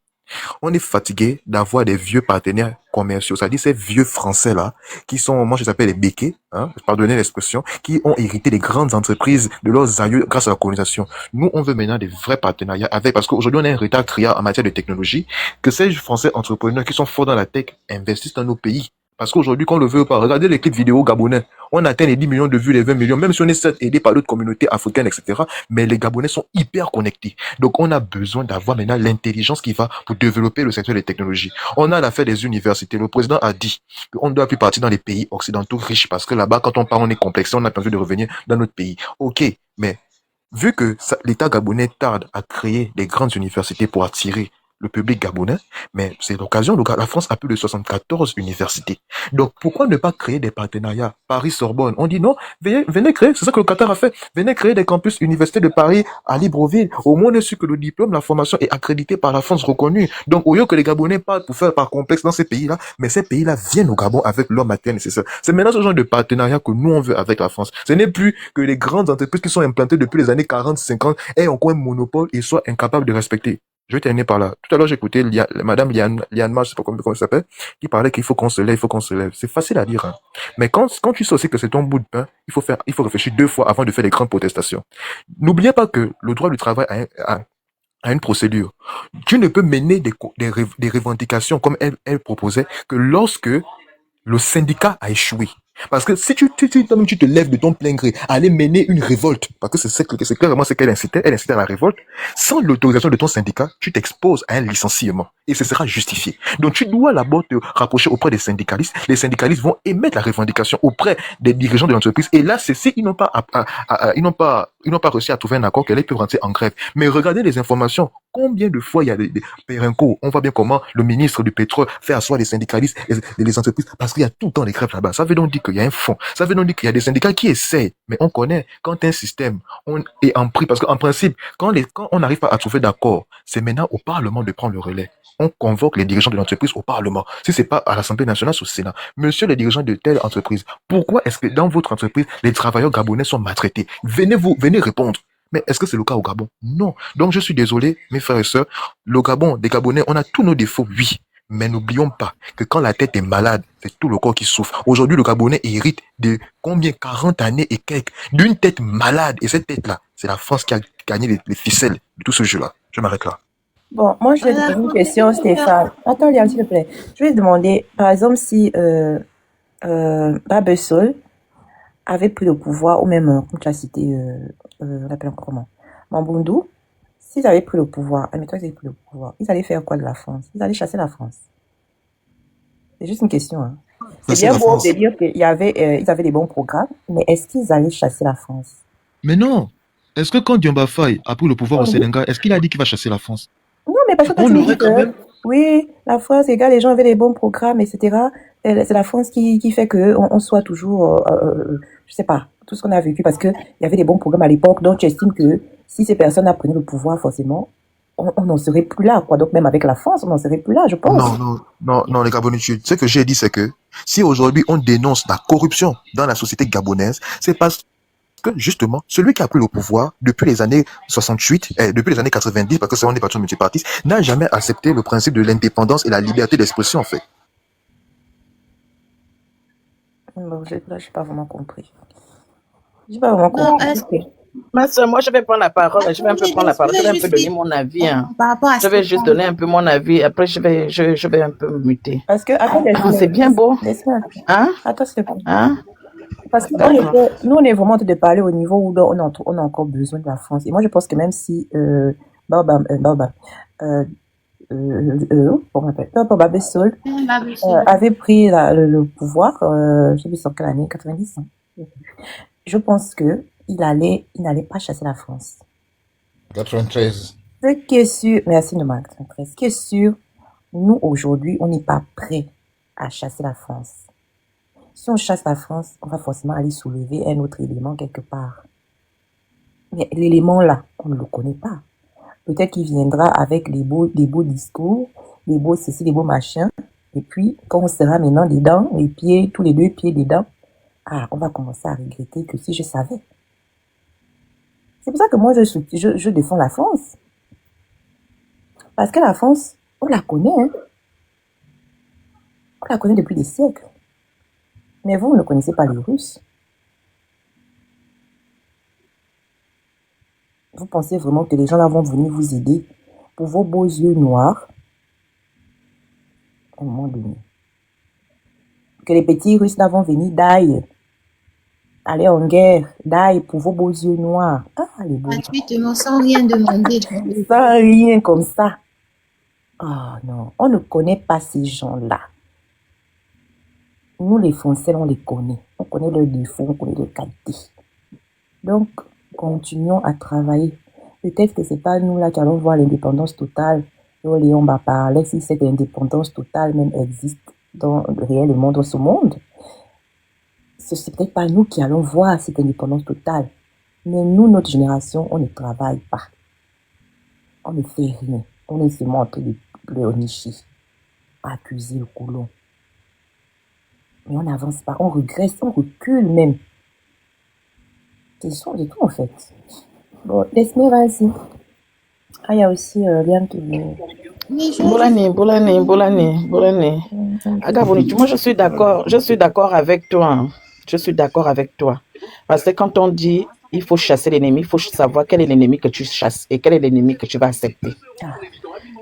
On est fatigué d'avoir des vieux partenaires commerciaux, c'est-à-dire ces vieux Français-là, qui sont, moi je les appelle les béquets, hein, pardonnez l'expression, qui ont hérité des grandes entreprises de leurs aïeux grâce à la colonisation. Nous, on veut maintenant des vrais partenariats parce qu'aujourd'hui on a un retard criard en matière de technologie, que ces Français entrepreneurs qui sont forts dans la tech investissent dans nos pays. Parce qu'aujourd'hui, qu'on le veut pas, regardez les clips vidéo gabonais. On atteint les 10 millions de vues, les 20 millions, même si on est certes aidé par d'autres communautés africaines, etc. Mais les Gabonais sont hyper connectés. Donc, on a besoin d'avoir maintenant l'intelligence qui va pour développer le secteur des technologies. On a l'affaire des universités. Le président a dit qu'on ne doit plus partir dans les pays occidentaux riches parce que là-bas, quand on part, on est complexé, on a besoin de revenir dans notre pays. Ok, mais vu que l'État gabonais tarde à créer des grandes universités pour attirer le public gabonais, mais c'est l'occasion, la France a plus de 74 universités. Donc, pourquoi ne pas créer des partenariats? Paris-Sorbonne, on dit non, venez créer, c'est ça que le Qatar a fait, venez créer des campus universités de Paris à Libreville. Au moins, on est sûr que le diplôme, la formation est accréditée par la France reconnue. Donc, au lieu que les Gabonais partent pour faire par complexe dans ces pays-là, mais ces pays-là viennent au Gabon avec leur matériel nécessaire. C'est maintenant ce genre de partenariat que nous, on veut avec la France. Ce n'est plus que les grandes entreprises qui sont implantées depuis les années 40, 50 aient encore un monopole et soient incapables de respecter. Je vais terminer par là. Tout à l'heure, j'ai écouté Madame Liane, je sais pas comment elle s'appelle, qui parlait qu'il faut qu'on se lève, il faut qu'on se lève. C'est facile à dire, hein. Mais quand tu sais aussi que c'est ton bout de pain, il faut réfléchir 2 fois avant de faire des grandes protestations. N'oubliez pas que le droit du travail a une procédure. Tu ne peux mener des revendications comme elle proposait que lorsque le syndicat a échoué. Parce que si tu te lèves de ton plein gré à aller mener une révolte, parce que c'est clairement ce qu'elle incitait, elle incitait à la révolte, sans l'autorisation de ton syndicat, tu t'exposes à un licenciement et ce sera justifié. Donc tu dois d'abord te rapprocher auprès des syndicalistes. Les syndicalistes vont émettre la revendication auprès des dirigeants de l'entreprise et là, c'est si ils n'ont pas réussi à trouver un accord, qu'ils peuvent rentrer en grève. Mais regardez les informations. Combien de fois il y a des Pérenco, on voit bien comment le ministre du pétrole fait asseoir les syndicalistes et les entreprises parce qu'il y a tout le temps des grèves là-bas. Ça veut donc dire qu'il y a un fond. Ça veut donc dire qu'il y a des syndicats qui essayent. Mais on connaît, quand un système est en prix, parce qu'en principe, quand on n'arrive pas à trouver d'accord, c'est maintenant au Parlement de prendre le relais. On convoque les dirigeants de l'entreprise au Parlement. Si c'est pas à l'Assemblée nationale, c'est au Sénat. Monsieur les dirigeants de telle entreprise, pourquoi est-ce que dans votre entreprise, les travailleurs gabonais sont maltraités? Venez répondre. Mais est-ce que c'est le cas au Gabon? Non. Donc je suis désolé, mes frères et sœurs, le Gabon, des Gabonais, on a tous nos défauts, oui. Mais n'oublions pas que quand la tête est malade, c'est tout le corps qui souffre. Aujourd'hui, le Gabonais hérite de combien? 40 années et quelques d'une tête malade. Et cette tête-là, c'est la France gagner les ficelles de tout ce jeu-là. Je m'arrête là. Bon, moi, je vais te poser une question, Stéphane. Attends, Liam, s'il te plaît. Je vais te demander, par exemple, si Babesol avait pris le pouvoir, ou même, comme tu as cité, on l'appelle encore comment, Mamboundou, s'ils avaient pris le pouvoir, admettons qu'ils avaient pris le pouvoir, ils allaient faire quoi de la France? Ils allaient chasser la France. C'est juste une question, hein. C'est Chasser bien la beau France. de dire qu'ils avaient des bons programmes, mais est-ce qu'ils allaient chasser la France? Mais non. Est-ce que quand Diomba Faye a pris le pouvoir au Oui. Sénégal, est-ce qu'il a dit qu'il va chasser la France? Non, mais parce que toi, On tu me aurait dis quand que, même. oui, la France, les gars, les gens avaient des bons programmes, etc. C'est la France qui fait que on soit toujours, je sais pas, tout ce qu'on a vécu, parce que il y avait des bons programmes à l'époque, donc tu estimes que si ces personnes prenaient le pouvoir, forcément, on n'en serait plus là, quoi. Donc même avec la France, on n'en serait plus là, je pense. Non, les Gabonais, ce que j'ai dit, c'est que si aujourd'hui on dénonce la corruption dans la société gabonaise, c'est parce que justement, celui qui a pris le pouvoir depuis les années 68, depuis les années 90, parce que c'est un des partis multipartistes, n'a jamais accepté le principe de l'indépendance et la liberté d'expression, en fait. Bon, là, j'ai pas vraiment compris. J'ai pas vraiment Non, compris. Ok. ma soeur, moi je vais prendre la parole, je vais un peu prendre la parole, je vais un peu donner mon avis. Hein. Par rapport à Je vais juste donner un peu mon avis, après je vais un peu me muter. Parce que, attends, C'est bien beau. laisse-moi. Hein? Attends, s'il te plaît. Hein? Parce que D'accord. nous, on est vraiment en train de parler au niveau où on a encore besoin de la France. Et moi, je pense que même si Babesol avait pris le pouvoir, je sais plus c'est en quelle année, 90, hein. Je pense que il n'allait pas chasser la France. 93. Ce qui est sûr, merci Nomad, 93. Ce qui est sûr, nous, aujourd'hui, on n'est pas prêt à chasser la France. Si on chasse la France, on va forcément aller soulever un autre élément quelque part. Mais l'élément là, on ne le connaît pas. Peut-être qu'il viendra avec des beaux discours, des beaux ceci, des beaux machins. Et puis, quand on sera maintenant dedans, les pieds, tous les 2 pieds dedans, on va commencer à regretter que si je savais. C'est pour ça que moi, je défends la France. Parce que la France, on la connaît, hein. On la connaît depuis des siècles. Mais vous ne connaissez pas les Russes. Vous pensez vraiment que les gens là vont venir vous aider pour vos beaux yeux noirs à un moment donné. Que les petits Russes là vont venir d'aille, aller en guerre, d'aille pour vos beaux yeux noirs. Les beaux. Gratuitement, sans rien demander. Sans rien comme ça. Non, on ne connaît pas ces gens-là. Nous, les Français, on les connaît. On connaît leurs défauts, on connaît leurs qualités. Donc, continuons à travailler. Peut-être que c'est pas nous là qui allons voir l'indépendance totale. Léon va parler si cette indépendance totale même existe réellement dans ce monde. C'est peut-être pas nous qui allons voir cette indépendance totale. Mais nous, notre génération, on ne travaille pas. On ne fait rien. On est seulement en train de pleurnicher, accuser le colon. Mais on n'avance pas, on regresse, on recule même. C'est ça de tout en fait. Bon, laisse-moi vas-y. Il y a aussi Liam qui veut... Boulani. Agaboni, moi je suis d'accord avec toi. Hein. Je suis d'accord avec toi. Parce que quand on dit il faut chasser l'ennemi, il faut savoir quel est l'ennemi que tu chasses et quel est l'ennemi que tu vas accepter.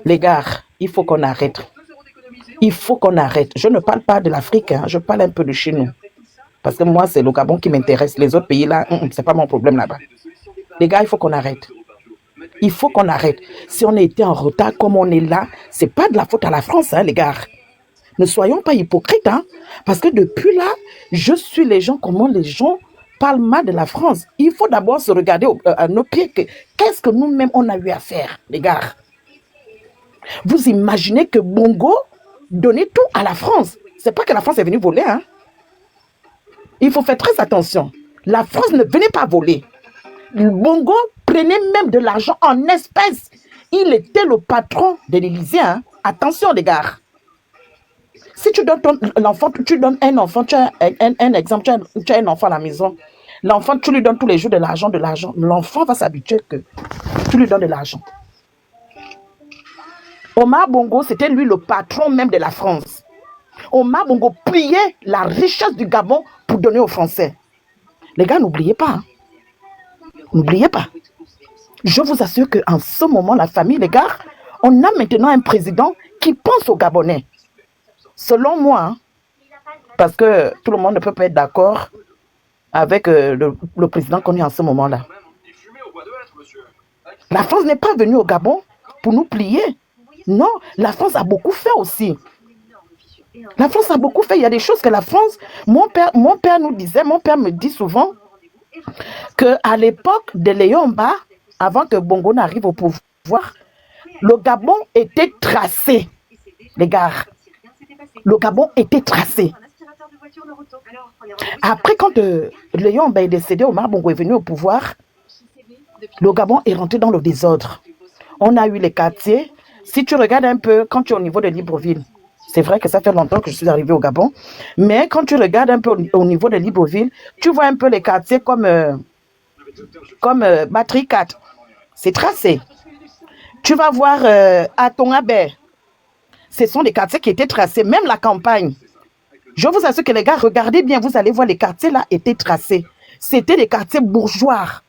Les gars, il faut qu'on arrête. Il faut qu'on arrête. Je ne parle pas de l'Afrique, hein. Je parle un peu de chez nous. Parce que moi, c'est le Gabon qui m'intéresse. Les autres pays là, c'est pas mon problème là-bas. Les gars, il faut qu'on arrête. Il faut qu'on arrête. Si on a été en retard comme on est là, c'est pas de la faute à la France, hein, les gars. Ne soyons pas hypocrites, hein. Parce que depuis là, je suis les gens, comment les gens parlent mal de la France. Il faut d'abord se regarder à nos pieds. Qu'est-ce que nous-mêmes on a eu à faire, les gars? Vous imaginez que Bongo donnait tout à la France. C'est pas que la France est venue voler, hein. Il faut faire très attention. La France ne venait pas voler. Bongo prenait même de l'argent en espèces. Il était le patron de l'Élysée, hein. Attention, les gars. Si tu donnes l'enfant, tu donnes un enfant, tu as un exemple, tu as un enfant à la maison. L'enfant, tu lui donnes tous les jours de l'argent. L'enfant va s'habituer que tu lui donnes de l'argent. Omar Bongo, c'était lui le patron même de la France. Omar Bongo pliait la richesse du Gabon pour donner aux Français. Les gars, n'oubliez pas. Hein. N'oubliez pas. Je vous assure qu'en ce moment, la famille, les gars, on a maintenant un président qui pense aux Gabonais. Selon moi, hein, parce que tout le monde ne peut pas être d'accord avec le président qu'on est en ce moment-là. La France n'est pas venue au Gabon pour nous plier. Non, la France a beaucoup fait aussi. La France a beaucoup fait. Il y a des choses que la France... Mon père me dit souvent qu'à l'époque de Léon Mba, avant que Bongo n'arrive au pouvoir, le Gabon était tracé. Les gars, le Gabon était tracé. Après, quand Léon Mba est décédé, Omar Bongo est venu au pouvoir, le Gabon est rentré dans le désordre. On a eu les quartiers. Si tu regardes un peu, quand tu es au niveau de Libreville, c'est vrai que ça fait longtemps que je suis arrivé au Gabon, mais quand tu regardes un peu au niveau de Libreville, tu vois un peu les quartiers comme Batterie 4. C'est tracé. Tu vas voir à Tongabé. Ce sont des quartiers qui étaient tracés, même la campagne. Je vous assure que les gars, regardez bien, vous allez voir, les quartiers là étaient tracés. C'était des quartiers bourgeois.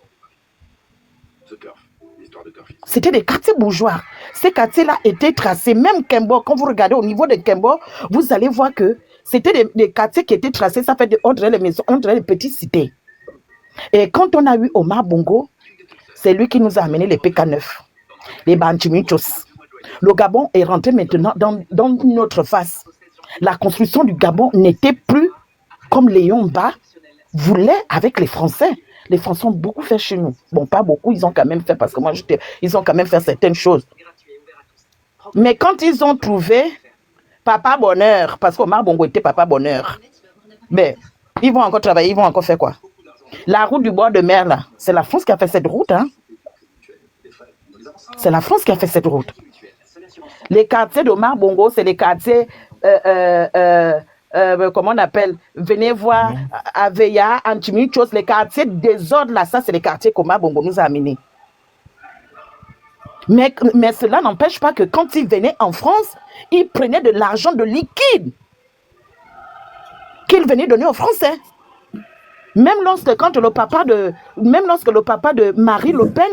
C'était des quartiers bourgeois. Ces quartiers-là étaient tracés. Même Kembo, quand vous regardez au niveau de Kembo, vous allez voir que c'était des quartiers qui étaient tracés. Ça fait on dirait les maisons, on dirait les petites cités. Et quand on a eu Omar Bongo, c'est lui qui nous a amené les PK9, les Banchimichos. Le Gabon est rentré maintenant dans une autre phase. La construction du Gabon n'était plus comme Léon Mba voulait avec les Français. Les Français ont beaucoup fait chez nous. Bon, pas beaucoup, ils ont quand même fait, parce que moi, ils ont quand même fait certaines choses. Mais quand ils ont trouvé Papa Bonheur, parce qu'Omar Bongo était Papa Bonheur, mais ils vont encore travailler, ils vont encore faire quoi? La route du bord de mer, là, c'est la France qui a fait cette route, hein? C'est la France qui a fait cette route. Les quartiers d'Omar Bongo, c'est les quartiers... comment on appelle, venez voir Aveya, Antimichos, les quartiers désordre là, ça c'est les quartiers qu'Omar Bongo nous a amenés. Mais cela n'empêche pas que quand ils venaient en France, ils prenaient de l'argent de liquide qu'ils venaient donner aux Français. Même lorsque le papa de Marie Le Pen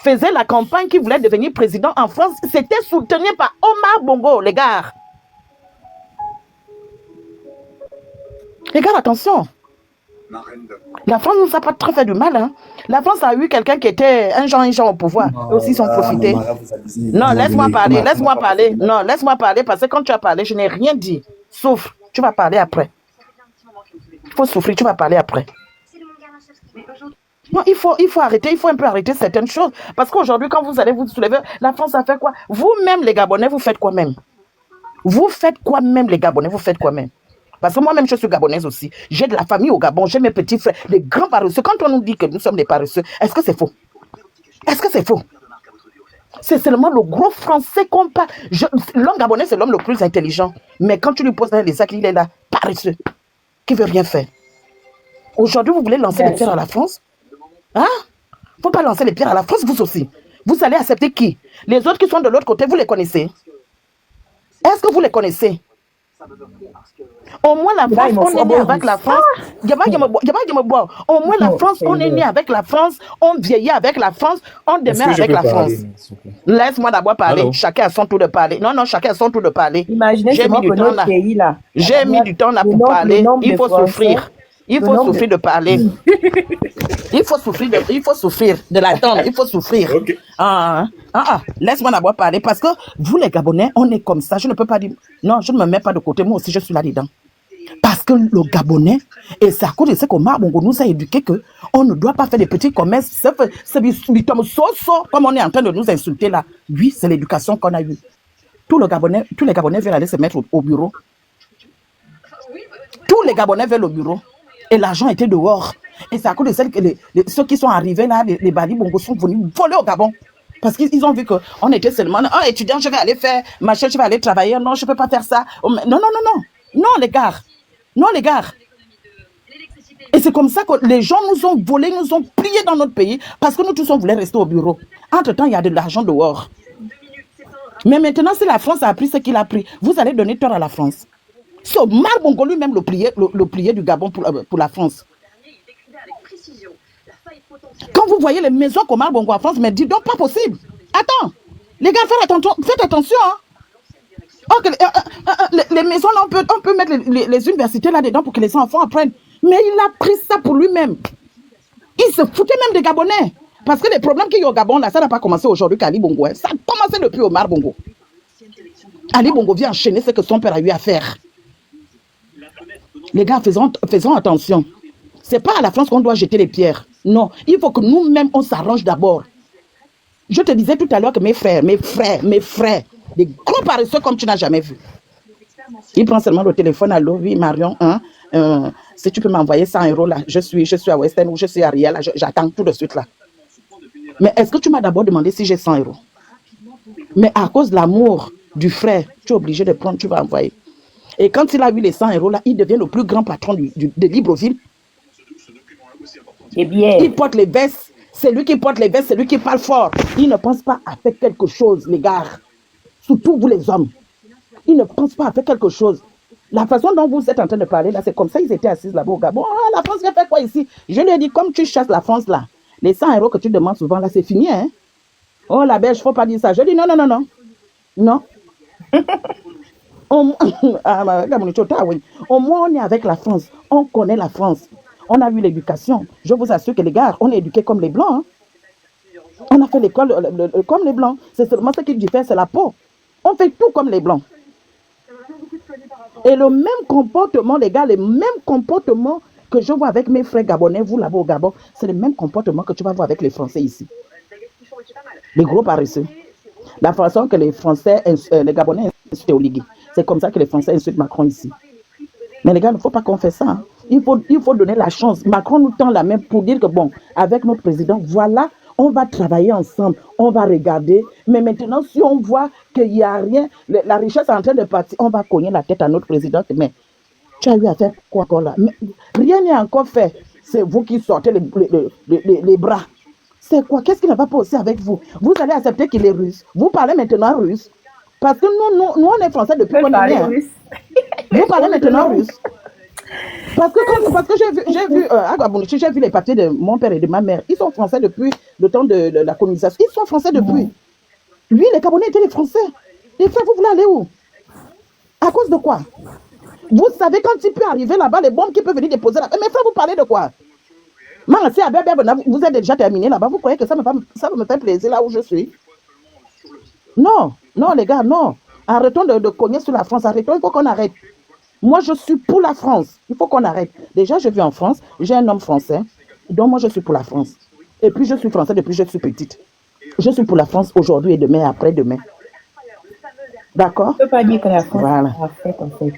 faisait la campagne qui voulait devenir président en France, c'était soutenu par Omar Bongo, les gars. Les gars, attention. La France ne nous a pas trop fait du mal. Hein. La France a eu quelqu'un qui était un genre au pouvoir. Et aussi, ils ont profité. Non, laisse-moi parler. Non, laisse-moi parler parce que quand tu as parlé, je n'ai rien dit. Souffre. Tu vas parler après. Il faut souffrir, tu vas parler après. Non, il faut arrêter, il faut un peu arrêter certaines choses. Parce qu'aujourd'hui, quand vous allez vous soulever, la France a fait quoi? Vous-même, les Gabonais, vous faites quoi même? Vous faites quoi même, les Gabonais? Vous faites quoi même? Parce que moi-même, je suis gabonaise aussi. J'ai de la famille au Gabon, j'ai mes petits frères, les grands paresseux. Quand on nous dit que nous sommes des paresseux, est-ce que c'est faux? Est-ce que c'est faux? C'est seulement le gros français qu'on parle. L'homme gabonais, c'est l'homme le plus intelligent. Mais quand tu lui poses les sacs, il est là, paresseux, qui veut rien faire. Aujourd'hui, vous voulez lancer les pierres à la France? Hein? Il ne faut pas lancer les pierres à la France, vous aussi. Vous allez accepter qui? Les autres qui sont de l'autre côté, vous les connaissez? Est-ce que vous les connaissez? Au moins la France, on est né avec la France. Au moins la France, on est né avec la France, on vieillit avec la France, on demeure avec la France. Laisse-moi d'abord parler. Allô? Chacun a son tour de parler. Non, chacun a son tour de parler. J'ai mis du temps là. J'ai mis du temps là pour parler. Il faut souffrir. Il faut souffrir de parler. Il faut souffrir de l'attendre. Il faut souffrir. Okay. Laisse-moi d'abord parler parce que vous les Gabonais, on est comme ça. Je ne peux pas dire... Non, je ne me mets pas de côté. Moi aussi, je suis là-dedans. Parce que le Gabonais, et c'est à cause de ce qu'Omar Bongo nous a éduqués qu'on ne doit pas faire des petits commerces. C'est comme on est en train de nous insulter là. Oui, c'est l'éducation qu'on a eue. Tous les Gabonais veulent aller se mettre au bureau. Tous les Gabonais veulent au bureau. Et l'argent était dehors. Et c'est à cause de ceux qui sont arrivés là, les Bali Bongo sont venus voler au Gabon. Parce qu'ils ont vu qu'on était seulement, étudiant, je vais aller faire machin, je vais aller travailler. Non, je ne peux pas faire ça. Non, les gars. Non, les gars. Et c'est comme ça que les gens nous ont volé, nous ont plié dans notre pays parce que nous tous on voulait rester au bureau. Entre-temps, il y a de l'argent dehors. Mais maintenant, si la France a pris ce qu'il a pris, vous allez donner tort à la France. C'est Omar Bongo lui-même le plié du Gabon pour la France. Quand vous voyez les maisons comme Omar Bongo en France, mais dites donc pas possible. Attends, les gars, faites attention. Hein. Oh, les maisons, là, on peut mettre les universités là-dedans pour que les enfants apprennent. Mais il a pris ça pour lui-même. Il se foutait même des Gabonais. Parce que les problèmes qu'il y a au Gabon, là, ça n'a pas commencé aujourd'hui qu'Ali Bongo. Hein. Ça a commencé depuis Omar Bongo. Ali Bongo vient enchaîner ce que son père a eu à faire. Les gars, faisons attention. C'est pas à la France qu'on doit jeter les pierres. Non, il faut que nous-mêmes, on s'arrange d'abord. Je te disais tout à l'heure que mes frères, des gros paresseux comme tu n'as jamais vu. Il prend seulement le téléphone, allô, oui, Marion, hein, si tu peux m'envoyer 100 € là, je suis à Western ou je suis à Riel, j'attends tout de suite là. Mais est-ce que tu m'as d'abord demandé si j'ai 100 €? Mais à cause de l'amour du frère, tu es obligé de prendre, tu vas envoyer. Et quand il a eu les 100 € là, il devient le plus grand patron de Libreville. Eh bien. Il porte les vestes, c'est lui qui porte les vestes, c'est lui qui parle fort. Il ne pense pas à faire quelque chose, les gars. Surtout vous les hommes. Il ne pense pas à faire quelque chose. La façon dont vous êtes en train de parler là, c'est comme ça, ils étaient assis là-bas au Gabon. Ah, la France vient faire quoi ici? Je lui ai dit, comme tu chasses la France là, les 100 € que tu demandes souvent là, c'est fini, hein? Oh, la Belge, faut pas dire ça. Je dis non. Non. Au moins, on est avec la France. On connaît la France. On a eu l'éducation. Je vous assure que les gars, on est éduqués comme les Blancs. Hein. On a fait l'école comme les Blancs. C'est seulement ce qui diffère, c'est la peau. On fait tout comme les Blancs. Et le même comportement, les gars, les mêmes comportements que je vois avec mes frères gabonais, vous là-bas au Gabon, c'est le même comportement que tu vas voir avec les Français ici. Les gros paresseux. La façon que les Français, les Gabonais insultent Oligui. C'est comme ça que les Français insultent Macron ici. Mais les gars, il ne faut pas qu'on fasse ça. Hein. Il faut donner la chance. Macron nous tend la main pour dire que bon, avec notre président, voilà, on va travailler ensemble, on va regarder. Mais maintenant, si on voit qu'il n'y a rien, la richesse est en train de partir, on va cogner la tête à notre président. Mais tu as eu à faire quoi encore là? Mais rien n'est encore fait. C'est vous qui sortez les bras. C'est quoi? Qu'est-ce qui ne va pas aussi avec vous? Vous allez accepter qu'il est russe. Vous parlez maintenant russe. Parce que nous on est français depuis qu'on est né. Vous parlez maintenant russe. Parce que j'ai vu les papiers de mon père et de ma mère. Ils sont français depuis le temps de la colonisation. Ils sont français depuis. Lui, les Gabonais étaient les Français. Les frères, vous voulez aller où? À cause de quoi? Vous savez quand il peut arriver là-bas, les bombes qui peuvent venir déposer là-bas. Mais frère, vous parlez de quoi? Vous êtes déjà terminé là-bas. Vous croyez que ça me fait plaisir là où je suis? Non, les gars, non. Arrêtons de cogner sur la France. Arrêtons, il faut qu'on arrête. Moi, je suis pour la France. Il faut qu'on arrête. Déjà, je vis en France. J'ai un homme français. Donc, moi, je suis pour la France. Et puis, je suis français depuis que je suis petite. Je suis pour la France aujourd'hui et demain et après-demain. D'accord? On ne peut pas dire que la France a fait en fait.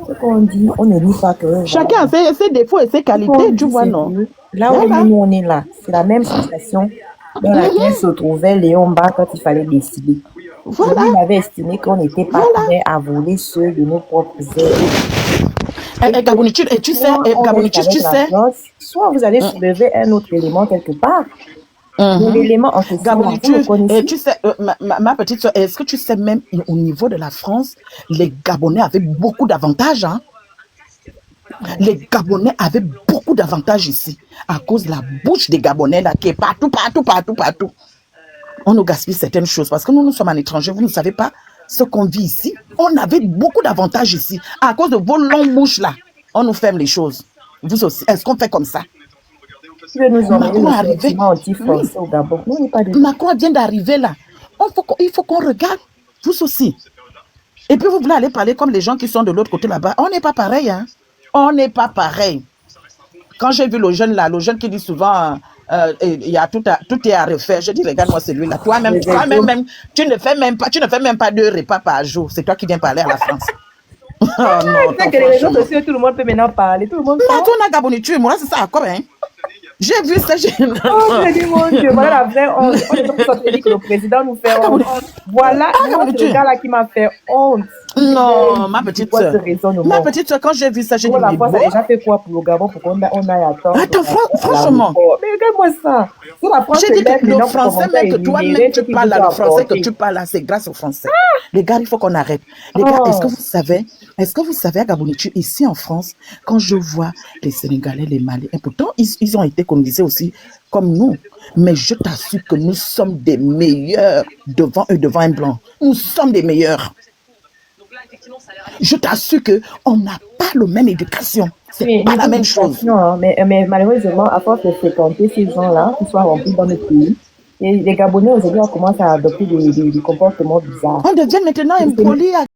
Ce qu'on dit, on ne dit pas que... Chacun a ses défauts et ses qualités, tu vois, non? Là où nous, on est là, c'est la même situation dans laquelle se trouvait Léon Bas quand il fallait décider. Voilà. Il avait estimé qu'on n'était pas prêt à voler ceux de nos propres ailes. Gabonitus, tu sais. Soit vous allez soulever un autre élément quelque part. L'élément en question, tu sais, ma petite soeur, est-ce que tu sais même au niveau de la France, les Gabonais avaient beaucoup d'avantages, hein? Les Gabonais avaient beaucoup d'avantages ici à cause de la bouche des Gabonais là qui est partout. On nous gaspille certaines choses parce que nous sommes en étranger, vous ne savez pas ce qu'on vit ici. On avait beaucoup d'avantages ici à cause de vos longues bouches là. On nous ferme les choses. Vous aussi, est-ce qu'on fait comme ça? Macron est arrivé. Macron vient d'arriver là. Il faut qu'on regarde, vous aussi. Et puis vous voulez aller parler comme les gens qui sont de l'autre côté là-bas. On n'est pas pareil, hein. On n'est pas pareil. Quand j'ai vu le jeune qui dit souvent, il y a tout est à refaire. Je dis, regarde-moi celui-là. Toi-même, tu ne fais même pas 2 repas par jour. C'est toi qui viens parler à la France. C'est que les réseaux sociaux, tout le monde peut maintenant parler. Tout le monde parle. On a Gabonitu, moi, c'est ça encore, hein. J'ai vu ça, je dis, mon Dieu, voilà la vraie honte. On est tous sortis que le président nous fait honte. Voilà, le gars là qui m'a fait honte. Non, ma petite Pourquoi ce soeur. raisonnement? Ma petite soeur, quand j'ai vu ça, j'ai dit, Pour la mais France a bon. déjà fait quoi pour le Gabon pour qu'on aille attendre? Attends, à franchement. l'aéroport? Mais regarde-moi ça. Si la France J'ai dit se lève que le maintenant pour français, commencer à même que toi-même énumérer tu ce qu'il parles là, vous a le français que apporté. tu parles là, c'est grâce au français. Les gars, il faut qu'on arrête. Les gars, est-ce que vous savez à Gabonitu, ici en France, quand je vois les Sénégalais, les Maliens, et pourtant ils ont été colonisés aussi comme nous, mais je t'assure que nous sommes des meilleurs devant eux, devant un blanc. Nous sommes des meilleurs. Je t'assure que on n'a pas la même éducation. C'est Oui, pas mais la même attention, chose. hein, mais malheureusement, à force de fréquenter ces gens-là, qui soient remplis dans notre pays, et les Gabonais aujourd'hui ont commencé à adopter des comportements bizarres. On devient maintenant impoli à